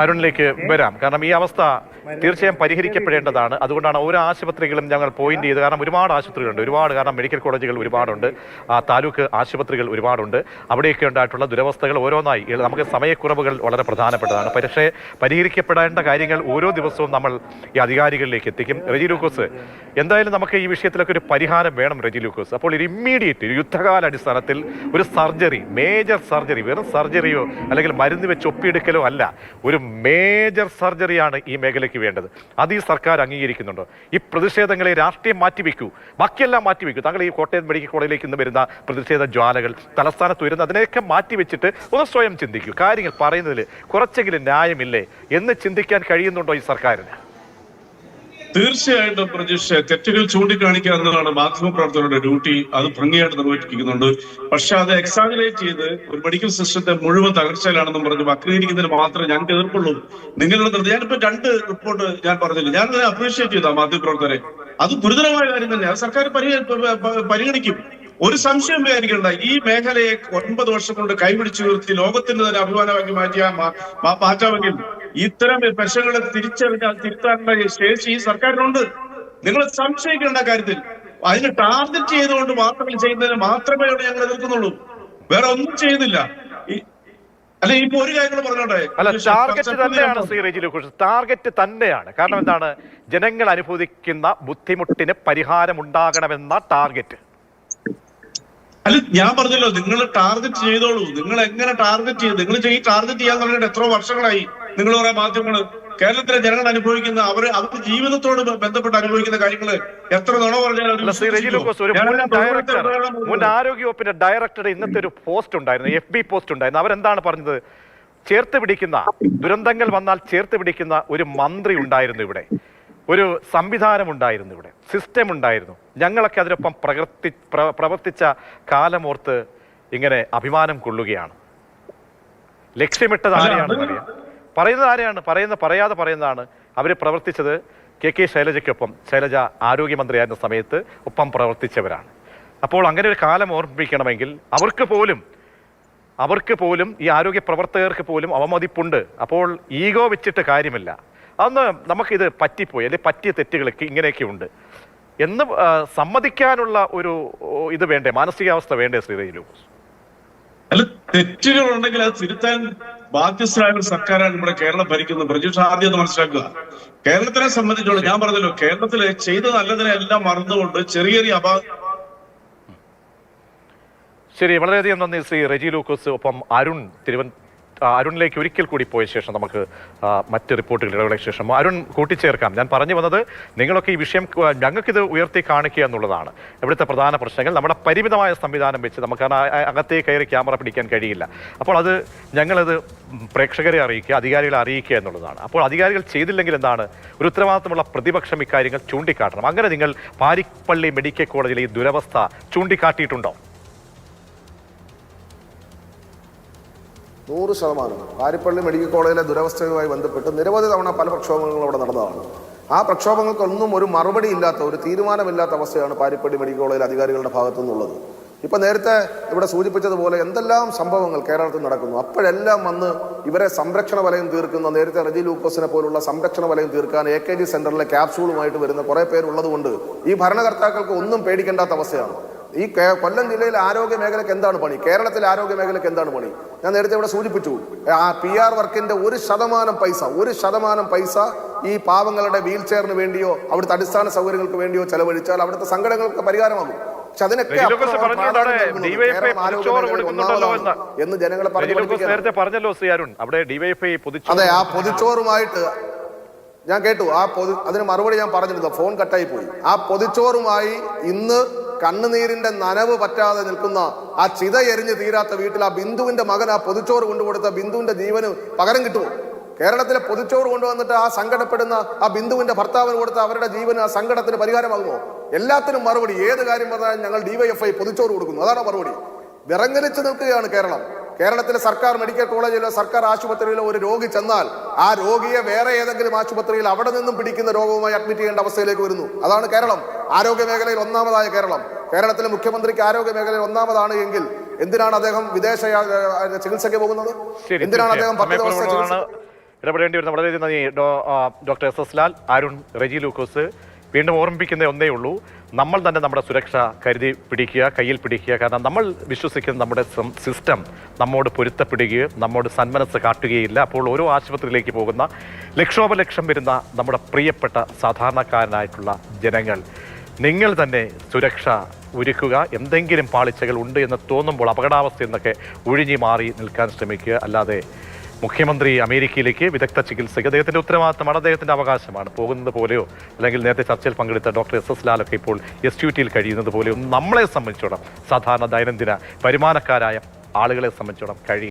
അരുണിലേക്ക് വരാം. കാരണം ഈ അവസ്ഥ തീർച്ചയായും പരിഹരിക്കപ്പെടേണ്ടതാണ്. അതുകൊണ്ടാണ് ഓരോ ആശുപത്രികളും ഞങ്ങൾ പോയിന്റ് ചെയ്ത്, കാരണം ഒരുപാട് ആശുപത്രികളുണ്ട്, കാരണം മെഡിക്കൽ കോളേജുകൾ ഒരുപാടുണ്ട്, താലൂക്ക് ആശുപത്രികൾ ഒരുപാടുണ്ട്. അവിടെയൊക്കെ ഉണ്ടായിട്ടുള്ള ദുരവസ്ഥകൾ ഓരോന്നായി, നമുക്ക് സമയക്കുറവുകൾ വളരെ പ്രധാനപ്പെട്ടതാണ്. പക്ഷേ പരിഹരിക്കപ്പെടേണ്ട കാര്യങ്ങൾ ഓരോ ദിവസവും നമ്മൾ ഈ അധികാരികളിലേക്ക് എത്തിക്കും. റെജി ലൂക്കോസ്, എന്തായാലും നമുക്ക് ഈ വിഷയത്തിലൊക്കെ ഒരു പരിഹാരം വേണം റെജി ലൂക്കോസ്. അപ്പോൾ ഒരു ഇമ്മീഡിയറ്റ്, ഒരു യുദ്ധകാല അടിസ്ഥാനത്തിൽ ഒരു സർജറി, മേജർ സർജറി, വെറും സർജറിയോ അല്ലെങ്കിൽ മരുന്ന് വെച്ച് ഒപ്പിയെടുക്കലോ അല്ല, ഒരു മേജർ സർജറിയാണ് ഈ മേഖലയ്ക്ക് വേണ്ടത്. അത് ഈ സർക്കാർ അംഗീകരിക്കുന്നുണ്ടോ? ഈ പ്രതിഷേധങ്ങളെ രാഷ്ട്രീയം മാറ്റിവെക്കൂ, ബാക്കിയെല്ലാം മാറ്റിവെക്കൂ. താങ്കൾ ഈ കോട്ടയം മെഡിക്കൽ കോളേജിലേക്ക് ഇന്ന് വരുന്ന പ്രതിഷേധ ജ്വാലകൾ, തലസ്ഥാനത്ത് വരുന്ന അതിനെയൊക്കെ മാറ്റിവെച്ചിട്ട് ഒന്ന് സ്വയം ചിന്തിക്കൂ. കാര്യങ്ങൾ പറയുന്നതിൽ കുറച്ചെങ്കിലും ന്യായമില്ലേ എന്ന് ചിന്തിക്കാൻ കഴിയുന്നുണ്ടോ ഈ സർക്കാരിന്? തീർച്ചയായിട്ടും പ്രതീക്ഷ, തെറ്റുകൾ ചൂണ്ടിക്കാണിക്കുക എന്നതാണ് മാധ്യമപ്രവർത്തകരുടെ ഡ്യൂട്ടി. അത് ഭംഗിയായിട്ട് നിർവഹിക്കുന്നുണ്ട്. പക്ഷെ അത് എക്സാജറേറ്റ് ചെയ്ത് ഒരു മെഡിക്കൽ സിസ്റ്റത്തെ മുഴുവൻ തകർച്ചയിലാണെന്നും പറഞ്ഞ് വക്രീകരിക്കുന്നതിന് മാത്രമേ ഞങ്ങൾക്ക് എതിർപ്പുള്ളൂ. നിങ്ങളുടെ ഞാനിപ്പോ 2 റിപ്പോർട്ട് ഞാൻ പറഞ്ഞില്ല, ഞാൻ അതിനെ അപ്രീഷിയേറ്റ് ചെയ്ത മാധ്യമപ്രവർത്തകരെ. അത് ഗുരുതരമായ കാര്യം തന്നെ, അത് സർക്കാർ പരിഗണിക്കും. ഒരു സംശയം വിചാരിക്കേണ്ട. ഈ മേഖലയെ 9 വർഷം കൊണ്ട് കൈപിടിച്ചു ഉയർത്തി ലോകത്തിന്റെ തന്നെ അഭിമാനമാക്കി മാറ്റാമെങ്കിൽ ഇത്തരം പ്രശ്നങ്ങളെ തിരിച്ചറിഞ്ഞാൽ തിരുത്താനുള്ള ശേഷി ഈ സർക്കാരിനുണ്ട്. നിങ്ങൾ സംശയിക്കേണ്ട കാര്യത്തിൽ. അതിന് ടാർഗറ്റ് ചെയ്തുകൊണ്ട് മാത്രം ചെയ്യുന്നതിന് മാത്രമേ ഞങ്ങൾ എതിർക്കുന്നുള്ളൂ, വേറെ ഒന്നും ചെയ്യുന്നില്ല. അല്ല, ഇപ്പൊ ഒരു കാര്യം പറഞ്ഞോട്ടെ, അല്ല, ടാർഗറ്റ് തന്നെയാണ് ശ്രീ റെജി ലൂക്കോസ്, ടാർഗറ്റ് തന്നെയാണ്. കാരണം എന്താണ്? ജനങ്ങൾ അനുഭവിക്കുന്ന ബുദ്ധിമുട്ടിന് പരിഹാരം ഉണ്ടാകണമെന്ന ടാർഗറ്റ്. അല്ല, ഞാൻ പറഞ്ഞല്ലോ, നിങ്ങൾ ടാർഗറ്റ് ചെയ്തോളൂ. നിങ്ങൾ എങ്ങനെ ടാർഗറ്റ് ചെയ്ത് നിങ്ങൾ ടാർഗറ്റ് ചെയ്യാൻ തുടങ്ങിയിട്ട് എത്രയോ വർഷങ്ങളായി. നിങ്ങൾ പറയാൻ മാധ്യമങ്ങള് കേരളത്തിലെ ജനങ്ങൾ അനുഭവിക്കുന്ന അവർക്ക് ജീവിതത്തോട് ബന്ധപ്പെട്ട് അനുഭവിക്കുന്ന കാര്യങ്ങള് എത്ര നുണ പറഞ്ഞാലും. മുൻ ആരോഗ്യ വകുപ്പിന്റെ ഡയറക്ടറുടെ ഇന്നത്തെ ഒരു പോസ്റ്റ് ഉണ്ടായിരുന്നു, FB പോസ്റ്റ് ഉണ്ടായിരുന്നു. അവരെന്താണ് പറഞ്ഞത്? ചേർത്ത് പിടിക്കുന്ന, ദുരന്തങ്ങൾ വന്നാൽ ചേർത്ത് പിടിക്കുന്ന ഒരു മന്ത്രി ഉണ്ടായിരുന്നു ഇവിടെ, ഒരു സംവിധാനം ഉണ്ടായിരുന്നു ഇവിടെ, സിസ്റ്റം ഉണ്ടായിരുന്നു. ഞങ്ങളൊക്കെ അതിനൊപ്പം പ്രവർത്തിച്ച കാലമോർത്ത് ഇങ്ങനെ അഭിമാനം കൊള്ളുകയാണ്. ലക്ഷ്യമിട്ടത് ആരെയാണെന്ന് അറിയാം. പറയുന്നത് ആരെയാണ്? പറയാതെ പറയുന്നതാണ്. അവർ പ്രവർത്തിച്ചത് KK ശൈലജയ്ക്കൊപ്പം, ശൈലജ ആരോഗ്യമന്ത്രിയായിരുന്ന സമയത്ത് ഒപ്പം പ്രവർത്തിച്ചവരാണ്. അപ്പോൾ അങ്ങനെ ഒരു കാലം ഓർമ്മിപ്പിക്കണമെങ്കിൽ അവർക്ക് പോലും ഈ ആരോഗ്യ പ്രവർത്തകർക്ക് പോലും അവമതിപ്പുണ്ട്. അപ്പോൾ ഈഗോ വെച്ചിട്ട് കാര്യമില്ല. അന്ന് നമുക്കിത് പറ്റിപ്പോയി, അല്ലെങ്കിൽ പറ്റിയ തെറ്റുകളൊക്കെ ഇങ്ങനെയൊക്കെ ഉണ്ട് എന്ന് സമ്മതിക്കാനുള്ള ഒരു ഇത് വേണ്ടേ, മാനസികാവസ്ഥ വേണ്ടേ ശ്രീ റെജി ലൂക്കോസ്? അല്ല, തെറ്റുകൾ ഉണ്ടെങ്കിൽ അത് തിരുത്താൻ ബാധ്യസ്ഥരായ ഒരു സർക്കാരാണ് നമ്മുടെ കേരളം ഭരിക്കുന്നത്. പ്രതീക്ഷ ആദ്യം മനസ്സിലാക്കുക. കേരളത്തിനെ സംബന്ധിച്ചോളം ഞാൻ പറഞ്ഞല്ലോ, കേരളത്തിലെ ചെയ്ത നല്ലതിനെല്ലാം മറന്നുകൊണ്ട് ചെറിയ ശരി, വളരെയധികം നന്ദി ശ്രീ റെജി ലൂക്കോസ്. ഒപ്പം അരുണിലേക്ക് ഒരിക്കൽ കൂടി പോയ ശേഷം നമുക്ക് മറ്റ് റിപ്പോർട്ടുകൾ ഇടവേളയ്ക്ക് ശേഷം അരുൺ കൂട്ടിച്ചേർക്കാം. ഞാൻ പറഞ്ഞു വന്നത്, നിങ്ങളൊക്കെ ഈ വിഷയം ഞങ്ങൾക്കിത് ഉയർത്തി കാണിക്കുക എന്നുള്ളതാണ്. ഇവിടുത്തെ പ്രധാന പ്രശ്നങ്ങൾ നമ്മുടെ പരിമിതമായ സംവിധാനം വെച്ച് നമുക്ക് അകത്തേക്ക് കയറി ക്യാമറ പിടിക്കാൻ കഴിയില്ല. അപ്പോൾ അത് ഞങ്ങളത് പ്രേക്ഷകരെ അറിയിക്കുക, അധികാരികളെ അറിയിക്കുക എന്നുള്ളതാണ്. അപ്പോൾ അധികാരികൾ ചെയ്തില്ലെങ്കിൽ എന്താണ്? ഒരു ഉത്തരവാദിത്തമുള്ള പ്രതിപക്ഷം ഇക്കാര്യങ്ങൾ ചൂണ്ടിക്കാട്ടണം. അങ്ങനെ നിങ്ങൾ പാരിപ്പള്ളി മെഡിക്കൽ കോളേജിലെ ഈ ദുരവസ്ഥ ചൂണ്ടിക്കാട്ടിയിട്ടുണ്ടോ? 100%. പാരിപ്പള്ളി മെഡിക്കൽ കോളേജിലെ ദുരവസ്ഥയുമായി ബന്ധപ്പെട്ട് നിരവധി തവണ പല പ്രക്ഷോഭങ്ങളും അവിടെ നടന്നതാണ്. ആ പ്രക്ഷോഭങ്ങൾക്കൊന്നും ഒരു മറുപടി ഇല്ലാത്ത, ഒരു തീരുമാനമില്ലാത്ത അവസ്ഥയാണ് പാരിപ്പള്ളി മെഡിക്കൽ കോളേജിലെ അധികാരികളുടെ ഭാഗത്തു നിന്നുള്ളത്. ഇപ്പം നേരത്തെ ഇവിടെ സൂചിപ്പിച്ചതുപോലെ എന്തെല്ലാം സംഭവങ്ങൾ കേരളത്തിൽ നടക്കുന്നു. അപ്പോഴെല്ലാം വന്ന് ഇവരെ സംരക്ഷണ വലയം തീർക്കുന്ന, നേരത്തെ റെജി ലൂക്കോസിനെ പോലുള്ള സംരക്ഷണ വലയം തീർക്കാൻ AKG സെന്ററിലെ ക്യാപ്സൂളുമായിട്ട് വരുന്ന കുറേ പേരുള്ളത് കൊണ്ട് ഈ ഭരണകർത്താക്കൾക്ക് ഒന്നും പേടിക്കേണ്ടാത്ത അവസ്ഥയാണ്. ഈ കൊല്ലം ജില്ലയിലെ ആരോഗ്യ മേഖലയ്ക്ക് എന്താണ് പണി? കേരളത്തിലെ ആരോഗ്യ മേഖലയ്ക്ക് എന്താണ് പണി? ഞാൻ നേരത്തെ ഇവിടെ സൂചിപ്പിച്ചു, ആ PR വർക്കിന്റെ 1% പൈസ ഈ പാവങ്ങളുടെ വീൽ ചെയറിന് വേണ്ടിയോ അവിടുത്തെ അടിസ്ഥാന സൗകര്യങ്ങൾക്ക് വേണ്ടിയോ ചെലവഴിച്ചാൽ അവിടുത്തെ സങ്കടങ്ങൾക്ക് പരിഹാരമാകും. പക്ഷെ അതിനൊക്കെ എന്ന് ജനങ്ങളെ അതെ, ആ പൊതിച്ചോറുമായിട്ട് ഞാൻ കേട്ടു. അതിന് മറുപടി ഞാൻ പറഞ്ഞിരുന്നു, ഫോൺ കട്ടായി പോയി. ആ പൊതിച്ചോറുമായി ഇന്ന് കണ്ണുനീരിന്റെ നനവ് പറ്റാതെ നിൽക്കുന്ന, ആ ചിത എരിഞ്ഞ് തീരാത്ത വീട്ടിൽ ആ ബിന്ദുവിന്റെ മകൻ ആ പൊതിച്ചോറ് കൊണ്ടുകൊടുത്ത ബിന്ദുവിന്റെ ജീവന് പകരം കിട്ടുമോ? കേരളത്തിലെ പൊതിച്ചോറ് കൊണ്ടുവന്നിട്ട് ആ സങ്കടപ്പെടുന്ന ആ ബിന്ദുവിന്റെ ഭർത്താവിന് കൊടുത്ത അവരുടെ ജീവന്, ആ സങ്കടത്തിന് പരിഹാരമാകുമോ? എല്ലാത്തിനും മറുപടി, ഏത് കാര്യം പറഞ്ഞാലും ഞങ്ങൾ DYFI പൊതിച്ചോറ് കൊടുക്കുന്നു, അതാണ് മറുപടി. വിറങ്ങലിച്ച് നിൽക്കുകയാണ് കേരളം. കേരളത്തിലെ സർക്കാർ മെഡിക്കൽ കോളേജിലോ സർക്കാർ ആശുപത്രിയിലോ ഒരു രോഗി ചെന്നാൽ ആ രോഗിയെ വേറെ ഏതെങ്കിലും ആശുപത്രിയിൽ അവിടെ നിന്നും പിടിക്കുന്ന രോഗവുമായി അഡ്മിറ്റ് ചെയ്യേണ്ട അവസ്ഥയിലേക്ക് വരുന്നു. അതാണ് കേരളം. ആരോഗ്യ മേഖലയിൽ ഒന്നാമതായ കേരളം. കേരളത്തിലെ മുഖ്യമന്ത്രിക്ക് ആരോഗ്യ മേഖലയിൽ ഒന്നാമതാണ് എങ്കിൽ എന്തിനാണ് അദ്ദേഹം വിദേശ ചികിത്സയ്ക്ക് പോകുന്നത്? എന്തിനാണ് അദ്ദേഹം 10 ദിവസം ഇടപെടേണ്ടി വരുന്നത്? വളരെ നന്ദി ഡോക്ടർ SS ലാൽ, അരുൺ, റെജി ലൂക്കോസ്. വീണ്ടും ഓർമ്മിപ്പിക്കുന്നേ ഒന്നേ ഉള്ളൂ, നമ്മൾ തന്നെ നമ്മുടെ സുരക്ഷ കരുതി പിടിക്കുക, കയ്യിൽ പിടിക്കുക. കാരണം നമ്മൾ വിശ്വസിക്കുന്ന നമ്മുടെ സിസ്റ്റം നമ്മോട് പൊരുത്തപ്പെടുകയും നമ്മോട് സന്മനസ് കാട്ടുകയില്ല. അപ്പോൾ ഓരോ ആശുപത്രിയിലേക്ക് പോകുന്ന ലക്ഷോപലക്ഷം വരുന്ന നമ്മുടെ പ്രിയപ്പെട്ട സാധാരണക്കാരനായിട്ടുള്ള ജനങ്ങൾ, നിങ്ങൾ തന്നെ സുരക്ഷ ഒരുക്കുക. എന്തെങ്കിലും പാളിച്ചകൾ ഉണ്ട് എന്ന് തോന്നുമ്പോൾ അപകടാവസ്ഥയിൽ നിന്നൊക്കെ ഒഴിഞ്ഞു മാറി നിൽക്കാൻ ശ്രമിക്കുക. അല്ലാതെ മുഖ്യമന്ത്രി അമേരിക്കയിലേക്ക് വിദഗ്ധ ചികിത്സയ്ക്ക് അദ്ദേഹത്തിന്റെ ഉത്തരവാദിത്തമാണ്, അദ്ദേഹത്തിന്റെ അവകാശമാണ്. പോകുന്നത് പോലെയോ അല്ലെങ്കിൽ നേരത്തെ ചർച്ചയിൽ പങ്കെടുത്ത ഡോക്ടർ SS ലാലൊക്കെ ഇപ്പോൾ SUT-യിൽ കഴിയുന്നത് പോലെയോ നമ്മളെ സംബന്ധിച്ചോളം, സാധാരണ ദൈനംദിന വരുമാനക്കാരായ ആളുകളെ സംബന്ധിച്ചോളം കഴിയും.